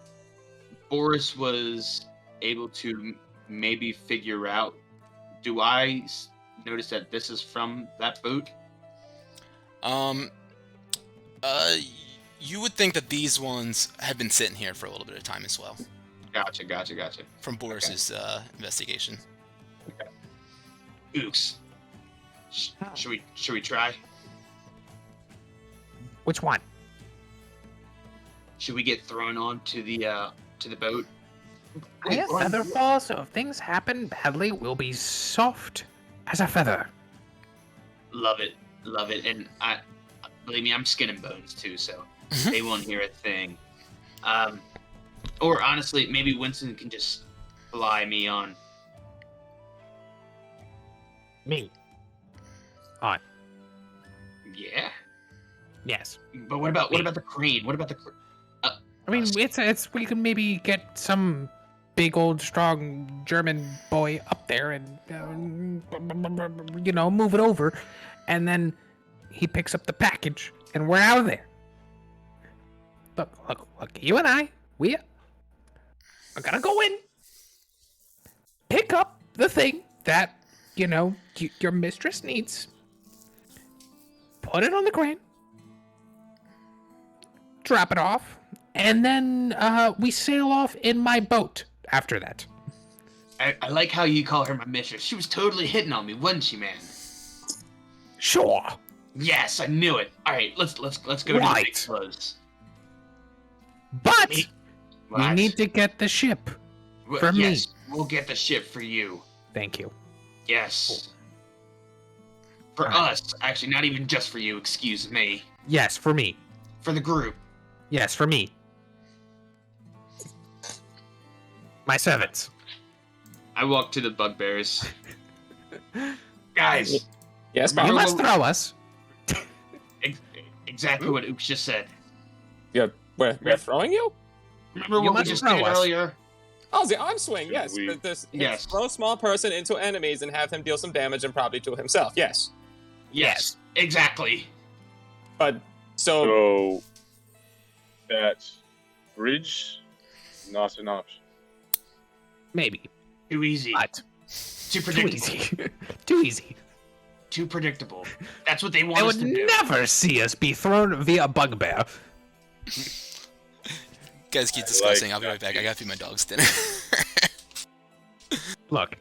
Speaker 2: Boris was able to maybe figure out, do I notice that this is from that boat?
Speaker 1: You would think that these ones have been sitting here for a little bit of time as well.
Speaker 2: Gotcha.
Speaker 1: From Boris's investigation.
Speaker 2: Okay. Ooks. Should we try?
Speaker 6: Which one?
Speaker 2: Should we get thrown on to the boat?
Speaker 6: I have feather fall, so if things happen badly, we'll be soft as a feather.
Speaker 2: Love it. And believe me, I'm skin and bones too, so they won't hear a thing. Or honestly, maybe Winston can just fly me on.
Speaker 6: Me. On.
Speaker 2: Yeah.
Speaker 6: Yes.
Speaker 2: But what about the crane? What about the crane?
Speaker 6: I mean, it's we can maybe get some big old strong German boy up there and move it over, and then he picks up the package and we're out of there. Look, you and I, we are gonna go in, pick up the thing that your mistress needs, put it on the crane, drop it off, and then we sail off in my boat after that.
Speaker 2: I like how you call her my mistress. She was totally hitting on me, wasn't she, man?
Speaker 6: Sure.
Speaker 2: Yes, I knew it. All right, let's go to the big clothes.
Speaker 6: But we
Speaker 2: What?
Speaker 6: need to get the ship for me.
Speaker 2: Yes, we'll get the ship for you.
Speaker 6: Thank you.
Speaker 2: Yes. For
Speaker 6: All right.
Speaker 2: us, actually, not even just for you. Excuse me.
Speaker 6: Yes, for me.
Speaker 2: For the group.
Speaker 6: Yes, for me. My servants.
Speaker 2: I walk to the bugbears. Guys,
Speaker 9: Yes,
Speaker 6: You
Speaker 9: Bob?
Speaker 2: Remember
Speaker 6: must throw us.
Speaker 2: exactly what Ooks just said.
Speaker 9: We're throwing you?
Speaker 2: Remember
Speaker 6: You
Speaker 2: what we
Speaker 6: must
Speaker 2: just
Speaker 6: throw
Speaker 2: did
Speaker 6: us.
Speaker 2: earlier?
Speaker 9: Oh, the arm swing,
Speaker 8: Should
Speaker 9: yes.
Speaker 8: we-
Speaker 2: Yes.
Speaker 9: Throw a small person into enemies and have him deal some damage and probably to himself, yes.
Speaker 2: Yes, exactly.
Speaker 9: But, so,
Speaker 8: So that bridge, not an option.
Speaker 6: Maybe.
Speaker 2: Too easy.
Speaker 6: But
Speaker 2: Too
Speaker 6: too
Speaker 2: predictable.
Speaker 6: easy. Too easy.
Speaker 2: Too predictable. That's what they want
Speaker 6: They
Speaker 2: us
Speaker 6: would
Speaker 2: to do.
Speaker 6: never see us be thrown via bugbear.
Speaker 1: Guys, keep
Speaker 8: I
Speaker 1: discussing.
Speaker 8: like
Speaker 1: I'll be right
Speaker 8: that.
Speaker 1: back. I gotta feed my dogs dinner.
Speaker 6: Look,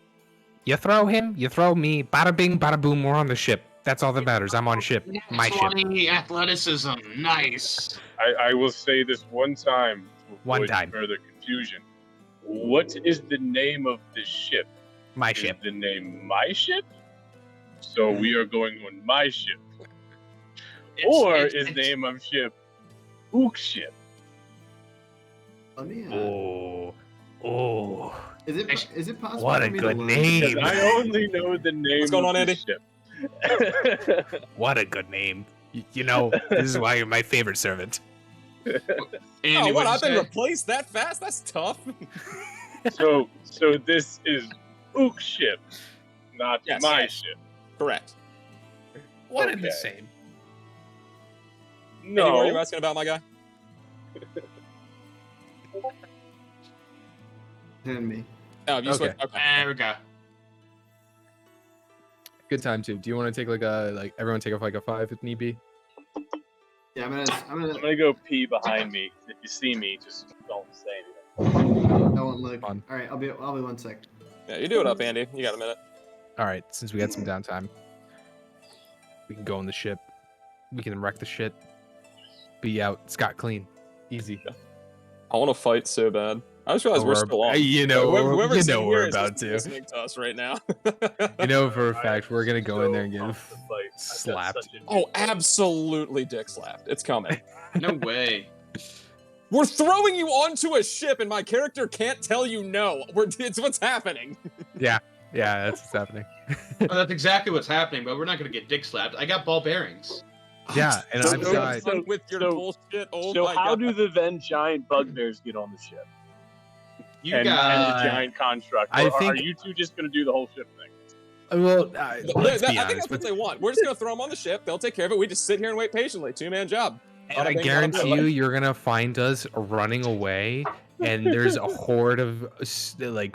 Speaker 6: you throw him, you throw me, bada bing, bada boom, we're on the ship. That's all that matters. I'm on ship. My ship.
Speaker 2: 20 athleticism. Nice.
Speaker 8: I will say this one time to
Speaker 6: One
Speaker 8: avoid
Speaker 6: time.
Speaker 8: further confusion. What is the name of the ship?
Speaker 6: My
Speaker 8: Is
Speaker 6: ship.
Speaker 8: the name my ship? So we are going on my ship. Or is the name of ship Ook ship?
Speaker 5: Let me.
Speaker 6: Oh.
Speaker 5: Is it possible
Speaker 6: What
Speaker 5: for
Speaker 6: a
Speaker 5: me
Speaker 6: good
Speaker 5: to learn?
Speaker 6: name.
Speaker 8: Because I only know the name
Speaker 9: What's going
Speaker 8: of
Speaker 9: on,
Speaker 8: the
Speaker 9: Andy?
Speaker 8: ship.
Speaker 6: What a good name. This is why you're my favorite servant.
Speaker 2: Andy,
Speaker 9: oh, what, I've
Speaker 2: what'd
Speaker 9: been
Speaker 2: you say?
Speaker 9: replaced that fast? That's tough.
Speaker 8: so this is Ook ship, not
Speaker 9: Yes.
Speaker 8: my
Speaker 9: Yes.
Speaker 8: ship.
Speaker 9: Correct.
Speaker 6: One and the
Speaker 8: Okay.
Speaker 6: same.
Speaker 9: Andy, what are you
Speaker 8: No.
Speaker 9: asking about, my guy?
Speaker 5: Hand me.
Speaker 9: Oh, you
Speaker 4: Okay.
Speaker 9: switched? Okay.
Speaker 2: There we go.
Speaker 4: Good time too. Do you want to take everyone take off like a 5 if need be?
Speaker 5: Yeah, I'm
Speaker 8: I'm
Speaker 5: gonna.
Speaker 8: gonna go pee behind me. If you see me, just don't say anything.
Speaker 5: I won't look.
Speaker 4: Fun.
Speaker 5: All right, I'll be 1 sec.
Speaker 9: Yeah, you do it up, Andy. You got a minute.
Speaker 4: All right, since we got some downtime, we can go on the ship. We can wreck the shit. Be out, scot clean, easy.
Speaker 9: I want to fight so bad. I just realized we're still on.
Speaker 4: Whoever's
Speaker 9: in
Speaker 4: we're
Speaker 9: here is
Speaker 4: about
Speaker 9: just
Speaker 4: to.
Speaker 9: listening to us right now.
Speaker 4: For a fact we're gonna go in there and get
Speaker 8: pumped to fight. I've got
Speaker 4: slapped.
Speaker 8: such a-
Speaker 9: Oh, absolutely dick slapped. It's coming.
Speaker 2: No way.
Speaker 9: We're throwing you onto a ship and my character can't tell you no. It's what's happening.
Speaker 4: Yeah, that's what's happening.
Speaker 2: Oh, that's exactly what's happening, but we're not gonna get dick slapped. I got ball bearings.
Speaker 4: Yeah, and
Speaker 9: So
Speaker 4: I've
Speaker 9: good
Speaker 4: got
Speaker 9: fun with your
Speaker 8: so-
Speaker 9: bullshit. Oh
Speaker 8: so
Speaker 9: my
Speaker 8: how
Speaker 9: god.
Speaker 8: do the then giant bugbears get on the ship?
Speaker 2: You
Speaker 8: and
Speaker 2: got.
Speaker 8: the giant construct?
Speaker 4: I
Speaker 8: Or are
Speaker 4: think-
Speaker 8: you two just gonna do the whole ship thing?
Speaker 4: well.
Speaker 9: I
Speaker 4: Let's
Speaker 9: think
Speaker 4: be
Speaker 9: that's
Speaker 4: honest.
Speaker 9: what they want. We're just gonna throw them on the ship. They'll take care of it. We just sit here and wait patiently. 2-man job.
Speaker 4: And I
Speaker 9: Bada bing, bada
Speaker 4: guarantee
Speaker 9: boom.
Speaker 4: you, you're gonna find us running away, and there's a horde of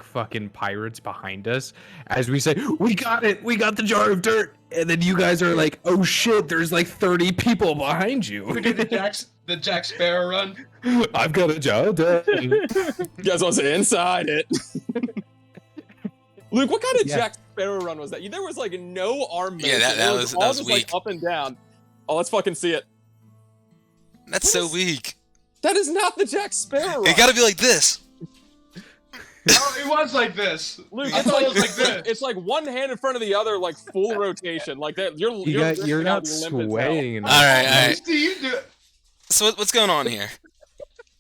Speaker 4: fucking pirates behind us. As we say, "We got it! We got the jar of dirt!" And then you guys are like, "Oh shit! There's like 30 people behind
Speaker 2: We
Speaker 4: you."
Speaker 2: did the Jack Sparrow run.
Speaker 4: I've got a jar of dirt.
Speaker 9: You guys want to say inside it? Luke, what kind of
Speaker 4: Yeah.
Speaker 9: Jack Sparrow run was that? There was like no arm
Speaker 1: Yeah,
Speaker 9: motion.
Speaker 1: that
Speaker 9: It
Speaker 1: was
Speaker 9: all just
Speaker 1: weak.
Speaker 9: like up and down. Oh, let's fucking see it.
Speaker 1: That's so weak.
Speaker 9: That is not the Jack Sparrow run.
Speaker 1: It gotta be like this.
Speaker 2: Oh, it was like this.
Speaker 9: Luke,
Speaker 2: I
Speaker 9: it's
Speaker 2: thought
Speaker 9: like,
Speaker 2: it was like this.
Speaker 9: it's like one hand in front of the other, like full rotation. Like that, you're
Speaker 4: You're not
Speaker 9: out limp as hell.
Speaker 4: swaying.
Speaker 1: All right.
Speaker 2: Do you do it?
Speaker 1: So what's going on here?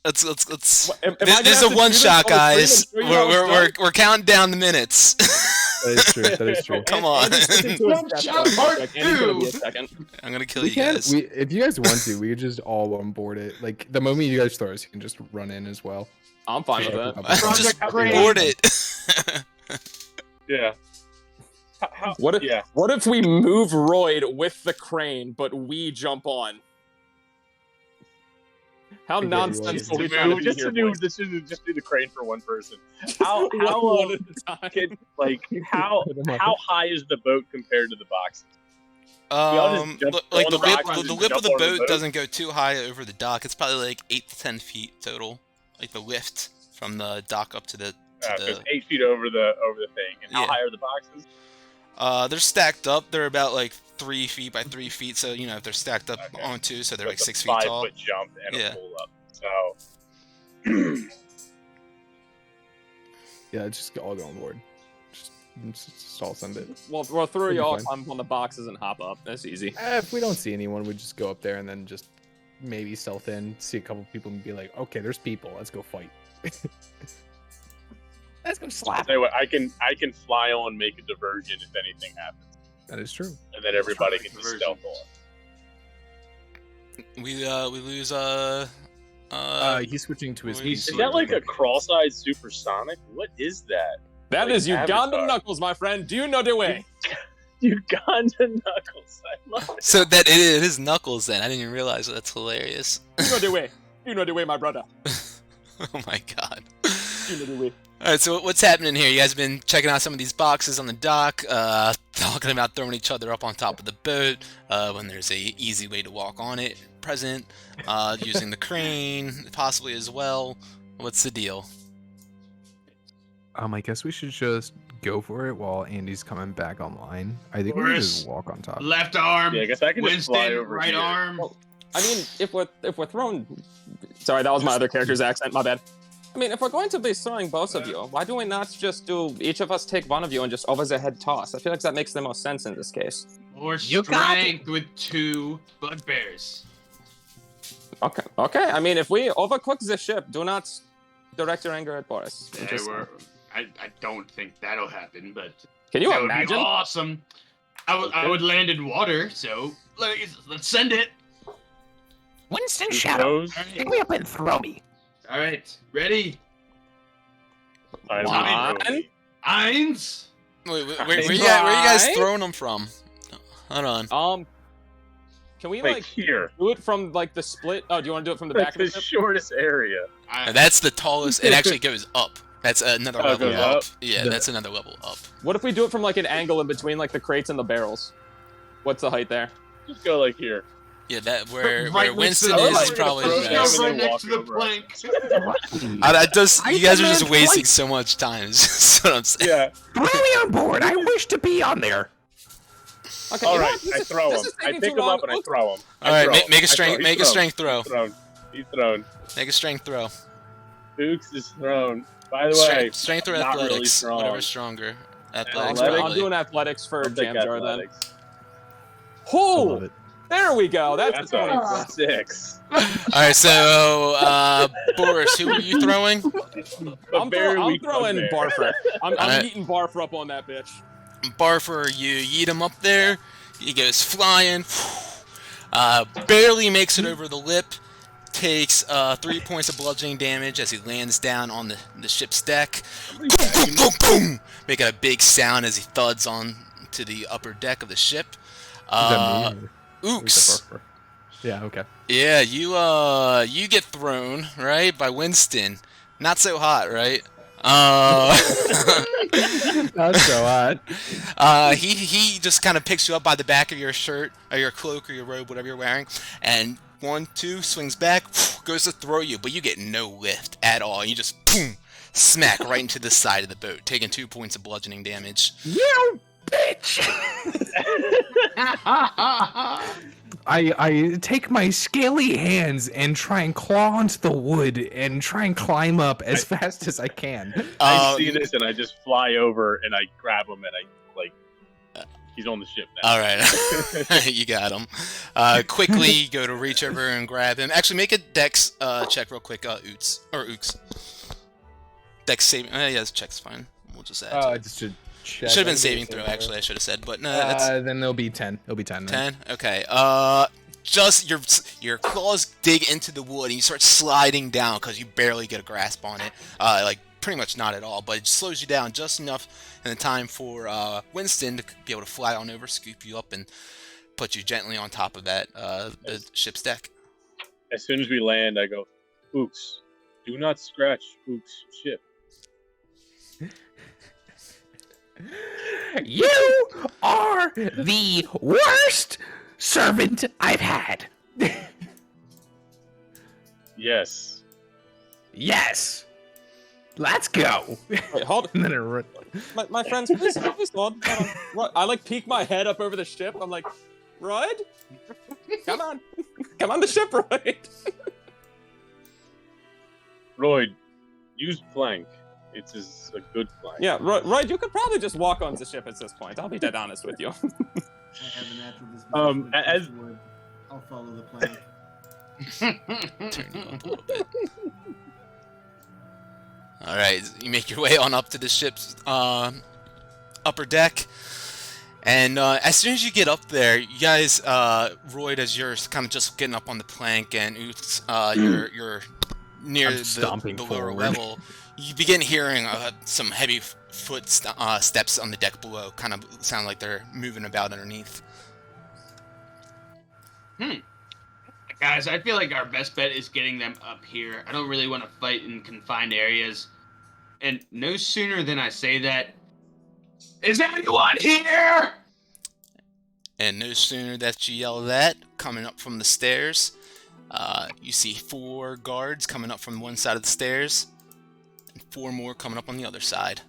Speaker 1: Let's.
Speaker 9: Am I
Speaker 1: This
Speaker 9: gonna
Speaker 1: is
Speaker 9: have
Speaker 1: a
Speaker 9: to
Speaker 1: one
Speaker 9: do this
Speaker 1: shot,
Speaker 9: on the screen
Speaker 1: guys.
Speaker 9: and show you how it's done?
Speaker 1: We're counting down the minutes.
Speaker 4: That is true. That is true.
Speaker 1: Come on.
Speaker 9: Andy's switching to his
Speaker 2: One
Speaker 9: death
Speaker 2: shot
Speaker 9: mode,
Speaker 2: part
Speaker 9: like, Andy's gonna be
Speaker 2: two.
Speaker 9: a second.
Speaker 1: I'm gonna kill
Speaker 4: We
Speaker 1: you
Speaker 4: can.
Speaker 1: guys.
Speaker 4: If you guys want to, we could just all on board it. Like the moment you guys throw us, you can just run in as well.
Speaker 9: I'm fine with
Speaker 4: Yeah.
Speaker 9: that.
Speaker 1: Just
Speaker 2: Project Crane.
Speaker 1: board it.
Speaker 8: Yeah. How,
Speaker 9: What if
Speaker 8: yeah.
Speaker 9: what if we move Royd with the crane, but we jump on? How
Speaker 4: I get you,
Speaker 9: nonsensical
Speaker 8: Just
Speaker 9: we trying to be
Speaker 8: just
Speaker 9: here,
Speaker 8: to do
Speaker 9: boys?
Speaker 8: just do the crane for one person.
Speaker 9: One
Speaker 8: How
Speaker 9: at a time.
Speaker 8: can, like how high is the boat compared to the boxes? all just jump
Speaker 1: Like
Speaker 8: on
Speaker 1: the
Speaker 8: the
Speaker 1: lip,
Speaker 8: boxes
Speaker 1: the
Speaker 8: and
Speaker 1: lip
Speaker 8: jump
Speaker 1: of the
Speaker 8: on the
Speaker 1: boat
Speaker 8: boat?
Speaker 1: doesn't go too high over the dock. It's probably like 8 to 10 feet total. Like the lift from the dock up to the.
Speaker 8: So it's 8 feet over the thing. And how
Speaker 1: Yeah.
Speaker 8: high are the boxes?
Speaker 1: They're stacked up. They're about like 3 feet by 3 feet. So if they're stacked up
Speaker 8: Okay.
Speaker 1: on two, so they're like
Speaker 8: It's a
Speaker 1: 6 feet tall.
Speaker 8: 5-foot jump and
Speaker 1: Yeah.
Speaker 8: a pull up. So
Speaker 4: Yeah, just all go on board. Just all send it.
Speaker 9: We'll throw
Speaker 4: It'll be
Speaker 9: you all
Speaker 4: fine.
Speaker 9: on the boxes and hop up. That's easy.
Speaker 4: If we don't see anyone, we just go up there and then just maybe stealth in, see a couple people, and be like, "Okay, there's people. Let's go fight."
Speaker 6: Let's go
Speaker 8: I'll
Speaker 6: slap.
Speaker 8: tell you what, I can fly on, make a diversion if anything happens,
Speaker 4: That is true.
Speaker 8: and then everybody can just
Speaker 2: Diversion.
Speaker 8: stealth on.
Speaker 1: We lose
Speaker 4: He's switching to his.
Speaker 1: Is
Speaker 8: Is that like a cross-eyed supersonic? What is that?
Speaker 9: That
Speaker 8: Like
Speaker 9: is Ugandan
Speaker 8: Avatar.
Speaker 9: Knuckles, my friend. Do you know the way?
Speaker 8: Uganda Knuckles. I love it.
Speaker 1: So that it is Knuckles then. I didn't even realize that. That's hilarious.
Speaker 9: You know the way. You know the way, my brother.
Speaker 1: Oh my god.
Speaker 9: You know the way.
Speaker 1: Alright, so what's happening here? You guys been checking out some of these boxes on the dock, talking about throwing each other up on top of the boat, when there's a easy way to walk on it, present, using the crane, possibly as well. What's the deal?
Speaker 4: I guess we should just go for it while Andy's coming back online. I think we
Speaker 2: Boris,
Speaker 4: can just walk on top.
Speaker 2: Left arm.
Speaker 8: Yeah, I guess I can just fly
Speaker 2: Winston,
Speaker 8: over
Speaker 2: right
Speaker 8: here.
Speaker 2: arm.
Speaker 9: Well, I mean, if we're throwing, sorry, that was my other character's accent. My bad. I mean, if we're going to be throwing both of you, why do we not just do each of us take one of you and just over the head toss? I feel like that makes the most sense in this case.
Speaker 2: More
Speaker 6: You got it.
Speaker 2: strength with 2 bugbears.
Speaker 9: Okay. Okay. I mean, if we overcook the ship, do not direct your anger at Boris.
Speaker 2: They
Speaker 9: Just-
Speaker 2: were. I don't think that'll happen, but
Speaker 9: Can you
Speaker 2: that would
Speaker 9: imagine?
Speaker 2: be awesome. I would land in water, so let's send it.
Speaker 6: Winston
Speaker 8: Who
Speaker 6: Shadow,
Speaker 8: throws?
Speaker 6: pick me up and throw me.
Speaker 2: All right, ready?
Speaker 8: I'm
Speaker 9: One.
Speaker 8: really-
Speaker 1: Wait,
Speaker 2: Eins.
Speaker 1: where you guys
Speaker 9: Try.
Speaker 1: throwing them from? Hold on.
Speaker 9: Can we
Speaker 8: Like
Speaker 9: like
Speaker 8: here.
Speaker 9: do it from like the split? Oh, do you want to do it from the
Speaker 8: Like
Speaker 9: back of
Speaker 8: the
Speaker 9: the ship?
Speaker 8: shortest area.
Speaker 1: That's the tallest. It actually goes up. That's another
Speaker 8: Oh, it
Speaker 1: level
Speaker 8: goes
Speaker 1: up.
Speaker 8: up?
Speaker 1: Yeah,
Speaker 4: The-
Speaker 1: that's another level up.
Speaker 9: What if we do it from like an angle in between like the crates and the barrels? What's the height there?
Speaker 8: Just go like here.
Speaker 1: Yeah, that where
Speaker 2: Right next to
Speaker 1: Winston
Speaker 2: the
Speaker 1: is
Speaker 2: plank.
Speaker 1: probably
Speaker 8: Let's
Speaker 1: the
Speaker 8: go
Speaker 1: best.
Speaker 8: right
Speaker 2: right next to the
Speaker 8: Walk over.
Speaker 2: plank.
Speaker 1: That does. You guys are just
Speaker 6: demand
Speaker 1: wasting
Speaker 6: flight.
Speaker 1: so much time. Is what I'm saying.
Speaker 8: Yeah.
Speaker 6: Throw me on board. I wish to be on there.
Speaker 9: Okay.
Speaker 8: All
Speaker 9: you know
Speaker 8: right.
Speaker 9: what? This
Speaker 8: I
Speaker 9: is-
Speaker 8: throw
Speaker 9: this
Speaker 8: him.
Speaker 9: is
Speaker 8: I
Speaker 9: taking
Speaker 8: pick
Speaker 9: too
Speaker 8: him
Speaker 9: long.
Speaker 8: up and I
Speaker 9: Look,
Speaker 8: throw him.
Speaker 1: All right, make a
Speaker 8: I throw.
Speaker 1: strength.
Speaker 8: He's
Speaker 1: Make a
Speaker 8: thrown.
Speaker 1: strength throw.
Speaker 8: He's thrown. He's thrown.
Speaker 1: Make a strength throw.
Speaker 8: Dukes is thrown. By the way,
Speaker 1: Strength or
Speaker 8: not really
Speaker 1: athletics,
Speaker 8: strong.
Speaker 1: whatever's stronger. Athletics,
Speaker 8: Athletics?
Speaker 9: I'm
Speaker 1: probably.
Speaker 9: doing athletics for
Speaker 8: I'll take
Speaker 9: Jam Jar then.
Speaker 8: athletics.
Speaker 4: I
Speaker 9: Oh,
Speaker 4: love it.
Speaker 9: there we go. That's
Speaker 8: That's
Speaker 9: a
Speaker 8: a
Speaker 9: 20.
Speaker 8: 6.
Speaker 1: All right, so Boris, who are you throwing?
Speaker 9: I'm throwing Barfer. I'm
Speaker 1: Alright.
Speaker 9: eating Barfer up on that bitch.
Speaker 1: Barfer, you yeet him up there. He goes flying. Barely makes it over the lip. Takes 3 points of bludgeoning damage as he lands down on the ship's deck. Boom, boom, boom, boom, making a big sound as he thuds on to the upper deck of the ship.
Speaker 4: Is that me or- or is
Speaker 1: Ooks.
Speaker 4: that Barfer? Yeah. Okay.
Speaker 1: Yeah, you get thrown, right, by Winston. Not so hot, right?
Speaker 4: That's so hot.
Speaker 1: He just kind of picks you up by the back of your shirt or your cloak or your robe, whatever you're wearing, and 1, 2 swings back, goes to throw you, but you get no lift at all. You just boom, smack right into the side of the boat, taking 2 points of bludgeoning damage.
Speaker 6: You bitch.
Speaker 4: I take my scaly hands and try and claw onto the wood and try and climb up as fast as I can.
Speaker 8: I see this and I just fly over and I grab him and I like He's on the ship now.
Speaker 1: All right, you got him. Quickly go to reach over and grab him. Actually, make a dex check real quick. Ooks. Dex saving. Yeah, this check's fine. We'll just add. To it.
Speaker 4: Just to check.
Speaker 1: Should have been saving throw. Actually, I should have said, but no.
Speaker 4: Then it'll be 10. It'll be 10.
Speaker 1: 10. Okay. Just your claws dig into the wood and you start sliding down because you barely get a grasp on it. Like pretty much not at all, but it slows you down just enough in the time for Winston to be able to fly on over, scoop you up, and put you gently on top of that the ship's deck.
Speaker 8: As soon as we land, I go, "Ooks, do not scratch Ooks' ship."
Speaker 6: You are the worst servant I've had.
Speaker 8: Yes.
Speaker 6: Yes. Let's go.
Speaker 9: Wait, hold.
Speaker 4: And then it run.
Speaker 9: My friends, please hold on. I like peek my head up over the ship. I'm like, Royd? Come on. Come on the ship, Royd.
Speaker 8: Royd, use plank. It's a good plank.
Speaker 9: Yeah, Royd, you could probably just walk onto the ship at this point. I'll be dead honest with you.
Speaker 5: I have a natural disposition
Speaker 8: as-
Speaker 5: to wood. I'll follow the plank.
Speaker 1: Turn you up a little bit. All right, you make your way on up to the ship's upper deck, and as soon as you get up there, you guys, Royd, as you're kind of just getting up on the plank, and Oots, you're near the lower level, you begin hearing some heavy steps on the deck below. Kind of sound like they're moving about underneath.
Speaker 2: Guys, I feel like our best bet is getting them up here. I don't really want to fight in confined areas. And no sooner than I say that, is anyone here?
Speaker 1: And no sooner that you yell that, coming up from the stairs, you see 4 guards coming up from one side of the stairs, and 4 more coming up on the other side.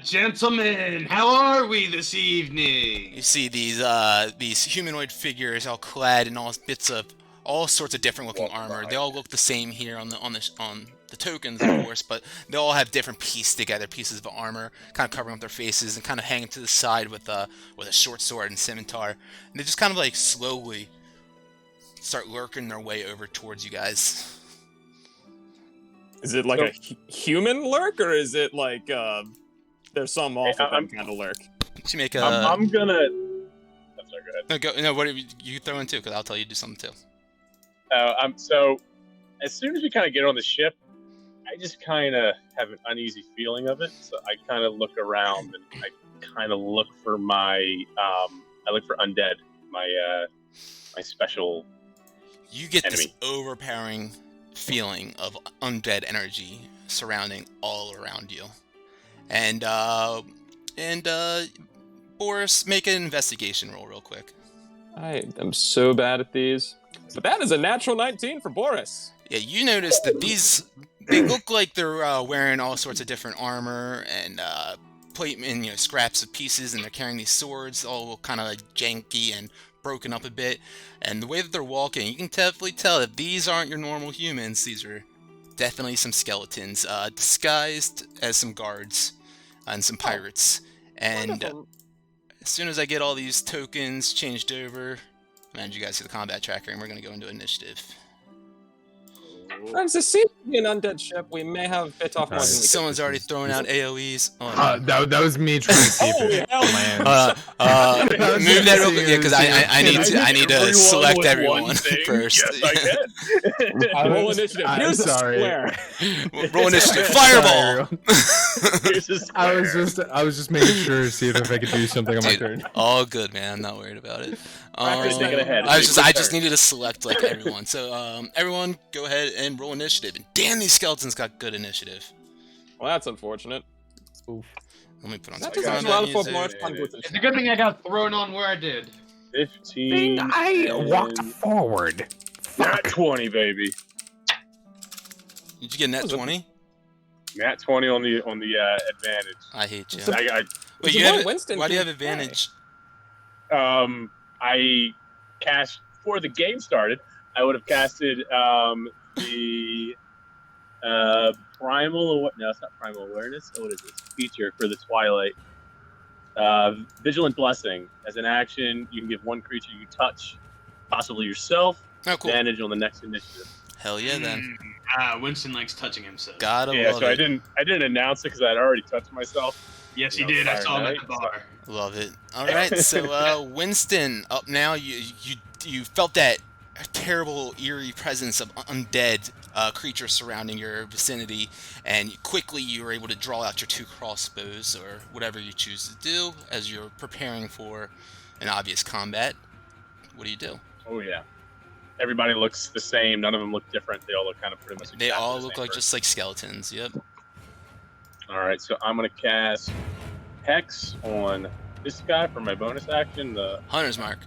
Speaker 2: Gentlemen, how are we this evening?
Speaker 1: You see these humanoid figures all clad in all bits of all sorts of different looking armor. They all look the same here on the tokens, of course, but they all have different pieces of armor, kind of covering up their faces and kind of hanging to the side with a short sword and scimitar. And they just kind of like slowly start lurking their way over towards you guys.
Speaker 9: Is it like a human lurk, or is it like there's some awful kind of lurk?
Speaker 1: You make a.
Speaker 8: I'm gonna. I'm sorry. Go ahead.
Speaker 1: No, what you throw in too? Because I'll tell you to do something too.
Speaker 8: So as soon as we kind of get on the ship, I just kind of have an uneasy feeling of it. So I kind of look around and I kind of look for I look for undead, my special.
Speaker 1: You get
Speaker 8: enemy.
Speaker 1: this overpowering feeling of undead energy surrounding all around you, and Boris, make an investigation roll real quick.
Speaker 9: I am so bad at these. But that is a natural 19 for Boris.
Speaker 1: Yeah, you notice that they look like they're wearing all sorts of different armor and plate and scraps of pieces, and they're carrying these swords, all kind of like janky and broken up a bit. And the way that they're walking, you can definitely tell that these aren't your normal humans. These are definitely some skeletons, disguised as some guards and some pirates. And as soon as I get all these tokens changed over, and you guys see the combat tracker, and we're going to go into initiative.
Speaker 9: Friends, this seems to be an undead ship. We may have bit off more than we could.
Speaker 1: Someone's already thrown out AoEs.
Speaker 4: That was me trying to see if it lands.
Speaker 1: Move that real quick, yeah, because I need to select everyone first.
Speaker 8: Yes, I can.
Speaker 9: Roll initiative. Here's the square.
Speaker 1: Roll initiative. Fireball.
Speaker 8: Here's a square.
Speaker 4: I was just making sure to see if I could do something on my turn.
Speaker 1: All good, man. I'm not worried about it.
Speaker 8: Thinking ahead.
Speaker 1: I just needed to select like everyone. So everyone, go ahead and roll initiative. And damn, these skeletons got good initiative.
Speaker 9: Well, that's unfortunate.
Speaker 4: Oof.
Speaker 1: Let me put on
Speaker 9: That
Speaker 1: some
Speaker 9: doesn't
Speaker 1: combat
Speaker 9: allow for
Speaker 1: music.
Speaker 9: more
Speaker 2: It's a good thing I got thrown on where I did.
Speaker 8: 15.
Speaker 6: I walked forward.
Speaker 8: Nat 20, baby.
Speaker 1: Did you get a net 20?
Speaker 8: Nat 20 on the advantage.
Speaker 1: I hate you.
Speaker 9: Wait,
Speaker 1: Why do you have advantage?
Speaker 8: I cast before the game started. I would have casted the primal. No, it's not primal awareness. Oh, what is this feature for the Twilight? Vigilant Blessing. As an action, you can give one creature you touch, possibly yourself,
Speaker 1: Oh, cool.
Speaker 8: advantage on the next initiative.
Speaker 1: Hell yeah, then.
Speaker 2: Winston likes touching himself.
Speaker 1: Gotta
Speaker 8: Yeah,
Speaker 1: love
Speaker 8: so
Speaker 1: it.
Speaker 8: I didn't announce it because I'd already touched myself.
Speaker 2: Yes, he
Speaker 8: You know,
Speaker 2: did. I
Speaker 8: Fire
Speaker 2: saw him at
Speaker 8: Knight,
Speaker 2: the bar.
Speaker 1: Love it. All right, so Winston, up now. You felt that terrible, eerie presence of undead creatures surrounding your vicinity, and quickly you were able to draw out your 2 crossbows or whatever you choose to do as you're preparing for an obvious combat. What do you do?
Speaker 8: Oh yeah. Everybody looks the same. None of them look different. They all look kind of pretty much.
Speaker 1: They
Speaker 8: exactly
Speaker 1: all
Speaker 8: the
Speaker 1: look
Speaker 8: same
Speaker 1: like just like skeletons. Yep.
Speaker 8: All right, so I'm gonna cast Hex on this guy for my bonus action. The
Speaker 1: Hunter's Mark.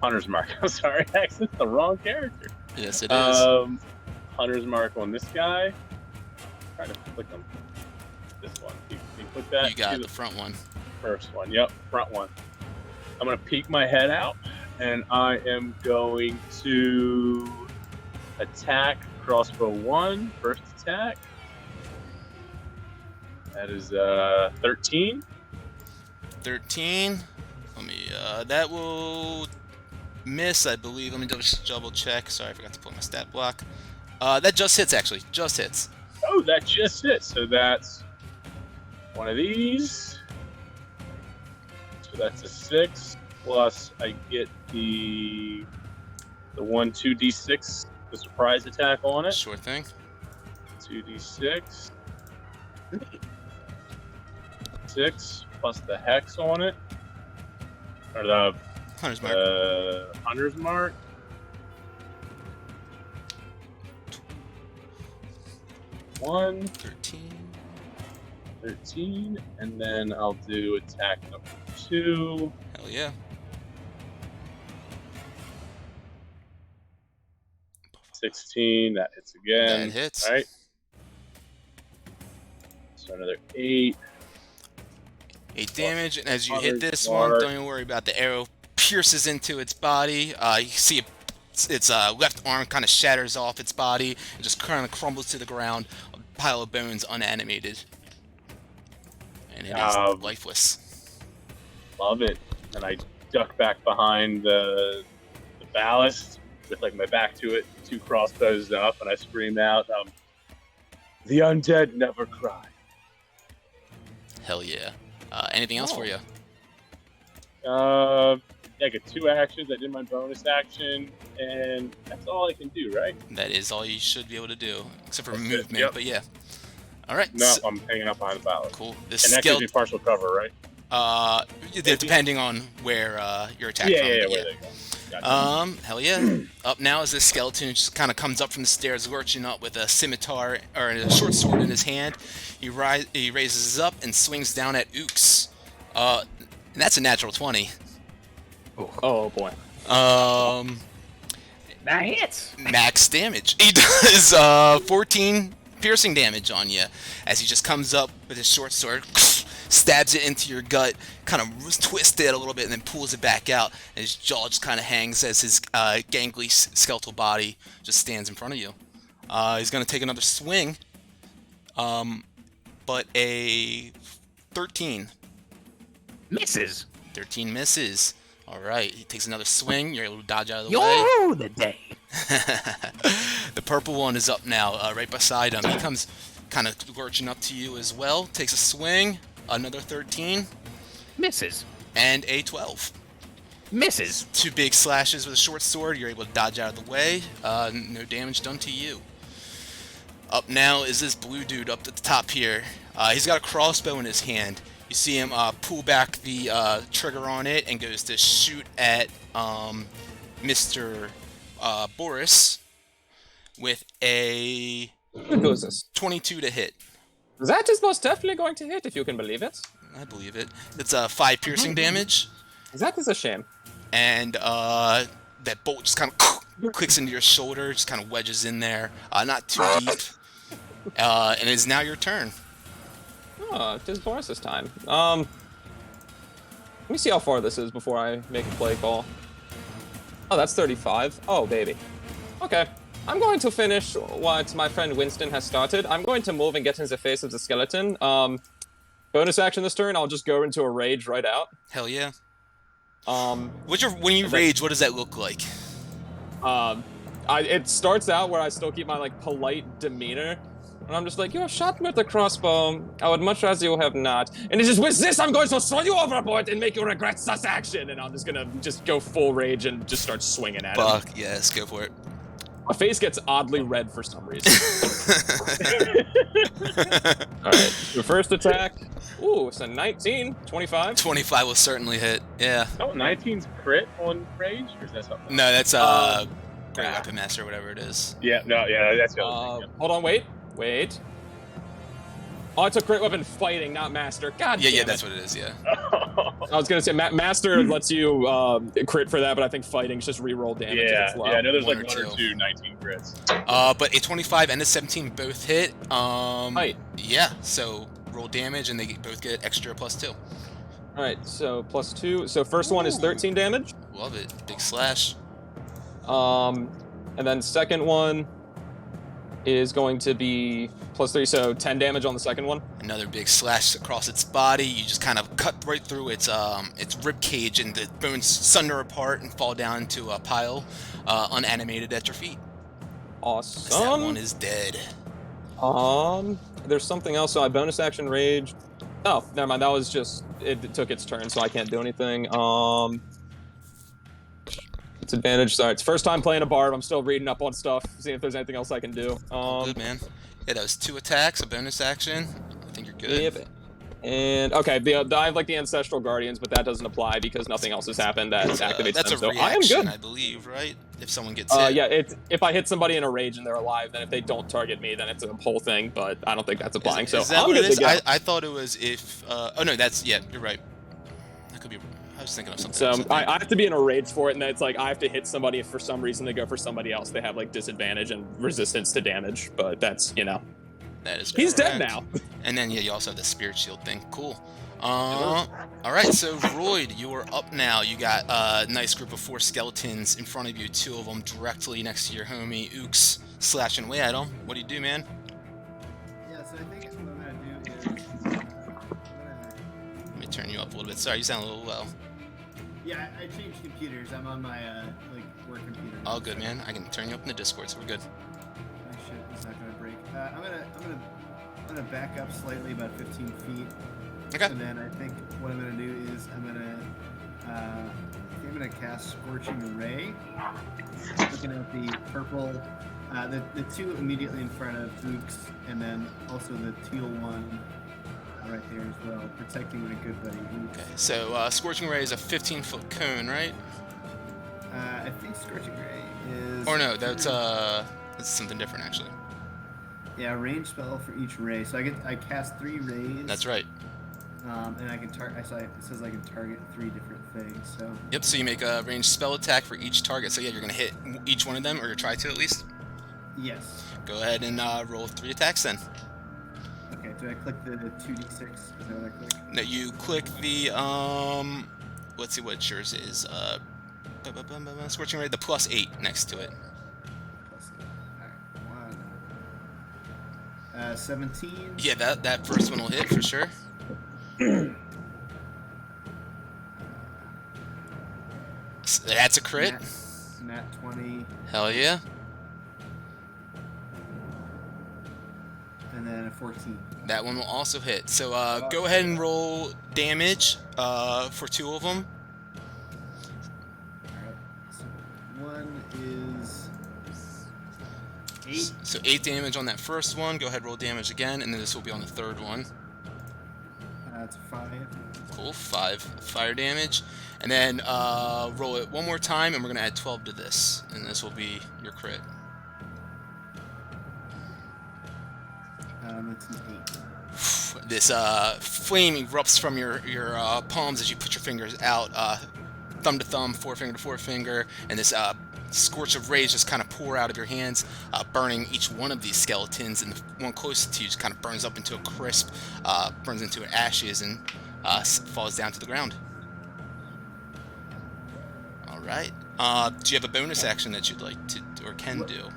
Speaker 8: Hunter's Mark. I'm sorry, Hex. It's the wrong character.
Speaker 1: Yes, it is.
Speaker 8: Hunter's Mark on this guy. Try to click on this one. Can you click that?
Speaker 1: You got
Speaker 8: See
Speaker 1: the front one.
Speaker 8: first one. Yep, front one. I'm gonna peek my head out, and I am going to attack crossbow 1. First attack. That is 13.
Speaker 1: 13. Let me. That will miss, I believe. Let me double check. Sorry, I forgot to put my stat block. That just hits, actually. Just hits.
Speaker 8: Oh, that just hit. So that's one of these. So that's a 6. Plus, I get the 2d6, the surprise attack on it.
Speaker 1: Sure thing.
Speaker 8: 2d6. 6 plus the hex on it. Or the
Speaker 1: Hunter's Mark.
Speaker 8: Hunter's Mark. One, 13, and then I'll do attack number 2.
Speaker 1: Hell yeah.
Speaker 8: 16, that hits again.
Speaker 1: That hits.
Speaker 8: Right. So another 8.
Speaker 1: 8 damage, and as you hit
Speaker 8: Hunter's
Speaker 1: this one,
Speaker 8: Mark.
Speaker 1: don't even worry about the arrow pierces into its body. You see its left arm kind of shatters off its body and just kind of crumbles to the ground, a pile of bones unanimated. And it is lifeless.
Speaker 8: Love it. And I duck back behind the ballast with like my back to it, 2 crossbows up, and I scream out, "The undead never cry."
Speaker 1: Hell yeah. Anything else for you?
Speaker 8: Yeah, I got 2 actions. I did my bonus action, and that's all I can do, right?
Speaker 1: That is all you should be able to do, except for
Speaker 8: That's it,
Speaker 1: movement,
Speaker 8: yep.
Speaker 1: but yeah. Alright,
Speaker 8: No, I'm hanging out behind the ballast.
Speaker 1: cool.
Speaker 8: And
Speaker 1: This
Speaker 8: that gives me partial cover, right?
Speaker 1: depending on where you're attacked from.
Speaker 8: Yeah,
Speaker 1: but
Speaker 8: where they go. Gotcha.
Speaker 1: Hell yeah. Up now is this skeleton who just kind of comes up from the stairs, lurching up with a scimitar or a short sword in his hand. He raises up and swings down at Ooks. And that's a natural 20.
Speaker 9: Oh boy.
Speaker 6: That hits.
Speaker 1: Max damage. He does 14 piercing damage on you as he just comes up with his short sword, stabs it into your gut, kind of twists it a little bit, and then pulls it back out. And his jaw just kind of hangs as his gangly skeletal body just stands in front of you. He's going to take another swing, but a 13.
Speaker 6: Misses.
Speaker 1: 13 misses. All right, he takes another swing. You're able to dodge out of the way.
Speaker 6: Yo, the day.
Speaker 1: The purple one is up now, right beside him. He comes kind of lurching up to you as well. Takes a swing. Another 13.
Speaker 6: Misses.
Speaker 1: And a 12.
Speaker 6: Misses.
Speaker 1: 2 big slashes with a short sword. You're able to dodge out of the way. No damage done to you. Up now is this blue dude up at the top here. He's got a crossbow in his hand. You see him pull back the trigger on it and goes to shoot at Mr. Boris with a
Speaker 9: What goes this?
Speaker 1: 22 to hit.
Speaker 9: That is most definitely going to hit, if you can believe it.
Speaker 1: I believe it. It's 5 piercing damage,
Speaker 9: That is a shame.
Speaker 1: and that bolt just kind of clicks into your shoulder, just kind of wedges in there, not too deep. And it is now your turn.
Speaker 9: Oh, it is Boris's time. Let me see how far this is before I make a play call. Oh, that's 35. Oh, baby. Okay. I'm going to finish what my friend Winston has started. I'm going to move and get in the face of the skeleton. bonus action this turn, I'll just go into a rage right out.
Speaker 1: Hell yeah.
Speaker 9: Um,
Speaker 1: When you rage, what does that look like?
Speaker 9: It starts out where I still keep my like polite demeanor, and I'm just like, you have shot me with a crossbow. I would much rather you have not. And it's just with this, I'm going to throw you overboard and make you regret such action. And I'm just gonna go full rage and just start swinging at him.
Speaker 1: Fuck yes, go for it.
Speaker 9: My face gets oddly red for some reason. All right, the first attack. Ooh, it's a 19, 25.
Speaker 1: 25 will certainly hit. Yeah.
Speaker 8: Oh, 19's crit on rage, or is that something?
Speaker 1: No, that's Great Weapon Master, whatever it is.
Speaker 8: Yeah, no, yeah, that's the other thing.
Speaker 9: Hold on, wait. Oh, it's a crit weapon fighting, not master. God damn
Speaker 1: Yeah,
Speaker 9: it.
Speaker 1: that's what it is. Yeah.
Speaker 9: I was gonna say master lets you crit for that, but I think fighting's just reroll damage. If it's low.
Speaker 8: Yeah, I know there's
Speaker 1: One
Speaker 8: like
Speaker 1: or
Speaker 8: one or
Speaker 1: two.
Speaker 8: two 19 crits.
Speaker 1: But a 25 and a 17 both hit.
Speaker 9: Right.
Speaker 1: Yeah, so roll damage and they both get extra +2.
Speaker 9: All right, so +2. So first one is 13 damage.
Speaker 1: Love it. Big slash.
Speaker 9: And then second one is going to be +3, so 10 damage on the second one.
Speaker 1: Another big slash across its body. You just kind of cut right through its rib cage, and the bones sunder apart and fall down into a pile, unanimated at your feet.
Speaker 9: Awesome.
Speaker 1: That one is dead.
Speaker 9: There's something else. So I bonus action rage. Oh, never mind. That was just it took its turn, so I can't do anything. It's advantage. Sorry, it's first time playing a bard. I'm still reading up on stuff, seeing if there's anything else I can do.
Speaker 1: Good man. Yeah, that was 2 attacks, a bonus action. I think you're good.
Speaker 9: Yep. And okay, I have like the ancestral guardians, but that doesn't apply because nothing else has happened that activates
Speaker 1: That's
Speaker 9: them.
Speaker 1: a
Speaker 9: So I am
Speaker 1: reaction,
Speaker 9: good.
Speaker 1: I believe, right? If someone gets hit.
Speaker 9: Yeah, if I hit somebody in a rage and they're alive, then if they don't target me, then it's a whole thing. But I don't think that's applying.
Speaker 1: Is
Speaker 9: So
Speaker 1: that
Speaker 9: I'm
Speaker 1: what
Speaker 9: good
Speaker 1: it is?
Speaker 9: to go.
Speaker 1: I thought it was if. Oh no, that's you're right. That could be. I was thinking of something.
Speaker 9: So
Speaker 1: else, I think.
Speaker 9: I have to be in a rage for it, and it's like I have to hit somebody if for some reason they go for somebody else. They have like disadvantage and resistance to damage, but that's
Speaker 1: That is
Speaker 9: he's dead
Speaker 1: correct.
Speaker 9: now.
Speaker 1: And then you also have the spirit shield thing. Cool. All right, so Royd, you are up now. You got a nice group of 4 skeletons in front of you. 2 of them directly next to your homie Ooks, slashing away at him. What do you do, man?
Speaker 5: Yeah, so I think what I'm gonna do is
Speaker 1: Let me turn you up a little bit. Sorry, you sound a little low.
Speaker 5: yeah, I changed computers. I'm on my like work computer.
Speaker 1: Oh, good, man. I can turn you up in the Discord, so we're good.
Speaker 5: My shit is not gonna break. I'm gonna back up slightly, about 15 feet.
Speaker 1: Okay.
Speaker 5: And then I think what I'm gonna do is I'm gonna cast Scorching Ray. Looking at the purple, the 2 immediately in front of Ooks, and then also the teal one right there as well, protecting my good buddy Ooks.
Speaker 1: Okay, so Scorching Ray is a 15-foot cone, right?
Speaker 5: I think Scorching Ray is.
Speaker 1: Or no, that's something different, actually.
Speaker 5: Yeah, range spell for each ray. So I cast 3 rays.
Speaker 1: That's right.
Speaker 5: And I can target. It says I can target 3 different things. So.
Speaker 1: Yep, so you make a ranged spell attack for each target. So yeah, you're going to hit each one of them, or you try to at least.
Speaker 5: Yes.
Speaker 1: Go ahead and roll 3 attacks then.
Speaker 5: Okay. Do I click the 2d6? Is that what I click?
Speaker 1: No, you click the let's see what yours is. Scorching Ray, the +8 next to it.
Speaker 5: Alright, 1. 17.
Speaker 1: Yeah, that first one will hit for sure. That's a crit.
Speaker 5: Nat 20.
Speaker 1: Hell yeah.
Speaker 5: And then a 14.
Speaker 1: That one will also hit. So go ahead and roll damage for 2 of them.
Speaker 5: Alright. So 1 is 8.
Speaker 1: So 8 damage on that first one. Go ahead, roll damage again, and then this will be on the third one.
Speaker 5: That's 5.
Speaker 1: Cool, 5 fire damage. And then roll it one more time, and we're going to add 12 to this. And this will be your crit.
Speaker 5: It's an 8.
Speaker 1: This flame erupts from your palms as you put your fingers out, thumb to thumb, forefinger to forefinger, and this scorch of rays just kind of pour out of your hands, burning each one of these skeletons, and the one closest to you just kind of burns up into a crisp, burns into ashes, and falls down to the ground. All right. Do you have a bonus action that you'd like to or can do?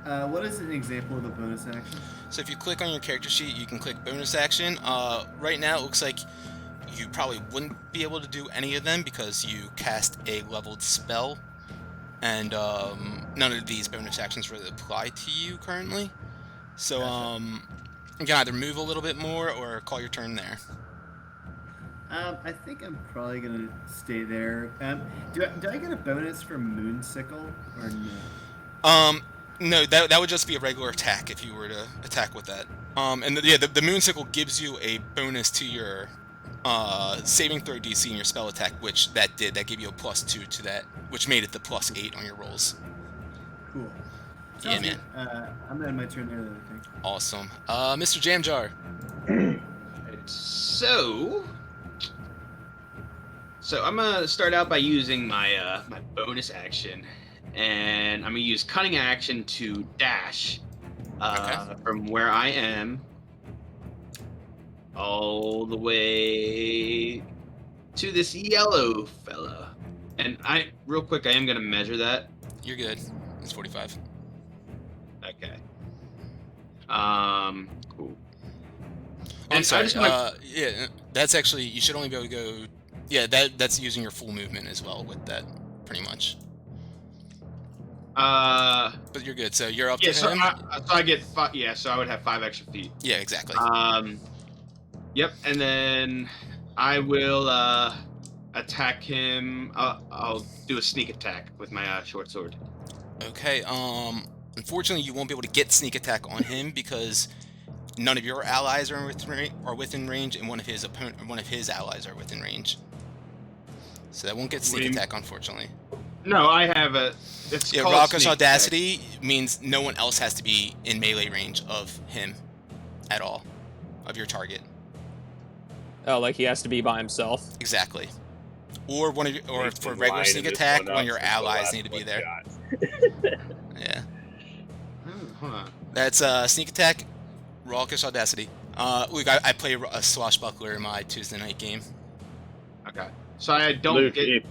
Speaker 5: What is an example of a bonus action?
Speaker 1: So if you click on your character sheet, you can click bonus action. Right now, it looks like you probably wouldn't be able to do any of them because you cast a leveled spell, and none of these bonus actions really apply to you currently. So you can either move a little bit more or call your turn there.
Speaker 5: I think I'm probably gonna stay there. Do I get a bonus from Moonsicle or no?
Speaker 1: No, that would just be a regular attack if you were to attack with that. And the Moonsicle gives you a bonus to your saving throw DC and your spell attack, which that gave you a +2 to that, which made it the +8 on your rolls.
Speaker 5: Cool.
Speaker 1: Yeah,
Speaker 5: Sounds
Speaker 1: man.
Speaker 5: good. I'm gonna my turn there, then, I think.
Speaker 1: Awesome. Mr. Jamjar.
Speaker 2: So I'm gonna start out by using my my bonus action, and I'm gonna use cunning action to dash from where I am all the way to this yellow fella. And real quick, I am gonna measure that.
Speaker 1: You're good. It's 45.
Speaker 2: Okay. Cool.
Speaker 1: I'm
Speaker 2: And
Speaker 1: sorry.
Speaker 2: I just wanna-
Speaker 1: Yeah, that's actually, you should only be able to go. Yeah, that's using your full movement as well with that, pretty much. But you're good. So you're up
Speaker 2: Yeah,
Speaker 1: to
Speaker 2: so
Speaker 1: him.
Speaker 2: I get 5. Yeah, so I would have 5 extra feet.
Speaker 1: Yeah, exactly.
Speaker 2: Yep, and then I will attack him. I'll do a sneak attack with my short sword.
Speaker 1: Okay. Unfortunately, you won't be able to get sneak attack on him because none of your allies are within range, and one of his allies are within range. So that won't get sneak attack, unfortunately.
Speaker 2: No, I have a. It's
Speaker 1: Yeah,
Speaker 2: called
Speaker 1: Raucous
Speaker 2: sneak
Speaker 1: Audacity means no one else has to be in melee range of him at all, of your target.
Speaker 9: Oh, like he has to be by himself.
Speaker 1: Exactly. Or
Speaker 8: Nathan
Speaker 1: for regular
Speaker 8: lining
Speaker 1: sneak
Speaker 8: this
Speaker 1: attack,
Speaker 8: one up
Speaker 1: when your
Speaker 8: since the
Speaker 1: allies
Speaker 8: last
Speaker 1: need to be
Speaker 8: one
Speaker 1: there.
Speaker 8: shot.
Speaker 1: Yeah.
Speaker 2: Hold on.
Speaker 1: That's sneak attack, Raucous Audacity. Look, I play a swashbuckler in my Tuesday night game.
Speaker 2: Okay. So I don't
Speaker 8: Luke,
Speaker 2: get.
Speaker 8: if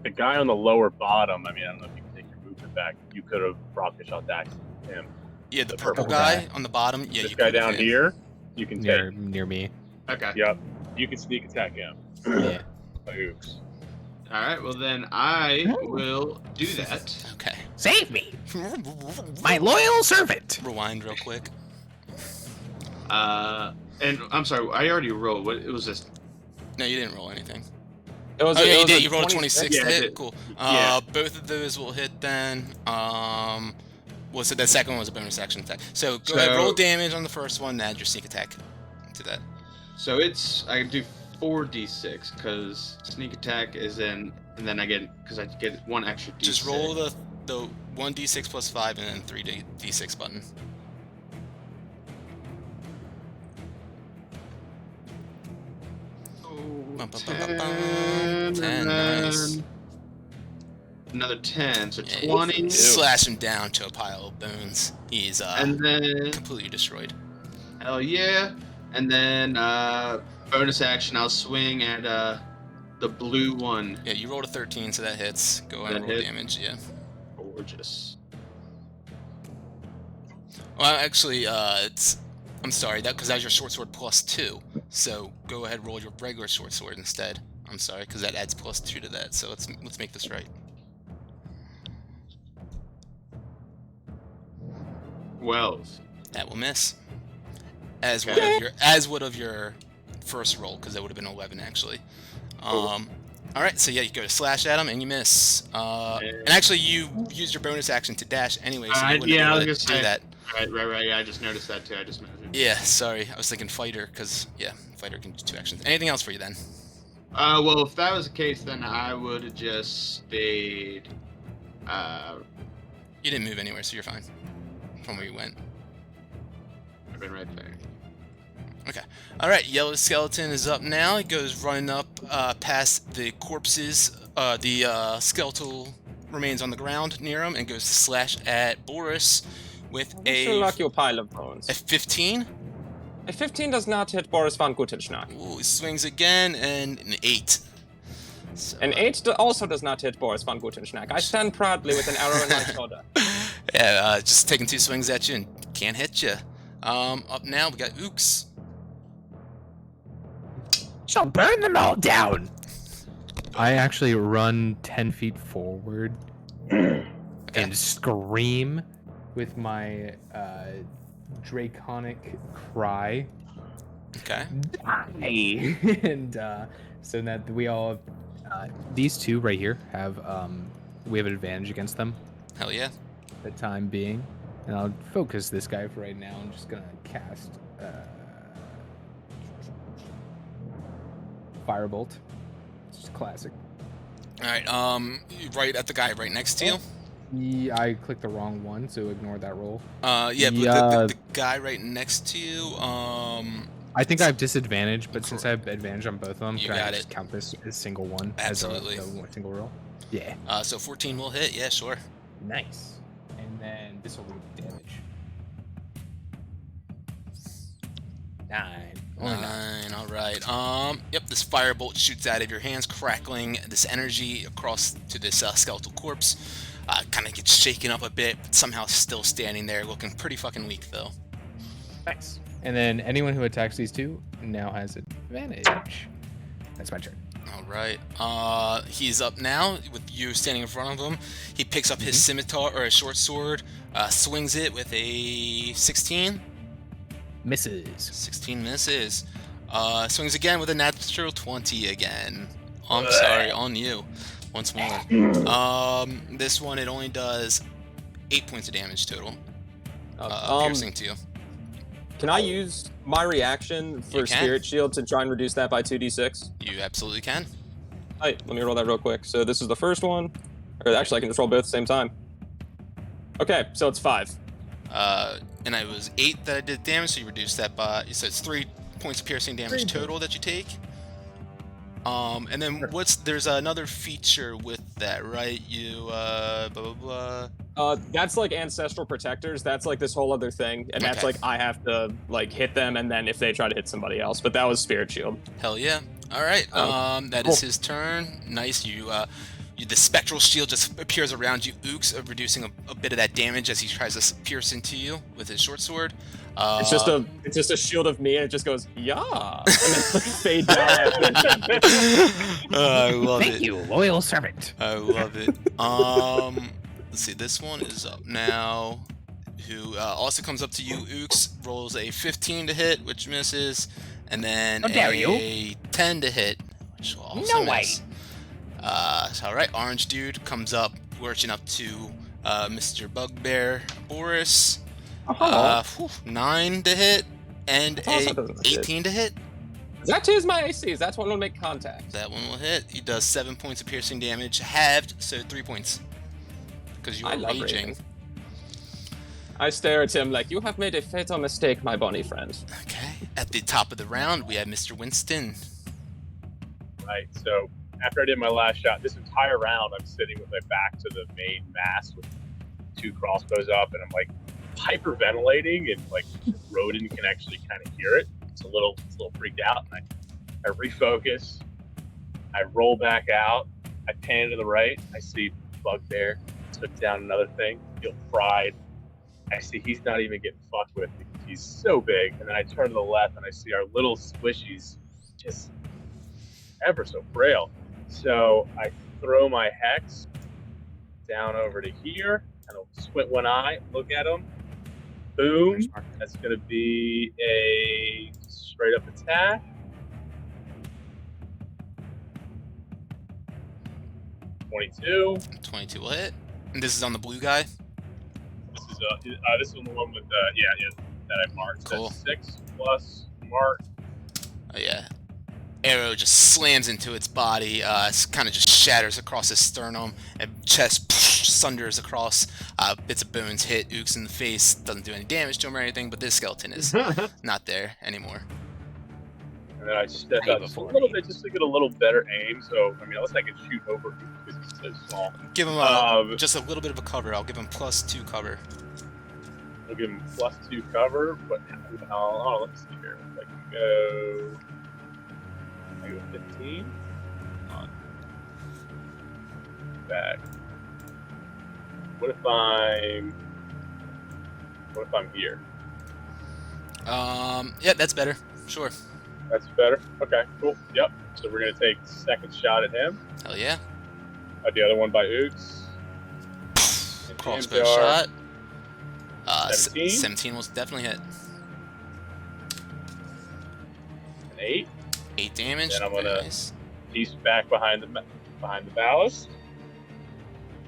Speaker 8: the guy on the lower bottom, I mean, I don't know if you can take your movement back. You could have Raucous Audacity him.
Speaker 1: Yeah, the
Speaker 8: The
Speaker 1: purple
Speaker 8: purple
Speaker 1: guy on the bottom. Yeah,
Speaker 8: This
Speaker 1: you
Speaker 8: guy
Speaker 1: could've
Speaker 8: down
Speaker 1: hit.
Speaker 8: here, you can take.
Speaker 4: Near me.
Speaker 2: Okay.
Speaker 8: Yep. You can sneak attack him.
Speaker 4: Yeah.
Speaker 8: Oops.
Speaker 2: All right. Well, then I will do that.
Speaker 1: Okay.
Speaker 6: Save me, my loyal servant.
Speaker 1: Rewind real quick.
Speaker 2: And I'm sorry, I already rolled. What it was this?
Speaker 1: No, you didn't roll anything.
Speaker 9: It was,
Speaker 1: Oh yeah,
Speaker 9: it
Speaker 1: you
Speaker 9: was
Speaker 1: did. You rolled a 26
Speaker 2: Yeah,
Speaker 1: to
Speaker 2: I
Speaker 1: hit.
Speaker 2: did.
Speaker 1: Cool.
Speaker 2: Yeah.
Speaker 1: Both of those will hit then. Was it the second one was a bonus action attack? So go ahead, roll damage on the first one, and add your sneak attack to that.
Speaker 2: So I can do 4d6 because sneak attack is in, and then I get because I get 1 extra d6.
Speaker 1: Just roll the 1d6 plus 5 and then 3d6 button. Bum, bum, bum, bum, bum. 10,
Speaker 2: and
Speaker 1: nice.
Speaker 2: then another 10, so
Speaker 1: Yeah,
Speaker 2: 20.
Speaker 1: Slash him down to a pile of bones. He's
Speaker 2: And then
Speaker 1: completely destroyed.
Speaker 2: hell yeah, and then bonus action I'll swing at the blue one.
Speaker 1: Yeah, you rolled a 13, so that hits. Go ahead and
Speaker 2: That
Speaker 1: roll
Speaker 2: hit?
Speaker 1: damage. Yeah.
Speaker 2: Gorgeous.
Speaker 1: Well, actually, I'm sorry, because that was your short sword plus 2. So go ahead and roll your regular short sword instead. I'm sorry, because that adds plus 2 to that. So let's make this right.
Speaker 2: 12.
Speaker 1: That will miss. As would of your first roll, because that would have been 11 actually. All right, so yeah, you go to slash at him and you miss. And actually, you used your bonus action to dash anyway, so you wouldn't
Speaker 2: yeah, I
Speaker 1: be
Speaker 2: was
Speaker 1: able to
Speaker 2: gonna
Speaker 1: do
Speaker 2: say.
Speaker 1: that.
Speaker 2: Right. Yeah, I just noticed that too. I just measured.
Speaker 1: Yeah, sorry, I was thinking fighter, because yeah, fighter can do 2 actions. Anything else for you then?
Speaker 2: Well, if that was the case, then I would have just stayed.
Speaker 1: You didn't move anywhere, so you're fine from where you went.
Speaker 2: I've been right there.
Speaker 1: Okay. All right. Yellow skeleton is up now. He goes running up past the corpses, the skeletal remains on the ground near him, and goes to slash at Boris with
Speaker 9: Still knock you a pile of bones.
Speaker 1: a 15.
Speaker 9: A 15 does not hit Boris von Gutenschnack.
Speaker 1: Ooh, he swings again, and an 8. So,
Speaker 9: An 8 also does not hit Boris von Gutenschnack. I stand proudly with an arrow in my shoulder.
Speaker 1: Yeah, just taking 2 swings at you and can't hit you. Up now we got Ooks.
Speaker 6: Shall burn them all down.
Speaker 4: I actually run 10 feet forward and scream with my draconic cry.
Speaker 1: Okay.
Speaker 4: Die! And so that we all, these two right here have, we have an advantage against them
Speaker 1: Hell yeah.
Speaker 4: for the time being. And I'll focus this guy for right now. I'm just gonna cast Firebolt. It's just classic.
Speaker 1: All right. Right at the guy right next to you.
Speaker 4: Yeah, I clicked the wrong one, so ignore that roll.
Speaker 1: Yeah, but the guy right next to you.
Speaker 4: I think I have disadvantage, but since I have advantage on both of them,
Speaker 1: You
Speaker 4: can I
Speaker 1: got
Speaker 4: just
Speaker 1: it.
Speaker 4: count this as single one?
Speaker 1: Absolutely.
Speaker 4: As a single roll? Yeah.
Speaker 1: So 14 will hit. Yeah, sure.
Speaker 4: Nice. And then this will do damage. 9. Only 9.
Speaker 1: All right. Yep. This firebolt shoots out of your hands, crackling this energy across to this skeletal corpse. Kind of gets shaken up a bit, but somehow still standing there, looking pretty fucking weak though.
Speaker 4: Nice. And then anyone who attacks these two now has advantage. That's my turn.
Speaker 1: All right. He's up now with you standing in front of him. He picks up his scimitar or a short sword, swings it with a 16.
Speaker 4: Misses.
Speaker 1: 16 misses. Swings again with a natural 20 again. I'm sorry, on you. Once more. This one, it only does 8 points of damage total. Piercing to you.
Speaker 9: Can I use my reaction for Spirit Shield to try and reduce that by 2d6?
Speaker 1: You absolutely can.
Speaker 9: Alright, let me roll that real quick. So this is the first one. Or actually, I can just roll both at the same time. Okay, so it's 5.
Speaker 1: And it was 8 that I did damage, so you reduced that by... So it's 3 points of piercing damage total that you take. And then there's another feature with that, right? You, blah, blah, blah.
Speaker 9: That's like Ancestral Protectors. That's like this whole other thing. And that's like, I have to, like, hit them, and then if they try to hit somebody else. But that was Spirit Shield.
Speaker 1: Hell yeah. Alright, that is his turn. Nice, the spectral shield just appears around you, Ooks, reducing a bit of that damage as he tries to pierce into you with his short sword.
Speaker 9: It's just a shield of me, and it just goes, yeah, and then like, fade down.
Speaker 1: I love it.
Speaker 6: Thank you, loyal servant.
Speaker 1: I love it. Let's see, this one is up now. Who also comes up to you, Ooks, rolls a 15 to hit, which misses, and then a 10 to hit, which will also miss. All right, Orange Dude comes up, lurching up to Mr. Bugbear Boris. 9 to hit and a 18 to hit.
Speaker 9: That is my AC. That's one will make contact.
Speaker 1: That one will hit. He does 7 points of piercing damage, halved, so 3 points. Because you are raging.
Speaker 9: I stare at him like, you have made a fatal mistake, my bonny friend.
Speaker 1: Okay. At the top of the round, we have Mr. Winston.
Speaker 8: Right, so after I did my last shot, this entire round I'm sitting with my back to the main mast with 2 crossbows up, and I'm like hyperventilating, and like Rodin can actually kind of hear it. It's a little freaked out, and I refocus. I roll back out. I pan to the right. I see Bugbear took down another thing. Feel fried. I see he's not even getting fucked with because he's so big. And then I turn to the left and I see our little squishies just ever so frail. So I throw my hex down over to here, and I'll squint one eye, look at him. Boom. That's going to be a straight up attack. 22.
Speaker 1: 22 will hit. And this is on the blue guy?
Speaker 8: This is the one with that I marked.
Speaker 1: Cool.
Speaker 8: That's 6 plus mark.
Speaker 1: Oh yeah. Arrow just slams into its body, kind of just shatters across his sternum, and chest sunders across. Bits of bones hit Ooks in the face. Doesn't do any damage to him or anything, but this skeleton is not there anymore.
Speaker 8: And then I step out just a little bit just to get a little better aim. So, I mean, unless I can shoot over because he's so small.
Speaker 1: Give him just a little bit of a cover. I'll give him +2 cover.
Speaker 8: I'll give him +2 cover, but let's see here. I go 15. On. Back. What if I'm What if I'm here?
Speaker 1: Yeah, that's better. Sure.
Speaker 8: That's better. Okay, cool. Yep. So we're gonna take second shot at him.
Speaker 1: Hell yeah.
Speaker 8: The other one by Oots. And
Speaker 1: Crossbow
Speaker 8: Jamjar,
Speaker 1: shot.
Speaker 8: 17?
Speaker 1: 17 will definitely hit.
Speaker 8: An 8.
Speaker 1: 8 damage.
Speaker 8: Then I'm
Speaker 1: Very
Speaker 8: gonna-
Speaker 1: nice.
Speaker 8: Piece back behind the ballast.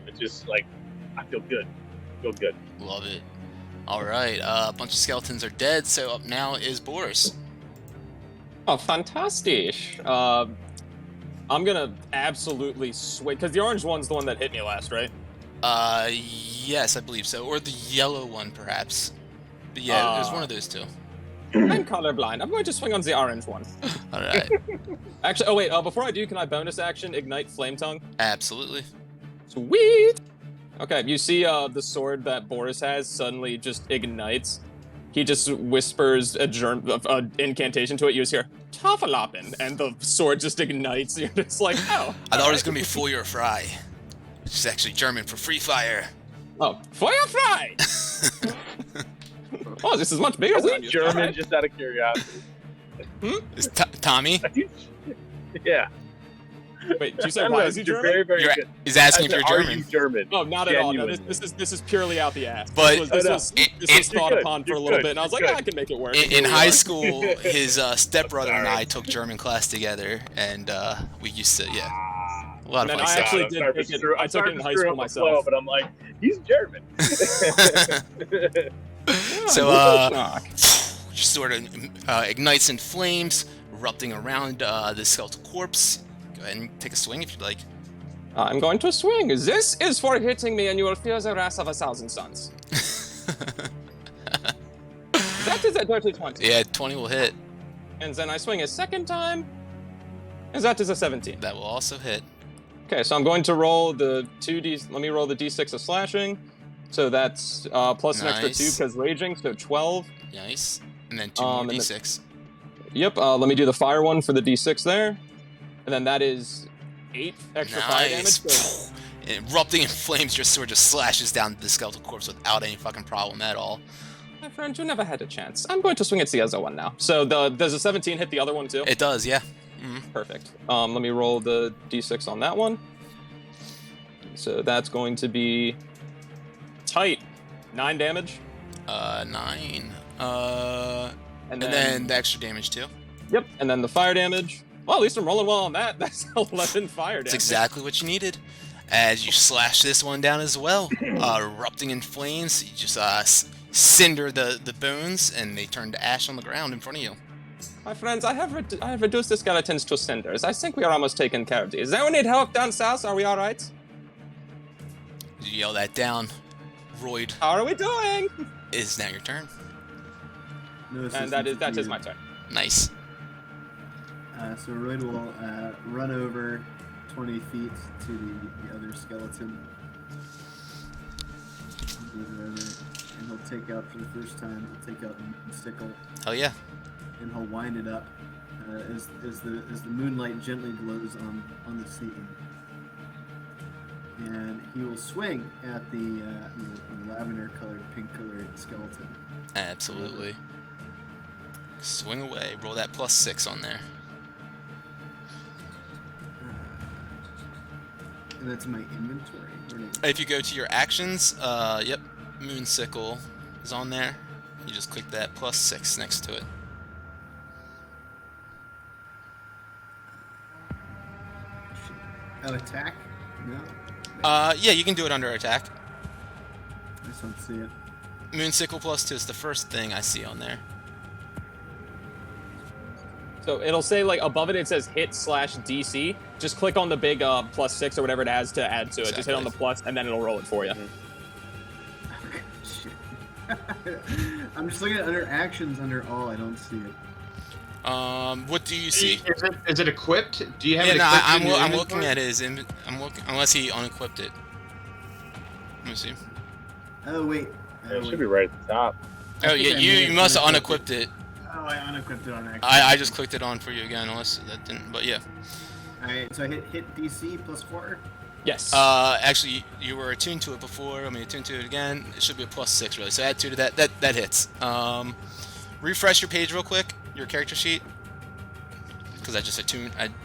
Speaker 8: It's just like I feel good. Feel good.
Speaker 1: Love it. All right. A bunch of skeletons are dead. So up now is Boris.
Speaker 9: Oh, fantastic. I'm gonna absolutely swing, because the orange one's the one that hit me last, right?
Speaker 1: Yes, I believe so. Or the yellow one, perhaps. But yeah, it was one of those two.
Speaker 9: I'm colorblind. I'm going to swing on the orange one.
Speaker 1: All right.
Speaker 9: Actually, oh wait, before I do, can I bonus action ignite Flame Tongue?
Speaker 1: Absolutely.
Speaker 9: Sweet! Okay, you see the sword that Boris has suddenly just ignites. He just whispers a incantation to it. You just hear, Tafalopin, and the sword just ignites. You're just like, oh.
Speaker 1: I thought it was going to be Feuer Frei, which is actually German for free fire.
Speaker 9: Oh, Feuerfrei! Oh, this is much bigger
Speaker 8: Are
Speaker 9: than
Speaker 8: we
Speaker 9: you
Speaker 8: German?
Speaker 9: thought.
Speaker 8: Just out of curiosity.
Speaker 1: Is Tommy?
Speaker 8: Yeah.
Speaker 9: Wait, did you say
Speaker 8: I don't
Speaker 9: why
Speaker 8: know,
Speaker 9: is he
Speaker 8: you're
Speaker 9: German?
Speaker 8: Very, very
Speaker 1: You're,
Speaker 8: good.
Speaker 1: he's asking if
Speaker 8: I
Speaker 1: you're
Speaker 8: said,
Speaker 1: German.
Speaker 8: Are you German?
Speaker 9: Oh, not at all. No,
Speaker 8: Genuinely.
Speaker 9: this is purely out the ass.
Speaker 1: But-
Speaker 9: this was
Speaker 8: You're
Speaker 9: thought
Speaker 8: good,
Speaker 9: upon for
Speaker 8: you're
Speaker 9: a little
Speaker 8: good,
Speaker 9: bit, and I was
Speaker 8: you're
Speaker 9: like,
Speaker 8: good.
Speaker 9: I can make it work.
Speaker 1: In high school, his stepbrother and I took German class together, and we used to, yeah, a lot
Speaker 9: And
Speaker 1: of
Speaker 9: then
Speaker 1: fun
Speaker 9: I actually
Speaker 1: stuff.
Speaker 9: did take it. I
Speaker 8: I'm
Speaker 9: took it
Speaker 8: starting
Speaker 9: in
Speaker 8: to
Speaker 9: high
Speaker 8: screw
Speaker 9: school
Speaker 8: up the
Speaker 9: myself.
Speaker 8: flow, but I'm like, he's German.
Speaker 1: So,
Speaker 9: Ah,
Speaker 1: sort of ignites in flames, erupting around the skeletal corpse. Go ahead and take a swing if you'd like.
Speaker 9: I'm going to swing. This is for hitting me, and you will feel the wrath of 1,000 suns. That is a dirty 20.
Speaker 1: Yeah, 20 will hit.
Speaker 9: And then I swing a second time, and that is a 17.
Speaker 1: That will also hit.
Speaker 9: Okay, so I'm going to roll the 2d. Let me roll the d6 of slashing. So that's plus an extra 2
Speaker 1: Nice.
Speaker 9: because raging, so 12.
Speaker 1: Nice. And then 2 more
Speaker 9: and
Speaker 1: d6.
Speaker 9: Yep, let me do the fire one for the d6 there. And then that is 8 extra fire damage.
Speaker 1: Nice.
Speaker 9: So
Speaker 1: Erupting in flames, your sword just slashes down the skeletal corpse without any fucking problem at all.
Speaker 9: my friend, you never had a chance. I'm going to swing at the other one now. So does a 17 hit the other one too?
Speaker 1: It does, yeah.
Speaker 9: Perfect. Let me roll the d6 on that one. So that's going to be tight. 9 damage.
Speaker 1: 9.
Speaker 9: And
Speaker 1: then the extra damage too.
Speaker 9: Yep, and then the fire damage. Well, at least I'm rolling well on that. That's 11 fire damage.
Speaker 1: That's exactly what you needed. As you slash this one down as well, erupting in flames, you just cinder the bones, and they turn to ash on the ground in front of you.
Speaker 9: My friends, I have reduced the skeletons to cinders. I think we are almost taken care of. Does anyone need help down south? Are we all right?
Speaker 1: You yell that down. Royd,
Speaker 9: How are we doing?
Speaker 1: it is now your turn.
Speaker 5: No
Speaker 9: And
Speaker 5: assistance
Speaker 9: that
Speaker 5: if
Speaker 9: is
Speaker 5: needed.
Speaker 9: my turn.
Speaker 1: Nice.
Speaker 5: So Royd will run over 20 feet to the other skeleton. He'll move over, and he'll take out for the first time. He'll take out the sickle,
Speaker 1: Hell yeah.
Speaker 5: and he'll wind it up as the moonlight gently glows on the scene. And he will swing at the lavender-colored, pink-colored skeleton.
Speaker 1: Absolutely. Swing away. Roll that +6 on there.
Speaker 5: And that's my inventory. Or no,
Speaker 1: If you go to your actions, yep, Moon Sickle is on there. You just click that +6 next to it.
Speaker 5: oh, attack? No.
Speaker 1: Yeah, you can do it under attack.
Speaker 5: I just don't see it.
Speaker 1: Moon Sickle +2 is the first thing I see on there.
Speaker 9: So it'll say, like, above it, it says hit/DC. Just click on the big +6 or whatever it has to add to it. Just hit on the plus, and then it'll roll it for you.
Speaker 5: Shit. I'm just looking at under actions under all. I don't see it.
Speaker 1: What do you see?
Speaker 2: Is it equipped? Do you have
Speaker 1: Yeah,
Speaker 2: it
Speaker 1: no,
Speaker 2: equipped
Speaker 1: I'm
Speaker 2: in your
Speaker 1: looking
Speaker 2: inventory?
Speaker 1: at his. I'm looking unless he unequipped it. Let me see.
Speaker 5: Oh wait.
Speaker 8: It should be right at the top.
Speaker 1: Oh
Speaker 5: think
Speaker 1: yeah,
Speaker 5: I
Speaker 1: you
Speaker 5: may have
Speaker 1: must have
Speaker 5: unequipped
Speaker 1: unequipped it.
Speaker 5: Oh, I unequipped it on action.
Speaker 1: I just clicked it on for you again, unless that didn't. But yeah.
Speaker 5: Alright, so I hit DC +4.
Speaker 9: Yes.
Speaker 1: Actually, you were attuned to it before. I'm gonna attune to it again. It should be a +6 really. So add 2 to that. That hits. Refresh your page real quick. Your character sheet. Because I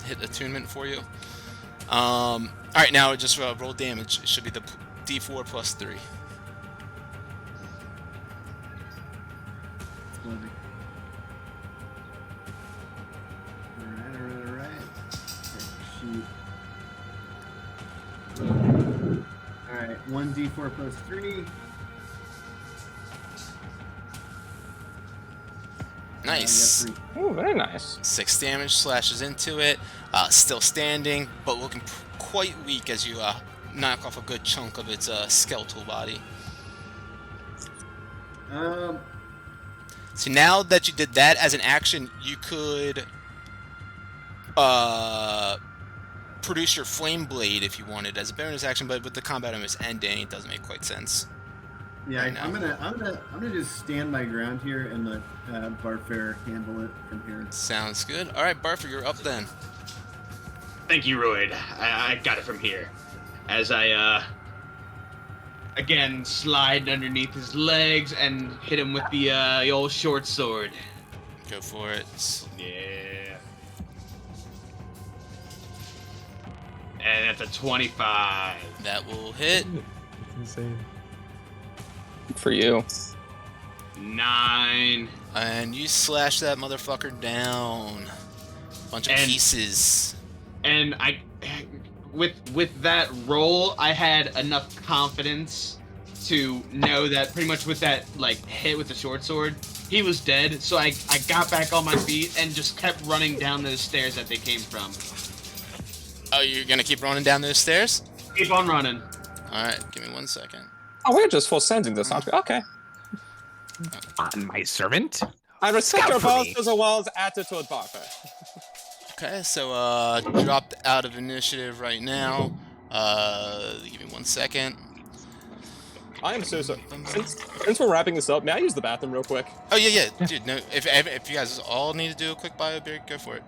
Speaker 1: hit attunement for you. All right, now just roll damage. It should be the D4 +3.
Speaker 5: Alright. Shoot. Alright, 1d4 +3.
Speaker 1: Nice.
Speaker 9: Oh, very nice.
Speaker 1: 6 damage slashes into it. Still standing, but looking quite weak as you knock off a good chunk of its skeletal body. So now that you did that as an action, you could produce your flame blade if you wanted as a bonus action, but with the combat almost ending, it doesn't make quite sense.
Speaker 5: Yeah,
Speaker 1: right now.
Speaker 5: I'm gonna just stand my ground here and let Barfair handle it from here.
Speaker 1: Sounds good. All right, Barfer, you're up then.
Speaker 2: Thank you, Royd. I got it from here. As I, again, slide underneath his legs and hit him with the old short sword.
Speaker 1: Go for it.
Speaker 2: Yeah. And that's a 25.
Speaker 1: That will hit.
Speaker 4: It's insane.
Speaker 9: For you.
Speaker 2: 9.
Speaker 1: And you slash that motherfucker down. Bunch of pieces.
Speaker 2: And with that roll, I had enough confidence to know that pretty much with that hit with the short sword, he was dead. So I got back on my feet and just kept running down those stairs that they came from.
Speaker 1: Oh, you're gonna keep running down those stairs?
Speaker 2: Keep on running.
Speaker 1: All right, give me 1 second.
Speaker 9: Oh, we're just full sending this, aren't we? Okay.
Speaker 6: On my servant.
Speaker 9: I respect
Speaker 6: Scout
Speaker 9: your
Speaker 6: for
Speaker 9: boss
Speaker 6: me.
Speaker 9: as well as attitude, Barker.
Speaker 1: Okay, so dropped out of initiative right now. Give me 1 second.
Speaker 9: I am so sorry. Since we're wrapping this up, may I use the bathroom real quick?
Speaker 1: Oh yeah, dude. No, if you guys all need to do a quick bio break, go for it.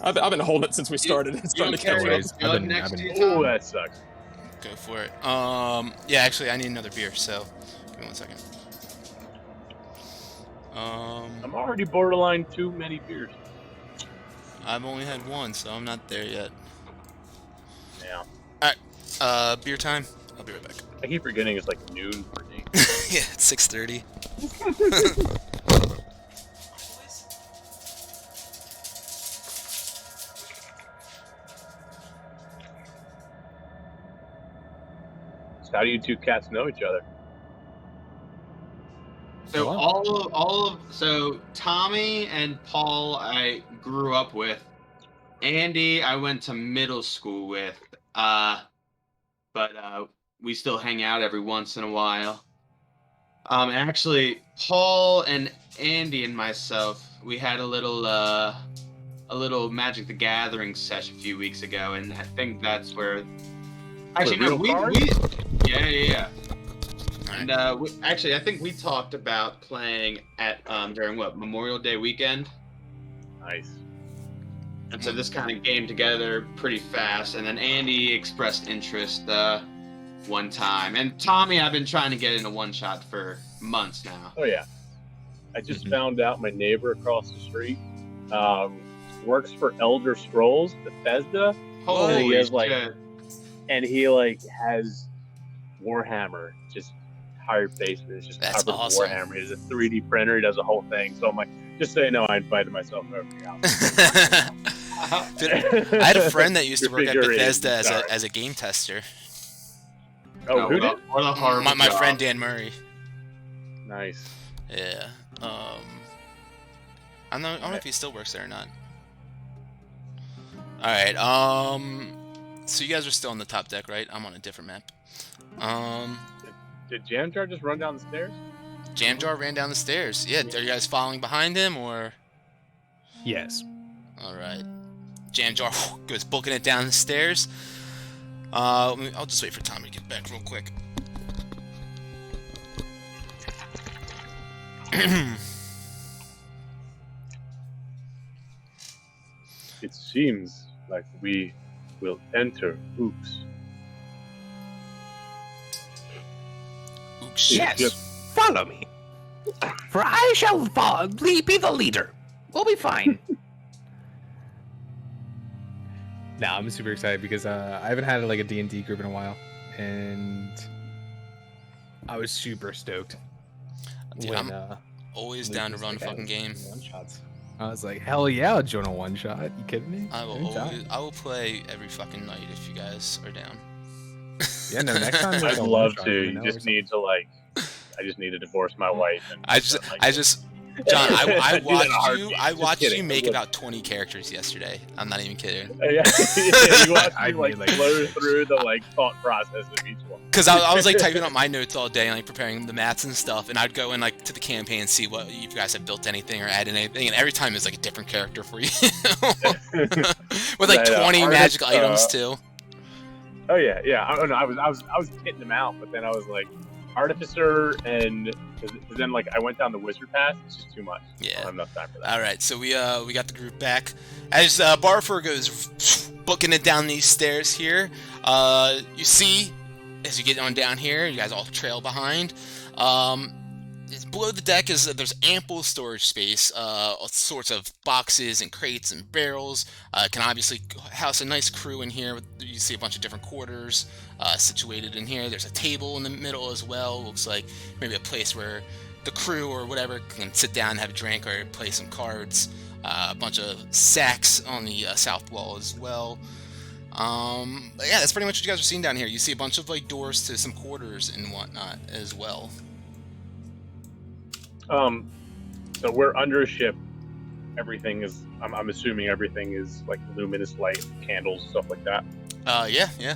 Speaker 9: I've been holding it since we started. It's starting to catch up.
Speaker 5: I've been-
Speaker 8: Oh, that sucks.
Speaker 1: Go for it. Yeah, actually, I need another beer, so give me 1 second.
Speaker 8: I'm already borderline too many beers.
Speaker 1: I've only had one, so I'm not there yet.
Speaker 8: Yeah.
Speaker 1: Alright, beer time. I'll be right back.
Speaker 8: I keep forgetting it's like noon for me.
Speaker 1: Yeah, it's 6:30.
Speaker 8: So how do you two cats know each other?
Speaker 2: So so Tommy and Paul I grew up with. Andy I went to middle school with. But we still hang out every once in a while. Actually, Paul and Andy and myself, we had a little Magic the Gathering session a few weeks ago, and I think that's where. Actually, no, we yeah. And I think we talked about playing at during Memorial Day weekend.
Speaker 8: Nice.
Speaker 2: And so this kind of came together pretty fast, and then Andy expressed interest one time. And Tommy, I've been trying to get into one shot for months now.
Speaker 8: Oh yeah. I just found out my neighbor across the street works for Elder Scrolls Bethesda.
Speaker 2: Holy
Speaker 8: he has,
Speaker 2: shit.
Speaker 8: and he has Warhammer, just entire basement is just
Speaker 1: That's
Speaker 8: covered
Speaker 1: awesome.
Speaker 8: with Warhammer. He has a 3D printer. He does a whole thing. So I'm like, just so you know, I invited myself over to your house.
Speaker 1: I had a friend that used to work at
Speaker 8: Refrigerated,
Speaker 1: Bethesda
Speaker 8: sorry.
Speaker 1: as a game tester.
Speaker 8: Oh, who did?
Speaker 2: What a horrible
Speaker 1: My
Speaker 2: job.
Speaker 1: friend Dan Murray.
Speaker 8: Nice.
Speaker 1: Yeah. I don't know if he still works there or not. All right. So you guys are still on the top deck, right? I'm on a different map.
Speaker 8: Did Jamjar just run down the stairs?
Speaker 1: Jamjar ran down the stairs. Yeah. Are you guys following behind him or?
Speaker 4: Yes.
Speaker 1: All right. Jamjar goes booking it down the stairs. I'll just wait for Tommy to get back real quick.
Speaker 8: It seems like we will enter Oops
Speaker 1: Ooks.
Speaker 6: Yes, follow me. For I shall be the leader. We'll be fine.
Speaker 4: Nah, I'm super excited because I haven't had like a D&D group in a while, and I was super stoked
Speaker 1: Dude,
Speaker 4: when
Speaker 1: I'm always
Speaker 4: Luke
Speaker 1: down to
Speaker 4: was
Speaker 1: run a
Speaker 4: like, "Hey,
Speaker 1: fucking game.
Speaker 4: one shots." I was like, hell yeah, I'll join a one shot. You kidding me? Anytime.
Speaker 1: I will play every fucking night if you guys are down.
Speaker 4: Yeah, no, next time
Speaker 8: I'd
Speaker 4: a
Speaker 8: love
Speaker 4: one-shot,
Speaker 8: to.
Speaker 4: let me
Speaker 8: You
Speaker 4: know
Speaker 8: just
Speaker 4: or something.
Speaker 8: need to I just need to divorce my wife. And
Speaker 1: I just, John, I
Speaker 8: Do that in a
Speaker 1: watched
Speaker 8: heartbeat.
Speaker 1: I
Speaker 8: Just
Speaker 1: watched
Speaker 8: kidding.
Speaker 1: you make
Speaker 8: I'm
Speaker 1: about 20 characters yesterday. I'm not even kidding.
Speaker 8: Yeah, you watch
Speaker 4: I
Speaker 8: me
Speaker 4: mean, like-
Speaker 8: blow through the thought process of each one.
Speaker 1: Cause I was like typing up my notes all day and like preparing the mats and stuff, and I'd go in like to the campaign and see what if you guys have built anything or added anything, and every time it's like a different character for you, with like
Speaker 8: Right,
Speaker 1: 20
Speaker 8: artist,
Speaker 1: magic items too.
Speaker 8: Oh yeah, yeah. I was hitting them out, but then I was like, artificer, and cause then I went down the wizard path. It's just too much. I
Speaker 1: Yeah.
Speaker 8: don't have enough time for that.
Speaker 1: All right, so we got the group back as Barfer goes booking it down these stairs here. You see, as you get on down here, you guys all trail behind. Below the deck there's ample storage space, all sorts of boxes and crates and barrels. Can obviously house a nice crew in here. You see a bunch of different quarters situated in here. There's a table in the middle as well. Looks like maybe a place where the crew or whatever can sit down and have a drink or play some cards. A bunch of sacks on the south wall as well. But yeah, that's pretty much what you guys are seeing down here. You see a bunch of doors to some quarters and whatnot as well.
Speaker 8: So we're under a ship. Everything is. I'm assuming everything is luminous light, candles, stuff like that.
Speaker 1: Yeah.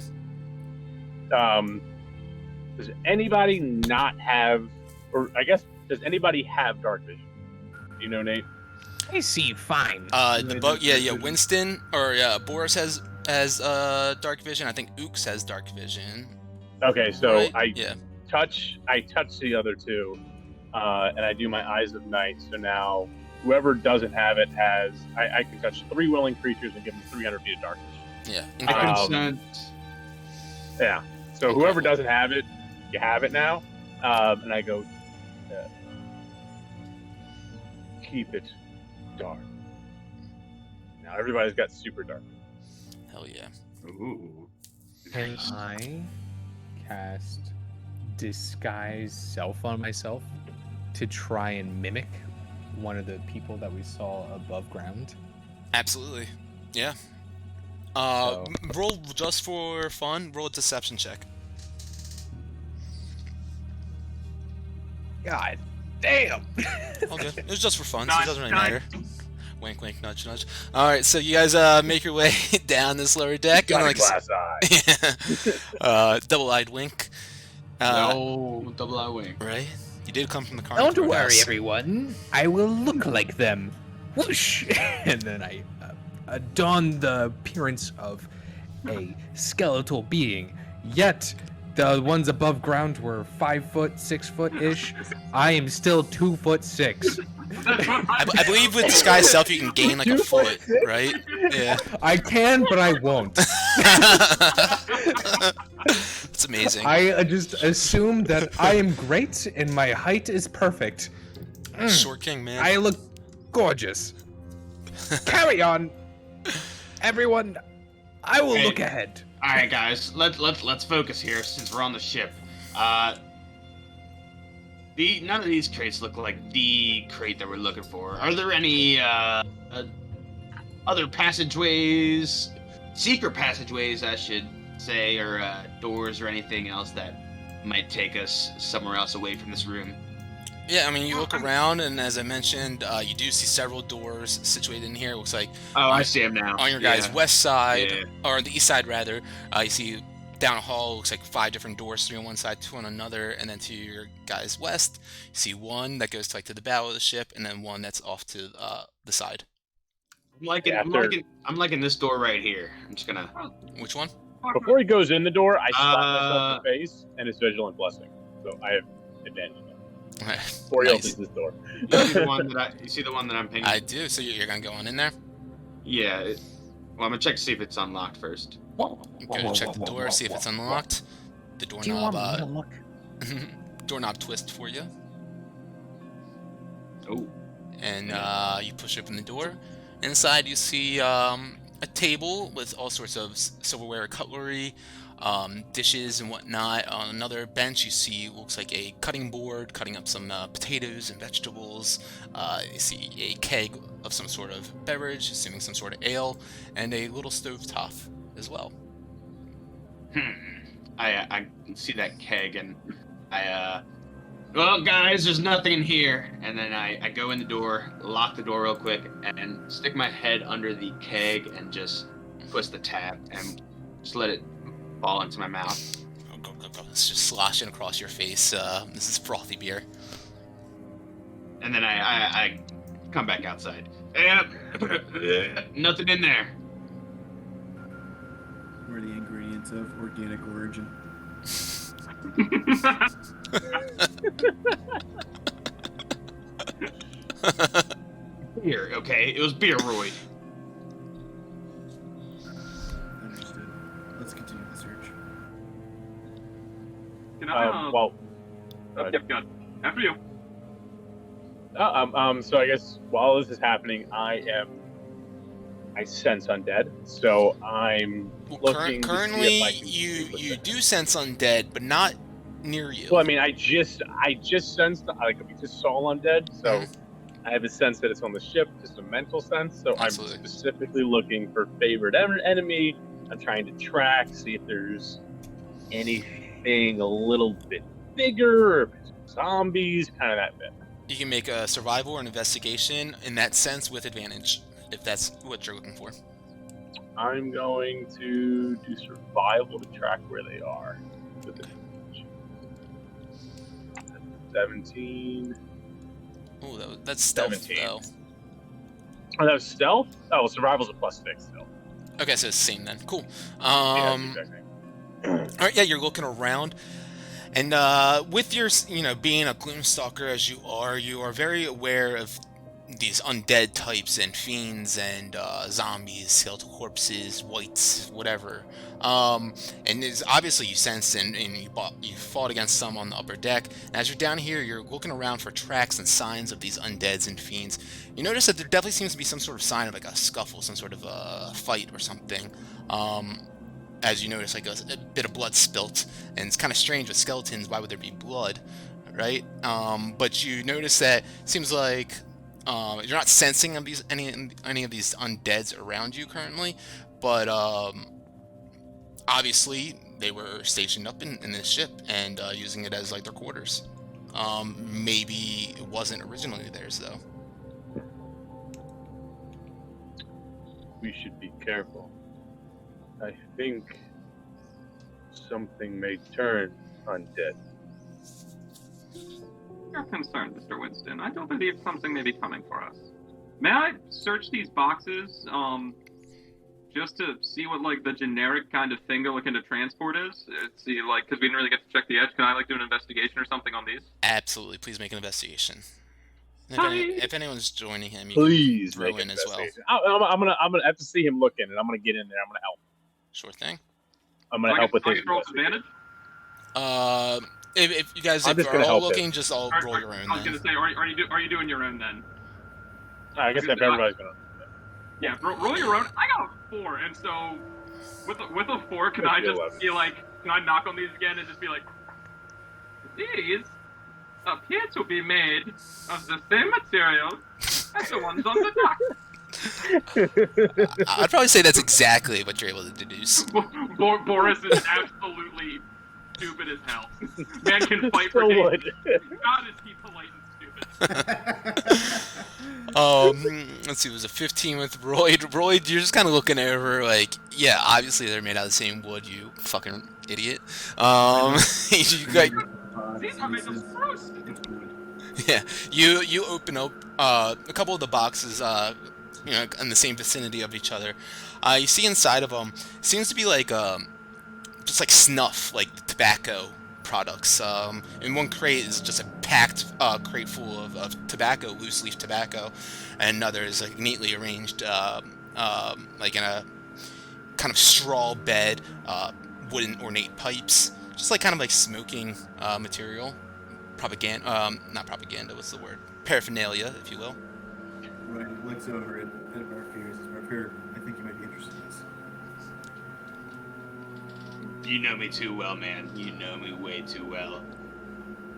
Speaker 8: Does anybody not have, or I guess, does anybody have dark vision? Do you know, Nate?
Speaker 6: I see fine.
Speaker 1: Winston or Boris has dark vision. I think Ooks has dark vision.
Speaker 8: Okay, so
Speaker 1: Right?
Speaker 8: I touch the other two, and I do my eyes of night. So now whoever doesn't have it has. I can touch 3 willing creatures and give them 300 feet of dark vision.
Speaker 1: Yeah.
Speaker 2: I consent.
Speaker 8: Yeah. So
Speaker 1: Okay.
Speaker 8: whoever doesn't have it, you have it now. And I go, keep it dark. Now everybody's got super dark.
Speaker 1: Hell yeah.
Speaker 2: Ooh.
Speaker 4: Can I cast disguise self on myself to try and mimic one of the people that we saw above ground?
Speaker 1: Absolutely. Yeah.
Speaker 4: So-
Speaker 1: Roll just for fun. Roll a deception check.
Speaker 6: God damn.
Speaker 1: Okay. It was just for fun, so it
Speaker 3: Nudge,
Speaker 1: doesn't really
Speaker 3: nudge.
Speaker 1: matter. Wink, wink, nudge, nudge. All right, so you guys make your way down this lower deck.
Speaker 8: Got
Speaker 1: and
Speaker 8: a glass eye.
Speaker 1: Double-eyed wink.
Speaker 2: No, double eye wing.
Speaker 1: Right? You did come from the carnival.
Speaker 6: Don't worry,
Speaker 1: house.
Speaker 6: everyone. I will look like them. Whoosh!
Speaker 4: And then I don the appearance of a skeletal being. Yet the ones above ground were 5 foot, 6 foot ish. I am still 2'6".
Speaker 1: I believe with disguise self you can gain like a foot, right? Yeah.
Speaker 4: I can, but I won't.
Speaker 1: It's amazing.
Speaker 4: I just assume that I am great and my height is perfect.
Speaker 1: Short king, man.
Speaker 4: I look gorgeous. Carry on, everyone. I will
Speaker 2: Hey.
Speaker 4: look ahead.
Speaker 2: All right, guys, let's focus here since we're on the ship. None of these crates look like the crate that we're looking for. Are there any other passageways, secret passageways, I should say, or doors or anything else that might take us somewhere else away from this room?
Speaker 1: Yeah, I mean, you look around, and as I mentioned, you do see several doors situated in here. It looks like
Speaker 2: Oh, I see him now.
Speaker 1: on your guys' west side,
Speaker 2: Yeah.
Speaker 1: or on the east side rather, you see down a hall. Looks like 5 different doors, 3 on one side, 2 on another, and then to your guys' west, you see one that goes to the bow of the ship, and then one that's off to the side.
Speaker 2: I'm liking,
Speaker 8: Yeah,
Speaker 2: I'm liking this door right here. I'm just gonna.
Speaker 1: Which one?
Speaker 8: Before he goes in the door, I slap myself in the face, and it's Vigilant Blessing. So I have advantage. Before he
Speaker 1: Nice.
Speaker 8: opens this door.
Speaker 2: You see the one that you see the one that I'm pinging?
Speaker 1: I do. So you're gonna go on in there.
Speaker 2: Yeah. Well, I'm gonna check to see if it's unlocked first.
Speaker 1: Go to check the door, see if it's unlocked. The
Speaker 6: Do you want
Speaker 1: doorknob.
Speaker 6: me to look?
Speaker 1: doorknob twist for you.
Speaker 2: Oh.
Speaker 1: And you push open the door. Inside you see a table with all sorts of silverware, cutlery, dishes and whatnot. On another bench you see looks like a cutting board, cutting up some potatoes and vegetables. You see a keg of some sort of beverage, assuming some sort of ale, and a little stovetop as well.
Speaker 2: I can see that keg, and well, guys, there's nothing in here. And then I go in the door, lock the door real quick, and stick my head under the keg and just twist the tab and just let it fall into my mouth.
Speaker 1: It's just sloshing across your face. This is frothy beer.
Speaker 2: And then I come back outside. Yep, nothing in there.
Speaker 5: What are the ingredients of organic origin?
Speaker 2: Beer, okay? It was beer, Roy.
Speaker 5: Understood. Let's continue the search.
Speaker 3: Can I,
Speaker 8: Well,
Speaker 3: yep, good. After you.
Speaker 8: So I guess while this is happening, I sense undead. So I'm looking
Speaker 1: currently,
Speaker 8: to see if I can
Speaker 1: you do sense undead, but not near you.
Speaker 8: Well, I mean, I just sensed, like, we just saw undead, so I have a sense that it's on the ship, just a mental sense. So
Speaker 1: Absolutely.
Speaker 8: I'm specifically looking for favorite enemy. I'm trying to track, see if there's anything a little bit bigger, or if it's zombies, kind of that bit.
Speaker 1: You can make a survival or an investigation in that sense with advantage, if that's what you're looking for.
Speaker 8: I'm going to do survival to track where they are. With advantage. 17.
Speaker 1: Oh, that's stealth,
Speaker 8: 17.
Speaker 1: though.
Speaker 8: Oh, that was stealth? Oh, survival's a +6 still.
Speaker 1: Okay, so it's the same then. Cool.
Speaker 8: Yeah,
Speaker 1: All right, yeah, you're looking around, and with your, being a Gloomstalker as you are very aware of these undead types and fiends and zombies, skeletal corpses, wights, whatever. And it's obviously you sensed and you fought against some on the upper deck. And as you're down here, you're looking around for tracks and signs of these undeads and fiends. You notice that there definitely seems to be some sort of sign of like a scuffle, some sort of a fight or something. As you notice, like a bit of blood spilt, and it's kind of strange with skeletons. Why would there be blood, right? But you notice that it seems like you're not sensing of these any of these undeads around you currently, but obviously they were stationed up in this ship and using it as like their quarters. Maybe it wasn't originally theirs though.
Speaker 8: We should be careful. I think something may turn undead.
Speaker 3: You're concerned, Mr. Winston. I do believe something may be coming for us. May I search these boxes, just to see what, like, the generic kind of thing they're looking to transport is? See, like, because we didn't really get to check the edge. Can I, like, do an investigation or something on these?
Speaker 1: Absolutely, please make an investigation. If anyone's joining him, you
Speaker 8: Please
Speaker 1: can throw
Speaker 8: make
Speaker 1: in
Speaker 8: an
Speaker 1: as well.
Speaker 8: investigation. I'm gonna have to see him looking, and I'm gonna get in there. I'm gonna help.
Speaker 1: Sure thing.
Speaker 8: I'm gonna help with his
Speaker 3: roll
Speaker 8: investigation.
Speaker 3: advantage?
Speaker 1: If you guys
Speaker 8: I'm just
Speaker 1: are
Speaker 8: gonna
Speaker 1: all
Speaker 8: help
Speaker 1: looking,
Speaker 8: him.
Speaker 1: just all roll your own.
Speaker 3: I was
Speaker 1: Then.
Speaker 3: gonna say, are you doing your own then?
Speaker 8: I guess if everybody's gonna.
Speaker 3: Yeah, roll your own. I got a 4, and so with a 4, can I just
Speaker 8: 11.
Speaker 3: be like, can I knock on these again and just be like, these appear to be made of the same material as the ones on the dock.
Speaker 1: I'd probably say that's exactly what you're able to deduce.
Speaker 3: Boris is absolutely stupid as hell. Man can fight for
Speaker 8: So
Speaker 3: days.
Speaker 8: what?
Speaker 3: God, is he polite and stupid.
Speaker 1: Let's see, it was a 15 with Royd. Royd, you're just kind of looking over, like, yeah, obviously they're made out of the same wood, you fucking idiot. You got,
Speaker 3: These are made of spruce.
Speaker 1: yeah, you open up a couple of the boxes, in the same vicinity of each other. You see inside of them seems to be like just like snuff, like tobacco products. In one crate is just a packed crate full of tobacco, loose leaf tobacco, and another is like neatly arranged, like in a kind of straw bed, wooden ornate pipes, just like kind of like smoking material. propaganda, not propaganda, what's the word? Paraphernalia, if you will.
Speaker 5: Right, it looks over at Barfear. Barfear, I think you might be interested in this.
Speaker 2: You know me too well, man. You know me way too well.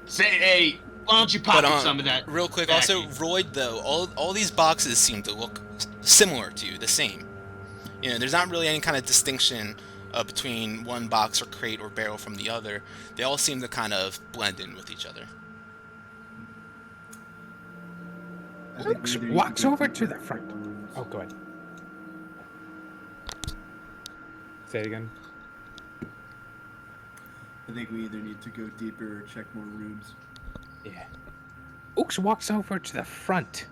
Speaker 2: Say, hey, why don't you pocket some of that?
Speaker 1: Real quick,
Speaker 2: baccy?
Speaker 1: also, Royd, though, all these boxes seem to look similar to you, the same. You know, there's not really any kind of distinction between one box or crate or barrel from the other. They all seem to kind of blend in with each other.
Speaker 6: Walks over to the front. Oh, go ahead.
Speaker 4: Say it again.
Speaker 5: I think we either need to go deeper or check more rooms.
Speaker 6: Yeah. Ooks walks over to the front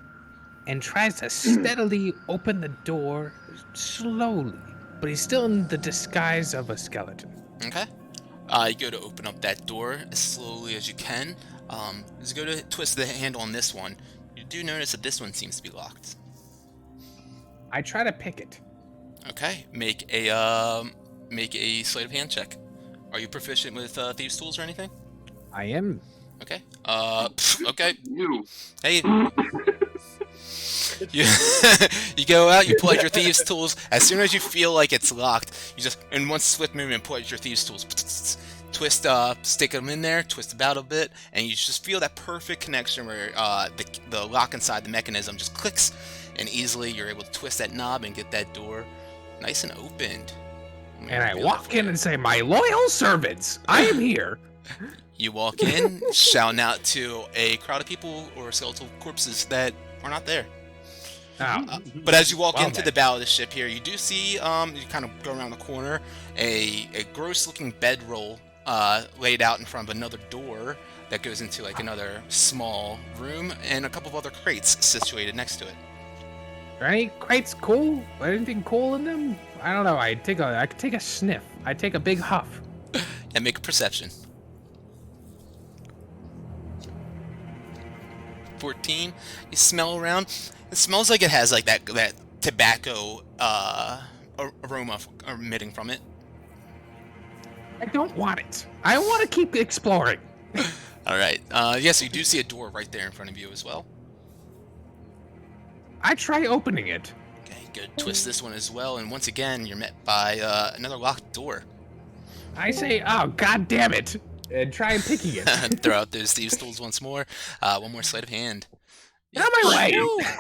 Speaker 6: and tries to steadily open the door slowly, but he's still in the disguise of a skeleton.
Speaker 1: Okay. You go to open up that door as slowly as you can. As you go to twist the handle on this one, you do notice that this one seems to be locked.
Speaker 6: I try to pick it.
Speaker 1: Okay. Make a sleight of hand check. Are you proficient with thieves' tools or anything?
Speaker 6: I am.
Speaker 1: Okay. Okay.
Speaker 3: You.
Speaker 1: Hey. You, you go out, you pull out your thieves' tools. As soon as you feel like it's locked, you just, in one swift movement, pull out your thieves' tools. Twist, stick them in there, twist about a bit, and you just feel that perfect connection where the lock inside the mechanism just clicks, and easily you're able to twist that knob and get that door nice and opened.
Speaker 6: And I walk in and say, "My loyal servants, I am here."
Speaker 1: You walk in, shouting out to a crowd of people or skeletal corpses that are not there. But as you walk into the bow of the ship here, you do see, you kind of go around the corner, a gross-looking bedroll laid out in front of another door that goes into like another small room, and a couple of other crates situated next to it.
Speaker 6: Are any crates cool? Anything cool in them? I don't know. I could take a sniff. I take a big huff.
Speaker 1: And make a perception. 14. You smell around. It smells like it has like that tobacco aroma emitting from it.
Speaker 6: I don't want it. I want to keep exploring.
Speaker 1: All right. Yes, you do see a door right there in front of you as well.
Speaker 6: I try opening it.
Speaker 1: Okay, good. Twist this one as well, and once again, you're met by another locked door.
Speaker 6: I say, "Oh, god damn it!" and try picking it.
Speaker 1: Throw out those thieves' tools once more. One more sleight of hand.
Speaker 6: Get out of my way!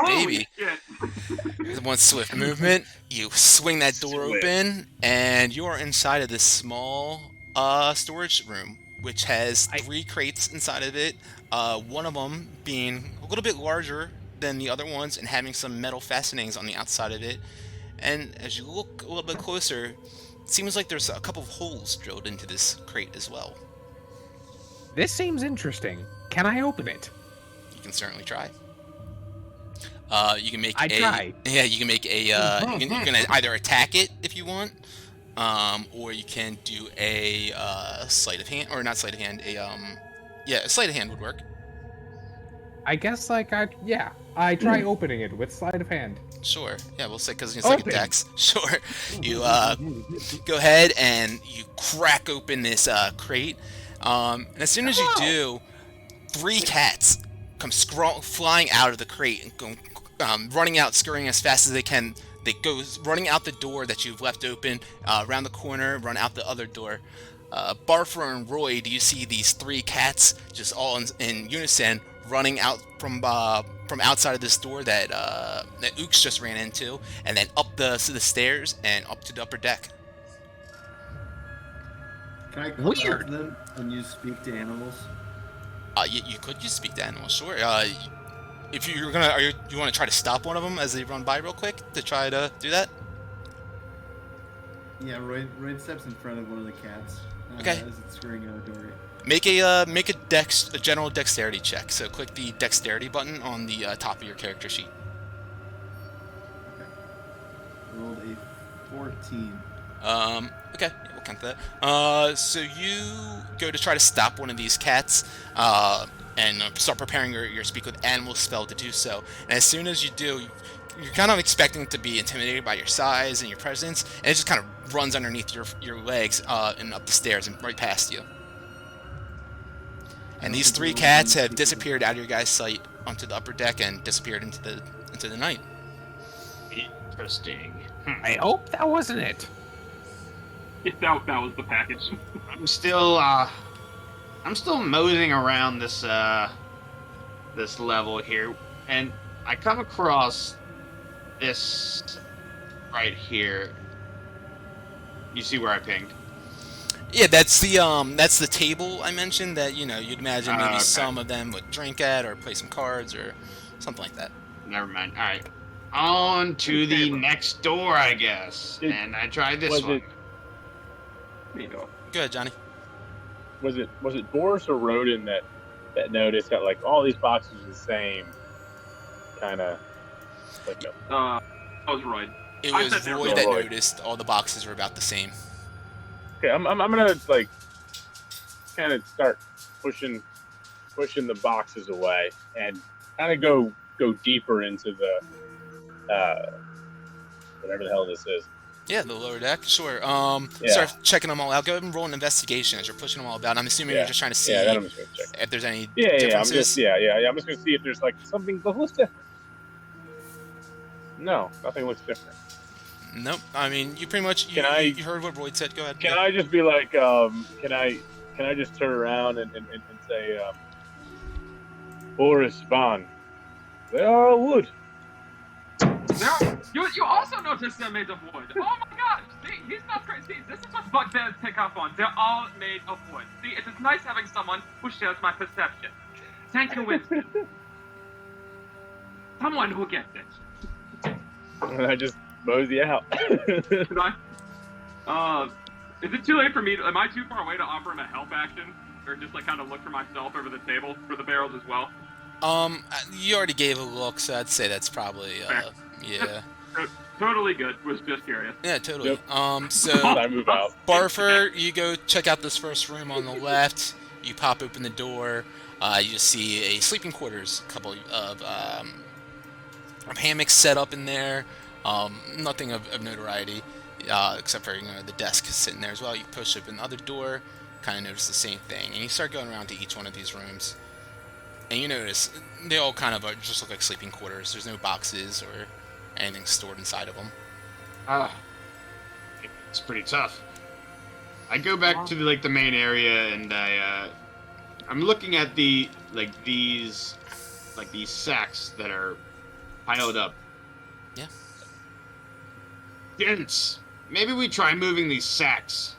Speaker 1: Baby. One swift movement, you swing that door open, and you are inside of this small storage room, which has 3 crates inside of it. One of them being a little bit larger than the other ones and having some metal fastenings on the outside of it. And as you look a little bit closer, it seems like there's a couple of holes drilled into this crate as well.
Speaker 6: This seems interesting. Can I open it?
Speaker 1: You can certainly try. You can make
Speaker 6: try.
Speaker 1: Yeah, you can make a. You can either attack it if you want, or you can do a sleight of hand, or not sleight of hand. A sleight of hand would work.
Speaker 6: I guess I try opening it with sleight of hand.
Speaker 1: Sure. Yeah, we'll say because it's like a dex. Sure. You go ahead and you crack open this crate. And as soon as you do, 3 cats come flying out of the crate and go, running out, scurrying as fast as they can. They go running out the door that you've left open, around the corner, run out the other door. Barfer and Roy, do you see these 3 cats just all in unison running out from outside of this door that Ooks just ran into, and then up the stairs and up to the upper deck?
Speaker 5: Can I call out to them and use speak to animals?
Speaker 1: You could just speak to animals, sure. If you're gonna, you want to try to stop one of them as they run by real quick to try to do that?
Speaker 5: Yeah, Roy steps in front of one of the cats.
Speaker 1: Okay.
Speaker 5: As it's scurrying out the door.
Speaker 1: Make a general dexterity check. So click the dexterity button on the top of your character sheet.
Speaker 5: Okay. Rolled a 14.
Speaker 1: Okay, yeah, we'll count that. So you go to try to stop one of these cats, and start preparing your speak with animal spell to do so. And as soon as you do, you're kind of expecting to be intimidated by your size and your presence, and it just kind of runs underneath your legs and up the stairs and right past you. And these 3 cats have disappeared out of your guys' sight onto the upper deck and disappeared into the night.
Speaker 2: Interesting.
Speaker 6: I hope that wasn't it.
Speaker 3: That was the package.
Speaker 2: I'm still moseying around this level here, and I come across this right here. You see where I pinged?
Speaker 1: Yeah, that's the table I mentioned that, you'd imagine maybe
Speaker 2: Okay.
Speaker 1: some of them would drink at or play some cards or something like that.
Speaker 2: Never mind. All right, on to the next door, I guess. And I tried this
Speaker 8: was
Speaker 2: one.
Speaker 8: it-
Speaker 3: There you go.
Speaker 1: Go ahead, Johnny.
Speaker 8: Was it Boris or Rodin that noticed that like all these boxes are the same, kind of like no.
Speaker 3: That was Royd.
Speaker 1: It
Speaker 3: I
Speaker 1: was
Speaker 3: said they're
Speaker 1: Roy that
Speaker 8: Roy.
Speaker 1: noticed all the boxes were about the same.
Speaker 8: Okay, I'm gonna like kind of start pushing the boxes away and kind of go deeper into the whatever the hell this is.
Speaker 1: Yeah, the lower deck. Sure.
Speaker 8: Yeah.
Speaker 1: Start checking them all out. Go ahead and roll an investigation as you're pushing them all about. I'm assuming you're just trying to see
Speaker 8: Yeah, that I'm just gonna check.
Speaker 1: if there's any
Speaker 8: Yeah, I'm
Speaker 1: differences.
Speaker 8: just I'm just gonna see if there's like something that looks different. No, nothing looks different.
Speaker 1: Nope. I mean, you pretty much you heard what Royd said. Go ahead.
Speaker 8: Can I just be like, can I just turn around and say, Boris Van, they are wood.
Speaker 3: You also noticed they're made of wood. Oh my gosh! See, he's not crazy. This is what bugbears pick up on. They're all made of wood. See, it is nice having someone who shares my perception. Thank you, Winston. Someone who gets it.
Speaker 8: And I just mosey out.
Speaker 3: Should I? Is it too late for me am I too far away to offer him a help action? Or just like kind of look for myself over the table for the barrels as well?
Speaker 1: You already gave a look, so I'd say that's probably yeah.
Speaker 3: Totally good. Was just curious.
Speaker 1: Yeah, totally.
Speaker 8: Yep.
Speaker 1: So
Speaker 8: I move out.
Speaker 1: Barfer, you go check out this first room on the left. You pop open the door. You see a sleeping quarters, a couple of hammocks set up in there. Nothing of notoriety, except for the desk sitting there as well. You push open the other door, kind of notice the same thing, and you start going around to each one of these rooms, and you notice they all kind of just look like sleeping quarters. There's no boxes or anything stored inside of them.
Speaker 2: It's pretty tough. I go back to the main area, and I'm looking at these sacks that are piled up.
Speaker 1: Yeah.
Speaker 2: Gents, maybe we try moving these sacks.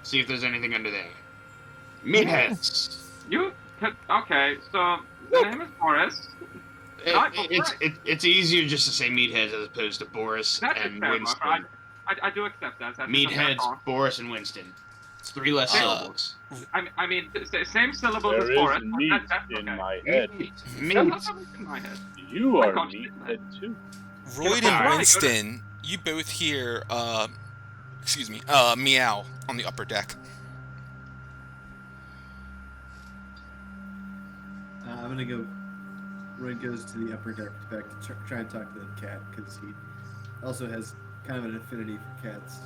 Speaker 2: See if there's anything under there. Meatheads.
Speaker 3: Okay, so the name is Boris.
Speaker 2: It's easier just to say meatheads as opposed to Boris
Speaker 3: That's
Speaker 2: and
Speaker 3: fair,
Speaker 2: Winston.
Speaker 3: Barker. I do accept that. That's
Speaker 2: Meatheads,
Speaker 3: fair.
Speaker 2: Boris, and Winston. It's 3 less syllables.
Speaker 3: I mean, same syllables as
Speaker 8: There
Speaker 3: Boris.
Speaker 8: is meat
Speaker 3: That's
Speaker 8: in
Speaker 3: okay.
Speaker 8: my head.
Speaker 2: Meat.
Speaker 3: That's also in my head.
Speaker 8: You
Speaker 3: My
Speaker 8: are
Speaker 3: conscience.
Speaker 8: meathead too.
Speaker 1: Royd
Speaker 3: Alright,
Speaker 1: and
Speaker 3: go
Speaker 1: Winston, you both hear meow on the upper deck.
Speaker 5: I'm gonna go. Roy goes to the upper deck to try and talk to the cat because he also has kind of an affinity for cats.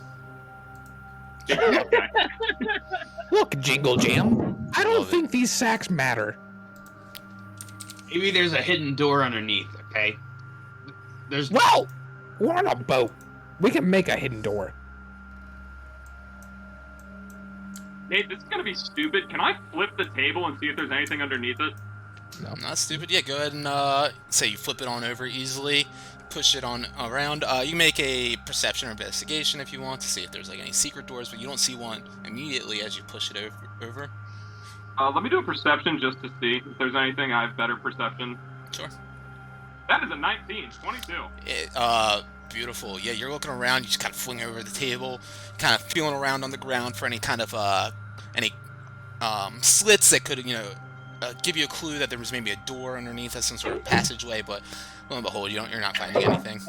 Speaker 6: Look, Jingle Jam, I don't
Speaker 1: Love it.
Speaker 6: think these sacks matter.
Speaker 2: Maybe there's a hidden door underneath, okay? There's
Speaker 6: Well, we're on a boat. We can make a hidden door.
Speaker 3: Nate, this is gonna be stupid. Can I flip the table and see if there's anything underneath it?
Speaker 1: Not stupid. Yeah, go ahead and say you flip it on over easily, push it on around. You make a perception or investigation if you want to see if there's any secret doors, but you don't see one immediately as you push it over.
Speaker 3: Let me do a perception just to see if there's anything. I have better perception.
Speaker 1: Sure.
Speaker 3: That is a 19, 22.
Speaker 1: Beautiful. Yeah, you're looking around. You just kind of fling over the table, kind of feeling around on the ground for any kind of slits that could give you a clue that there was maybe a door underneath us, some sort of passageway. But lo and behold, you're not finding anything.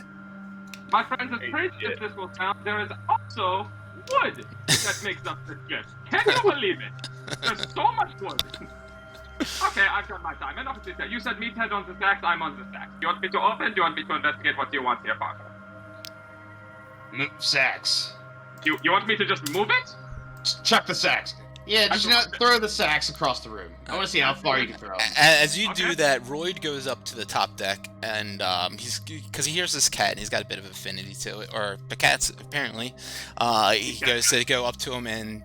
Speaker 3: My friends, as crazy as this will sound, there is also wood that makes up this gift. Can you believe it? There's so much wood. Okay, I've done my time. Enough of this. You said meathead on the sacks, I'm on the sacks. Do you want me to open? Do you want me to investigate? What do you want here, Parker?
Speaker 2: move sacks.
Speaker 3: You want me to just move it?
Speaker 2: Just chuck the sacks. Yeah, just throw the sacks across the room. I want to see how far you can throw them.
Speaker 1: As you do
Speaker 3: Okay.
Speaker 1: that, Royd goes up to the top deck, and because he hears this cat, and he's got a bit of affinity to it, or the cats apparently. He goes to go up to him and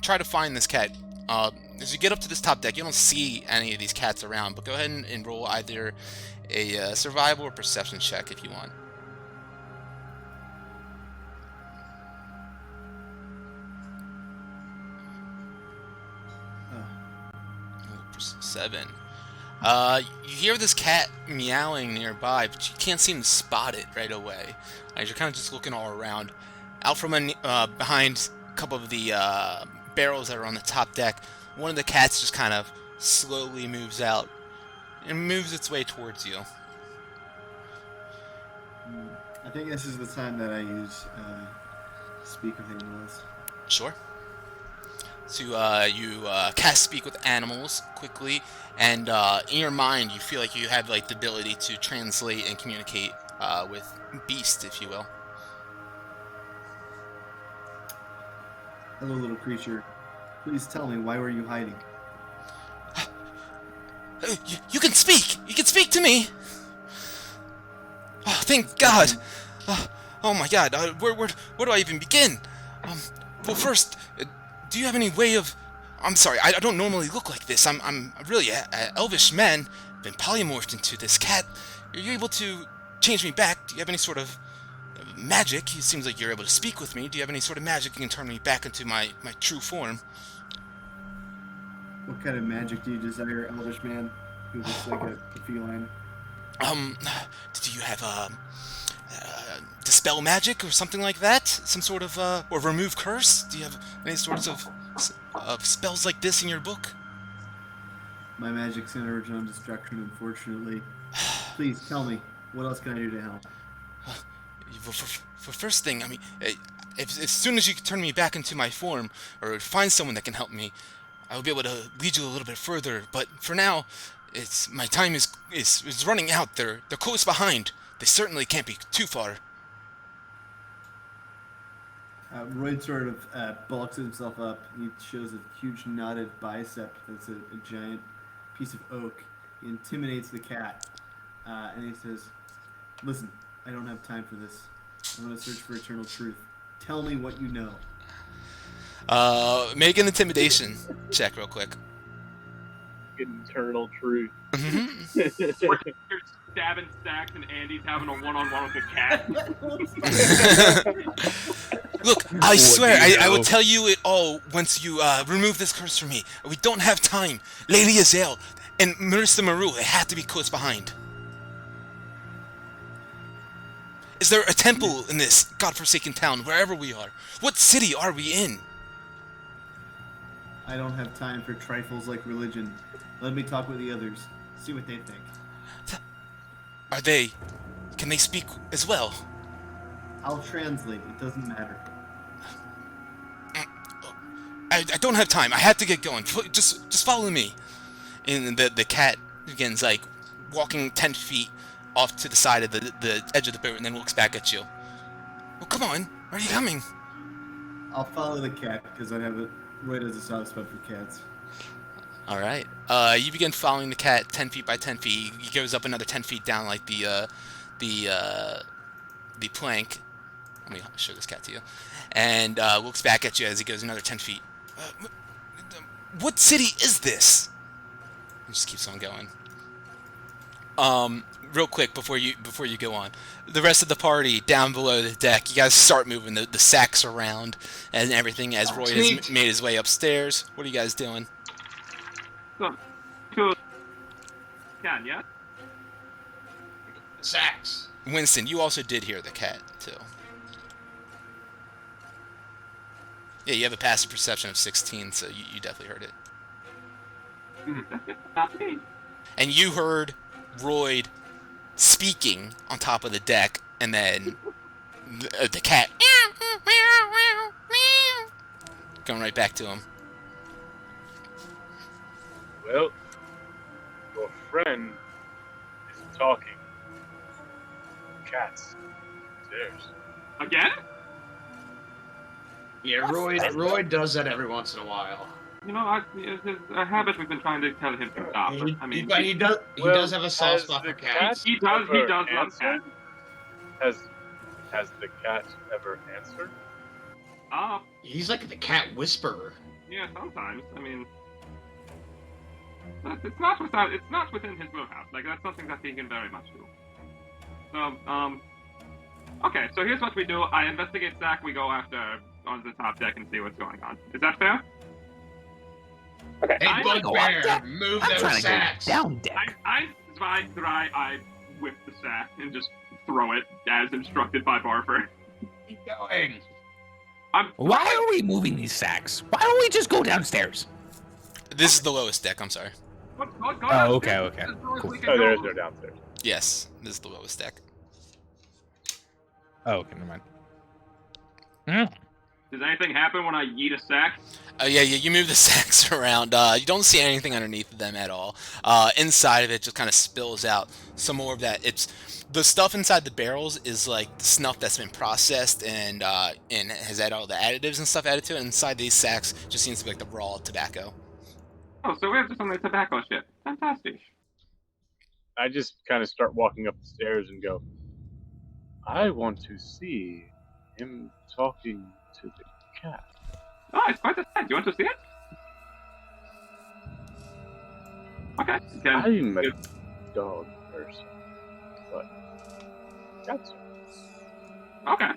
Speaker 1: try to find this cat. As you get up to this top deck, you don't see any of these cats around, but go ahead and roll either a survival or perception check if you want. Oh, 7. You hear this cat meowing nearby, but you can't seem to spot it right away. You're kind of just looking all around. Out from behind a couple of the barrels that are on the top deck, one of the cats just kind of slowly moves out and moves its way towards you.
Speaker 5: I think this is the time that I use Speak with Animals.
Speaker 1: Sure. So you cast Speak with Animals quickly, and in your mind you feel like you have like the ability to translate and communicate with beast, if you will.
Speaker 5: Hello, little creature. Please tell me, why were you hiding?
Speaker 1: You can speak! You can speak to me! Oh, thank God! Oh my God, where do I even begin? Well, first, do you have any way of... I'm sorry, I don't normally look like this. I'm really an elvish man, been polymorphed into this cat. Are you able to change me back? Do you have any sort of magic? It seems like you're able to speak with me. Do you have any sort of magic you can turn me back into my true form?
Speaker 5: What kind of magic do you desire, elvish man, who looks like a feline?
Speaker 1: Do you have dispel magic or something like that? Some sort of or remove curse? Do you have any sorts of spells like this in your book?
Speaker 5: My magic centers on destruction, unfortunately. Please tell me, what else can I do to help?
Speaker 1: For first thing, I mean, if as soon as you turn me back into my form or find someone that can help me, I will be able to lead you a little bit further. But for now, my time is running out. They're close behind. They certainly can't be too far.
Speaker 5: Royd sort of bulks himself up. He shows a huge knotted bicep that's a giant piece of oak. He intimidates the cat, and he says, "Listen, I don't have time for this. I'm going to search for eternal truth. Tell me what you know."
Speaker 1: Make an intimidation check real quick.
Speaker 8: Eternal truth.
Speaker 3: You're stabbing stacks and Andy's having a one-on-one with a cat.
Speaker 1: Look, I swear, I will tell you it all once you remove this curse from me. We don't have time. Lady Azale and Marissa Maru, they have to be close behind. Is there a temple in this godforsaken town, wherever we are? What city are we in?
Speaker 5: I don't have time for trifles like religion. Let me talk with the others. See what they think.
Speaker 1: Can they speak as well?
Speaker 5: I'll translate. It doesn't matter.
Speaker 1: I don't have time. I have to get going. Just follow me. And the cat begins like walking 10 feet off to the side of the edge of the boat and then looks back at you. Well, come on. Where are you coming?
Speaker 5: I'll follow the cat because I have Royd has a soft spot for cats.
Speaker 1: All right. You begin following the cat 10 feet by 10 feet. He goes up another 10 feet down like the plank. Let me show this cat to you. And looks back at you as he goes another 10 feet. What city is this? He just keeps on going. Real quick before you go on, the rest of the party down below the deck, you guys start moving the sacks around and everything as Roy has made his way upstairs. What are you guys doing?
Speaker 3: Yeah?
Speaker 2: Sacks.
Speaker 1: Winston, you also did hear the cat too. Yeah, you have a passive perception of 16, so you definitely heard it. And you heard Royd speaking on top of the deck, and then the cat going right back to him.
Speaker 8: Well, your friend is talking. Cats. Theirs.
Speaker 3: Again?
Speaker 2: Yeah, Roy does that every once in a while.
Speaker 3: You know, it's a habit we've been trying to tell him to stop. But, I mean,
Speaker 2: He does have a soft spot for cats.
Speaker 3: he does love
Speaker 8: answered?
Speaker 3: cats.
Speaker 8: Has the cat ever answered?
Speaker 2: He's like the cat whisperer.
Speaker 3: Yeah, sometimes. I mean, it's not within his wheelhouse. Like, that's something that he can very much do. So, okay, so here's what we do. I investigate Zach, we go after on the top deck and see what's going on. Is that fair?
Speaker 9: Okay.
Speaker 2: Hey, Bugbear, move
Speaker 6: I'm
Speaker 2: those
Speaker 6: trying
Speaker 2: sacks.
Speaker 6: to go down deck.
Speaker 3: I whip the sack and just throw it as instructed by Barfer.
Speaker 2: Keep going.
Speaker 6: Why are we moving these sacks? Why don't we just go downstairs?
Speaker 1: This is the lowest deck, I'm sorry.
Speaker 3: Go
Speaker 6: Oh,
Speaker 3: downstairs.
Speaker 6: okay.
Speaker 3: As low as
Speaker 6: Cool.
Speaker 3: we can
Speaker 8: Oh,
Speaker 3: go.
Speaker 8: they're downstairs.
Speaker 1: Yes, this is the lowest deck.
Speaker 6: Oh, okay, never mind.
Speaker 3: Does anything happen when I yeet a sack?
Speaker 1: Yeah, you move the sacks around. You don't see anything underneath them at all. Inside of it just kind of spills out some more of that. It's the stuff inside the barrels is like the snuff that's been processed and has had all the additives and stuff added to it. Inside these sacks just seems to be like the raw tobacco.
Speaker 3: Oh, so we're just on the tobacco ship. Fantastic.
Speaker 8: I just kind of start walking up the stairs and go, I want to see him talking to the cat.
Speaker 3: Oh, it's quite a sight. Do you want to see it? Okay.
Speaker 8: I'm a dog person, but cats are.
Speaker 3: Okay.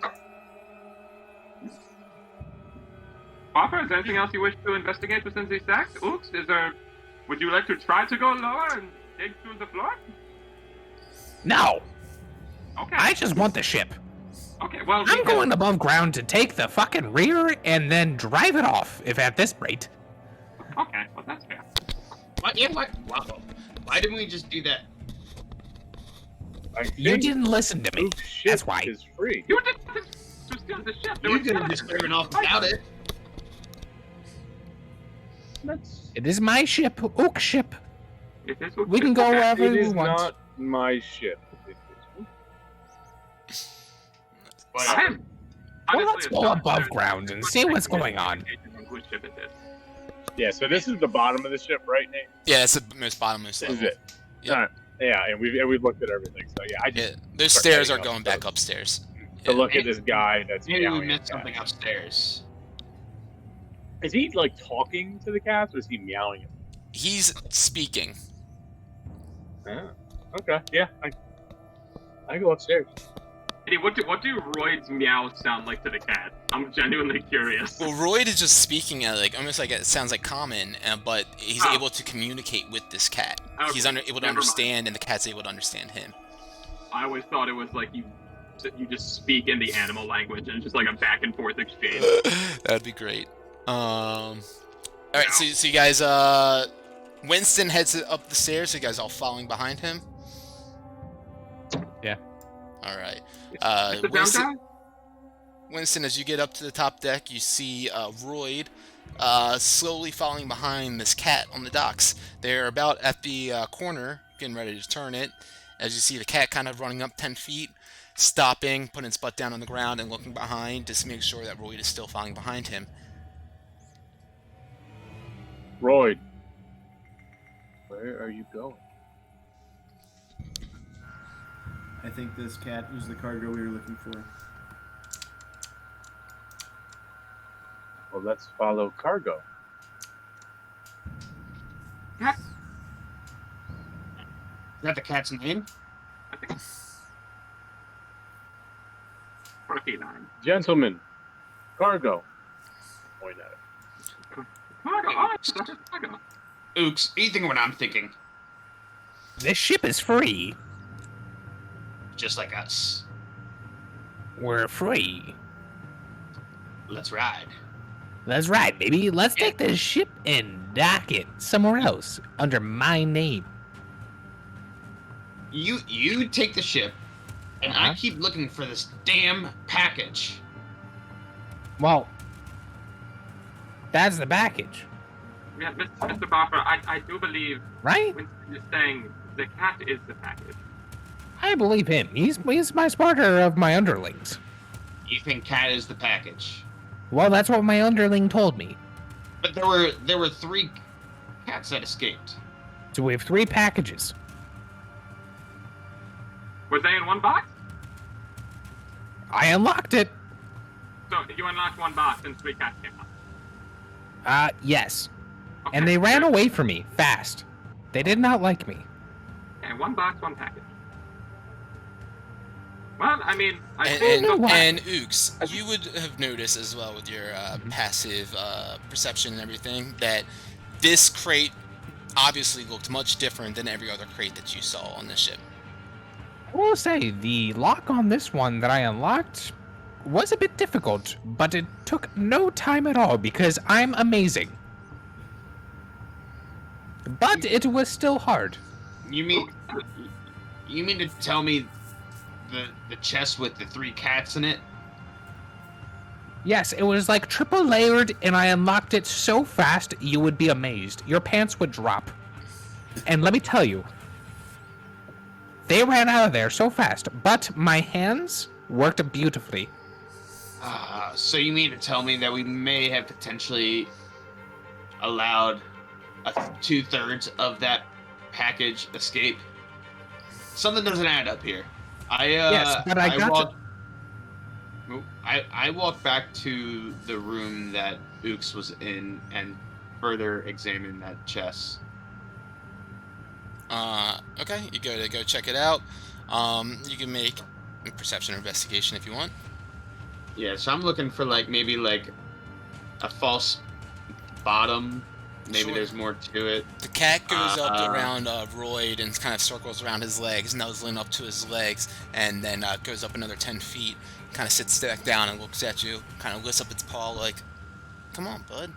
Speaker 3: Barfer, is there anything else you wish to investigate within these sacks? Oops, would you like to try to go lower and dig through the floor?
Speaker 6: No,
Speaker 3: Okay.
Speaker 6: I just want the ship.
Speaker 3: Okay, well,
Speaker 6: I'm going above ground to take the fucking rear and then drive it off, if at this rate.
Speaker 3: Okay, well, that's fair.
Speaker 2: Why didn't we just do that?
Speaker 6: You didn't listen to me.
Speaker 8: Luke's ship
Speaker 6: That's why.
Speaker 8: is free.
Speaker 3: You did to steal the ship. There
Speaker 2: You
Speaker 3: was
Speaker 2: could have
Speaker 3: none
Speaker 2: just
Speaker 3: of
Speaker 2: driven off without it.
Speaker 6: It is my ship, Ook ship.
Speaker 3: It is what
Speaker 6: We can go wherever
Speaker 8: It
Speaker 6: we
Speaker 8: is
Speaker 6: want.
Speaker 8: not my ship. It is
Speaker 3: But I am.
Speaker 6: Well,
Speaker 3: honestly,
Speaker 6: let's
Speaker 3: it's
Speaker 6: go
Speaker 3: not
Speaker 6: above
Speaker 3: fair.
Speaker 6: ground and see what's going on.
Speaker 3: Whose ship it is.
Speaker 8: Yeah, so this is the bottom of the ship, right, Nate?
Speaker 1: Yeah, it's the most bottommost
Speaker 8: This
Speaker 1: level.
Speaker 8: is it.
Speaker 1: Yep.
Speaker 8: Alright. Yeah, and we've looked at everything. So yeah, I just
Speaker 1: Yeah, those
Speaker 8: start
Speaker 1: stairs are
Speaker 8: heading up,
Speaker 1: going
Speaker 8: so-
Speaker 1: back upstairs.
Speaker 8: to
Speaker 1: Yeah.
Speaker 8: look at this guy that's
Speaker 2: Maybe we
Speaker 8: meowing at
Speaker 2: missed
Speaker 8: the cat.
Speaker 2: something upstairs.
Speaker 8: Is he like talking to the cats, or is he meowing at them?
Speaker 1: He's speaking.
Speaker 8: Okay, yeah, I go upstairs.
Speaker 3: Hey, what do Royd's meows sound like to the cat? I'm genuinely curious.
Speaker 1: Well, Royd is just speaking at like almost like it sounds like common, but he's
Speaker 3: Oh.
Speaker 1: able to communicate with this cat.
Speaker 3: Okay,
Speaker 1: He's able to
Speaker 3: never mind.
Speaker 1: understand, and the cat's able to understand him.
Speaker 3: I always thought it was like you just speak in the animal language and it's just like a back and forth exchange.
Speaker 1: That'd be great. All right, so you guys, Winston heads up the stairs. So you guys all following behind him.
Speaker 4: Yeah.
Speaker 1: All right.
Speaker 3: The brown guy?
Speaker 1: Winston, as you get up to the top deck, you see Royd slowly following behind this cat on the docks. They're about at the corner, getting ready to turn it. As you see the cat kind of running up 10 feet, stopping, putting its butt down on the ground, and looking behind just to make sure that Royd is still following behind him.
Speaker 8: Royd, where are you going?
Speaker 5: I think this cat was the cargo we were looking for.
Speaker 8: Well, let's follow cargo.
Speaker 2: Cat? Is that the cat's name?
Speaker 3: I think. Porcupine.
Speaker 8: Gentlemen, cargo. Point at it.
Speaker 3: Cargo. Oh, it's just cargo.
Speaker 2: Ooks, you think what I'm thinking.
Speaker 6: This ship is free.
Speaker 2: Just like us.
Speaker 6: We're free.
Speaker 2: Let's ride.
Speaker 6: That's right, baby. Let's take this ship and dock it somewhere else under my name.
Speaker 2: You take the ship, and I keep looking for this damn package.
Speaker 6: Well, that's the package,
Speaker 3: Yeah, Mr. Barber, I do believe
Speaker 6: right?
Speaker 3: Winston is saying the cat is the package.
Speaker 6: I believe him. He's my smarter of my underlings.
Speaker 2: You think cat is the package?
Speaker 6: Well, that's what my underling told me.
Speaker 2: But there were 3 cats that escaped.
Speaker 6: So we have 3 packages.
Speaker 3: Were they in one box?
Speaker 6: I unlocked it.
Speaker 3: So you unlocked one box and 3 cats came out.
Speaker 6: Yes.
Speaker 3: Okay,
Speaker 6: And they ran
Speaker 3: good.
Speaker 6: away from me fast. They did not like me.
Speaker 3: Okay, 1 box, 1 package. Well, I mean, I
Speaker 1: And,
Speaker 3: think
Speaker 1: and,
Speaker 3: the
Speaker 1: and Ooks, you would have noticed as well with your passive perception and everything that this crate obviously looked much different than every other crate that you saw on this ship.
Speaker 6: I will say, the lock on this one that I unlocked was a bit difficult, but it took no time at all because I'm amazing. But it was still hard.
Speaker 2: You mean to tell me the chest with the 3 cats in it?
Speaker 6: Yes, it was like triple layered, and I unlocked it so fast you would be amazed. Your pants would drop. And let me tell you, they ran out of there so fast, but my hands worked beautifully.
Speaker 2: So you mean to tell me that we may have potentially allowed 2/3 of that package escape? Something doesn't add up here.
Speaker 6: Yes, but I got
Speaker 2: I walked back to the room that Ooks was in and further examined that chest.
Speaker 1: Okay, you go check it out. You can make a perception or investigation if you want.
Speaker 2: Yeah, so I'm looking for maybe a false bottom. Maybe
Speaker 1: Sure.
Speaker 2: there's more to it.
Speaker 1: The cat goes up around Royd and kind of circles around his legs, nuzzling up to his legs, and then goes up another 10 feet, kind of sits back down and looks at you, kind of lifts up its paw like, come on, bud.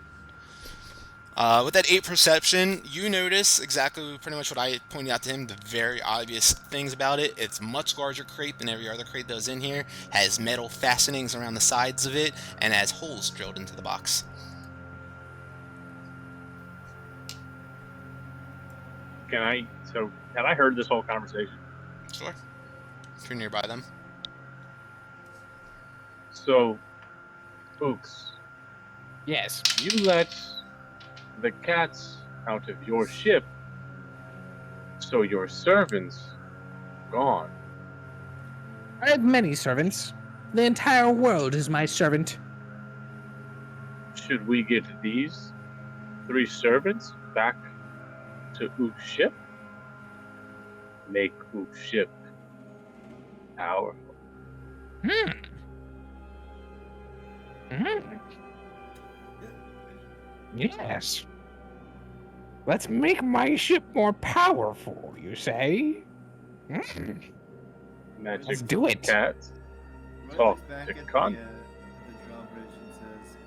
Speaker 1: With that 8 perception, you notice exactly pretty much what I pointed out to him, the very obvious things about it. It's much larger crate than every other crate that was in here, has metal fastenings around the sides of it, and has holes drilled into the box.
Speaker 8: Had I heard this whole conversation?
Speaker 1: Sure. If you're nearby them.
Speaker 8: So, Ooks,
Speaker 6: Yes.
Speaker 8: you let the cats out of your ship, so your servants gone.
Speaker 6: I have many servants. The entire world is my servant.
Speaker 8: Should we get these 3 servants back to Ook's ship? Make Ook's ship powerful.
Speaker 6: Yes. Let's make my ship more powerful, you say?
Speaker 8: Magic
Speaker 6: Let's do it.
Speaker 8: cats.
Speaker 5: Roy
Speaker 8: Talk
Speaker 5: looks back
Speaker 8: to
Speaker 5: at
Speaker 8: Con.
Speaker 5: the drawbridge and says,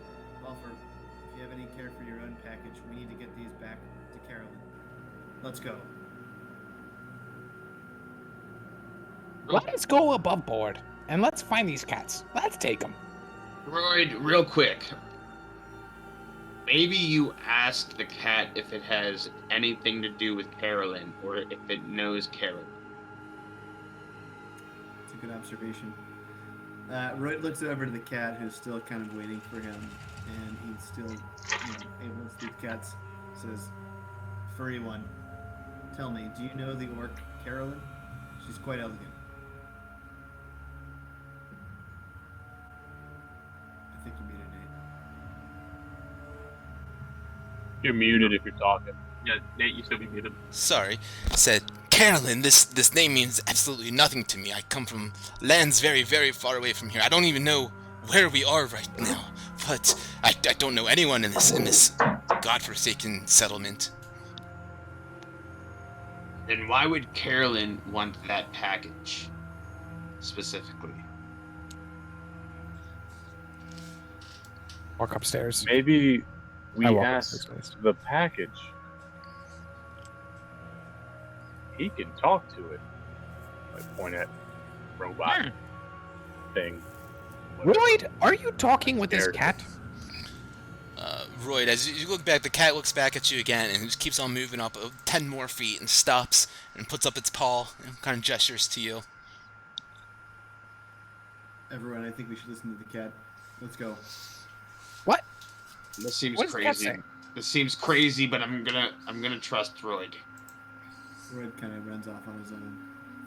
Speaker 5: Buffer, if you have any care for your own package, we need to get these back to Carolyn. Let's go.
Speaker 6: Let's go above board and let's find these cats. Let's take them.
Speaker 2: Royd, real quick. Maybe you ask the cat if it has anything to do with Carolyn or if it knows Carolyn.
Speaker 5: It's a good observation. Royd looks over to the cat, who's still kind of waiting for him, and he's still able to speak to cats. Says, "Furry one, tell me, do you know the orc Carolyn? She's quite elegant." I think you muted Nate.
Speaker 8: You're muted if you're talking.
Speaker 3: Yeah, Nate, you still be muted.
Speaker 1: Sorry. Said, Carolyn, this name means absolutely nothing to me. I come from lands very, very far away from here. I don't even know where we are right now. But I don't know anyone in this godforsaken settlement.
Speaker 2: Then why would Carolyn want that package specifically?
Speaker 6: Walk upstairs.
Speaker 8: Maybe we
Speaker 6: I walk
Speaker 8: ask
Speaker 6: upstairs.
Speaker 8: the package. He can talk to it. I point at robot thing.
Speaker 6: Royd, are you talking with this
Speaker 8: Scared.
Speaker 6: cat?
Speaker 1: Royd, as you look back, the cat looks back at you again and just keeps on moving up 10 more feet and stops and puts up its paw and kind of gestures to you.
Speaker 5: Everyone, I think we should listen to the cat. Let's go.
Speaker 6: What?
Speaker 2: This seems
Speaker 6: What is that
Speaker 2: crazy.
Speaker 6: saying?
Speaker 2: This seems crazy, but I'm gonna trust Droid.
Speaker 5: Red kind of runs off on his own,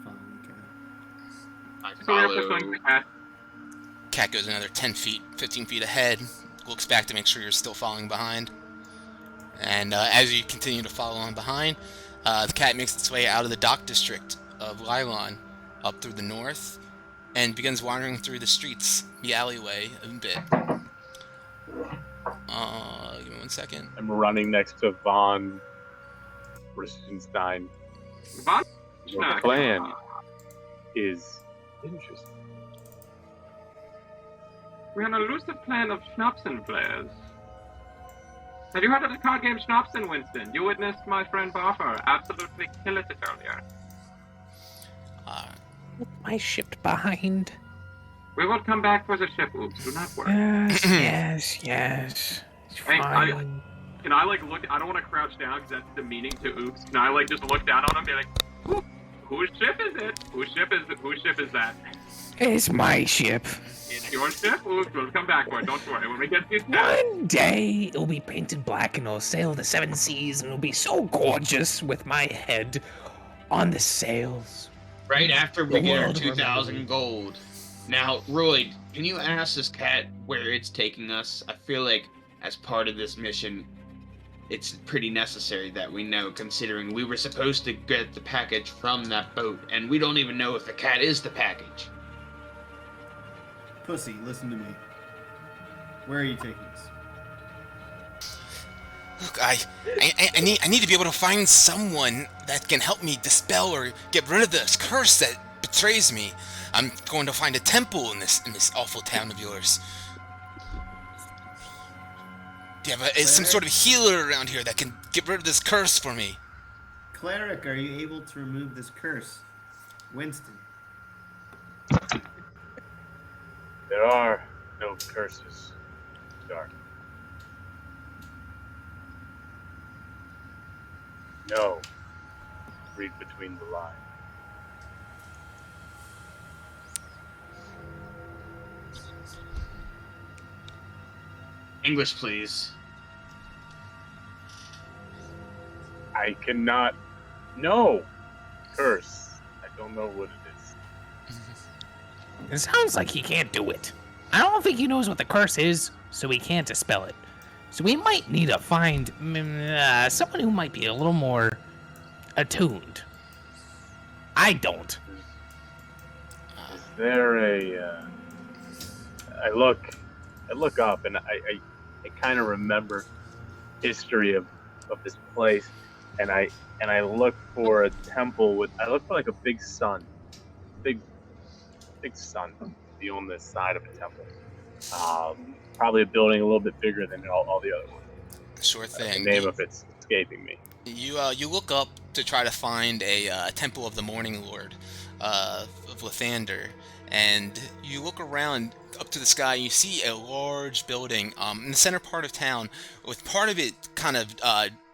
Speaker 5: following the cat.
Speaker 2: I
Speaker 3: So we are
Speaker 2: follow.
Speaker 3: pursuing the cat.
Speaker 1: Cat goes another 10 feet, 15 feet ahead, looks back to make sure you're still following behind. And as you continue to follow on behind, the cat makes its way out of the dock district of Lylon, up through the north, and begins wandering through the streets, the alleyway, a bit. Give me 1 second.
Speaker 8: I'm running next to Von Ristenstein.
Speaker 3: Von
Speaker 8: Your
Speaker 3: Schnack.
Speaker 8: plan is interesting.
Speaker 3: We have an elusive plan of Schnapsen players. Have you heard of the card game Schnapsen, Winston? You witnessed my friend Barfer absolutely kill it earlier.
Speaker 6: My ship behind.
Speaker 3: We will come back for the ship, oops, do not worry.
Speaker 6: Yes. It's
Speaker 3: Hey,
Speaker 6: fine.
Speaker 3: Can I like look, I don't want to crouch down because that's demeaning to oops. Can I like just look down on him and be like, "Ooh, whose ship is it? Whose ship is that?
Speaker 6: It's my ship.
Speaker 3: It's your ship? Oops, we'll come back for it, don't worry. When we get to your ship.
Speaker 6: One day it'll be painted black and it'll sail the seven seas and it'll be so gorgeous with my head on the sails.
Speaker 2: Right after we
Speaker 6: The
Speaker 2: get our
Speaker 6: world
Speaker 2: 2,000 gold. Now, Royd, can you ask this cat where it's taking us? I feel like as part of this mission, it's pretty necessary that we know, considering we were supposed to get the package from that boat, and we don't even know if the cat is the package.
Speaker 5: Pussy, listen to me. Where are you taking us?
Speaker 1: Look, I need to be able to find someone that can help me dispel or get rid of this curse that betrays me. I'm going to find a temple in this awful town of yours. Do you have some sort of healer around here that can get rid of this curse for me?
Speaker 5: Cleric, are you able to remove this curse? Winston.
Speaker 8: There are no curses, Dark. No. Read between the lines.
Speaker 2: English, please.
Speaker 8: I cannot. No! Curse. I don't know what it is.
Speaker 6: It sounds like he can't do it. I don't think he knows what the curse is, so he can't dispel it. So we might need to find someone who might be a little more attuned. I don't.
Speaker 8: Is there a? I look up and I kind of remember history of this place, and I look for a temple with. I look for like a big sun, big sun to be on this side of a temple. Probably a building a little bit bigger than all the other ones.
Speaker 1: Sure
Speaker 8: The
Speaker 1: thing.
Speaker 8: name of it's escaping me.
Speaker 1: You look up to try to find a temple of the Morning Lord of Lathander, and you look around up to the sky. And you see a large building in the center part of town, with part of it kind of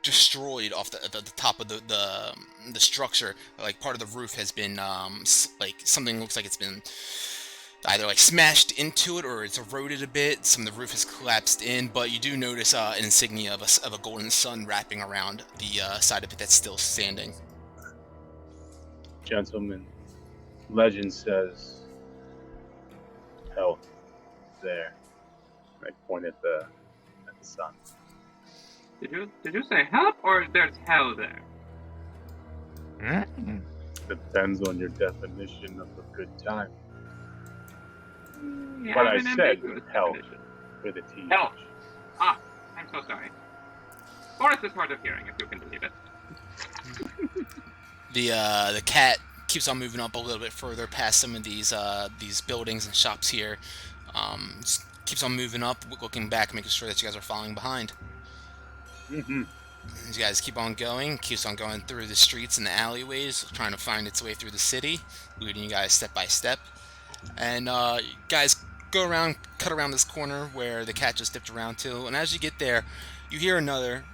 Speaker 1: destroyed off the top of the structure. Like part of the roof has been like something looks like it's been either like smashed into it or it's eroded a bit. Some of the roof has collapsed in, but you do notice an insignia of a golden sun wrapping around the side of it that's still standing.
Speaker 8: Gentlemen, legend says health there. I point at the sun.
Speaker 3: Did you say help or there's hell there?
Speaker 8: Depends on your definition of a good time.
Speaker 3: Yeah,
Speaker 8: But I
Speaker 3: an
Speaker 8: said
Speaker 3: ambiguous
Speaker 8: help
Speaker 3: definition.
Speaker 8: with a T.
Speaker 3: Help. Ah, I'm so sorry. Forrest is hard of hearing, if you can believe it.
Speaker 1: The cat keeps on moving up a little bit further past some of these buildings and shops here. Just keeps on moving up, looking back, making sure that you guys are following behind.
Speaker 8: Mm-hmm.
Speaker 1: As you guys keep on going, keeps on going through the streets and the alleyways, trying to find its way through the city, leading you guys step by step. And you guys go around, cut around this corner where the cat just dipped around to, and as you get there, you hear another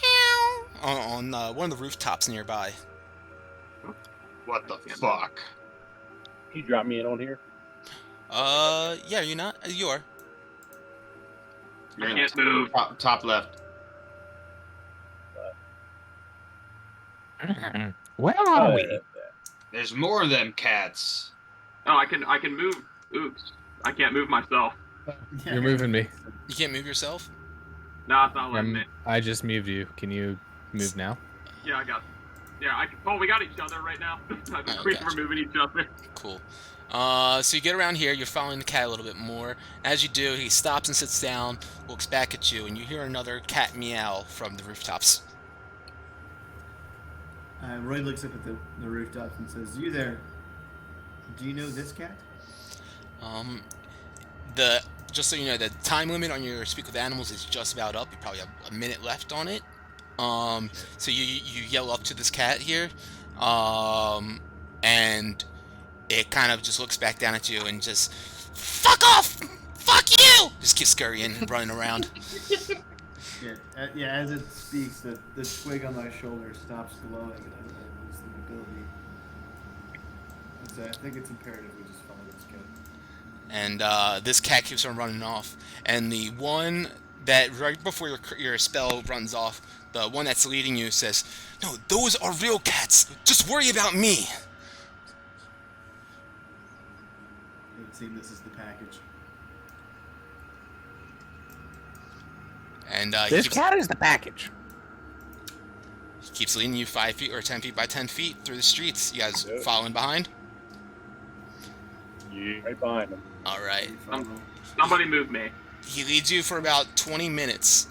Speaker 1: meow on one of the rooftops nearby.
Speaker 2: What the fuck?
Speaker 8: Can you drop me in on here?
Speaker 1: Yeah, you're not? You are.
Speaker 2: You're in
Speaker 3: can't move.
Speaker 2: top left.
Speaker 6: Where are we?
Speaker 2: There's more of them cats.
Speaker 3: Oh, I can move. Oops. I can't move myself.
Speaker 4: You're moving me.
Speaker 1: You can't move yourself?
Speaker 3: No, it's not letting me.
Speaker 4: I just moved you. Can you move now?
Speaker 3: Yeah, I got. Yeah, I can. Oh, we got each other right now. I think
Speaker 1: Oh,
Speaker 3: we're
Speaker 1: gotcha.
Speaker 3: moving each other.
Speaker 1: Cool. So you get around here, you're following the cat a little bit more. As you do, he stops and sits down, looks back at you, and you hear another cat meow from the rooftops.
Speaker 5: Roy looks up at the rooftops and says, "You there? Do you know this cat?"
Speaker 1: Just so you know, the time limit on your Speak with Animals is just about up. You probably have a minute left on it. So you yell up to this cat here, and it kind of just looks back down at you and just, fuck off! Fuck you! Just keeps scurrying and running around.
Speaker 5: Yeah, as it speaks, the twig on my shoulder stops glowing and I lose the ability. And so I think it's imperative we just follow this cat.
Speaker 1: And this cat keeps on running off. And the one that, right before your spell runs off, the one that's leading you says, "No, those are real cats. Just worry about me."
Speaker 5: It would seem this is the package.
Speaker 1: And
Speaker 6: This cat is the package.
Speaker 1: he keeps leading you 5 feet or 10 feet by 10 feet through the streets. You guys following behind?
Speaker 8: Yeah, right behind him.
Speaker 1: All right.
Speaker 3: Somebody move me.
Speaker 1: He leads you for about 20 minutes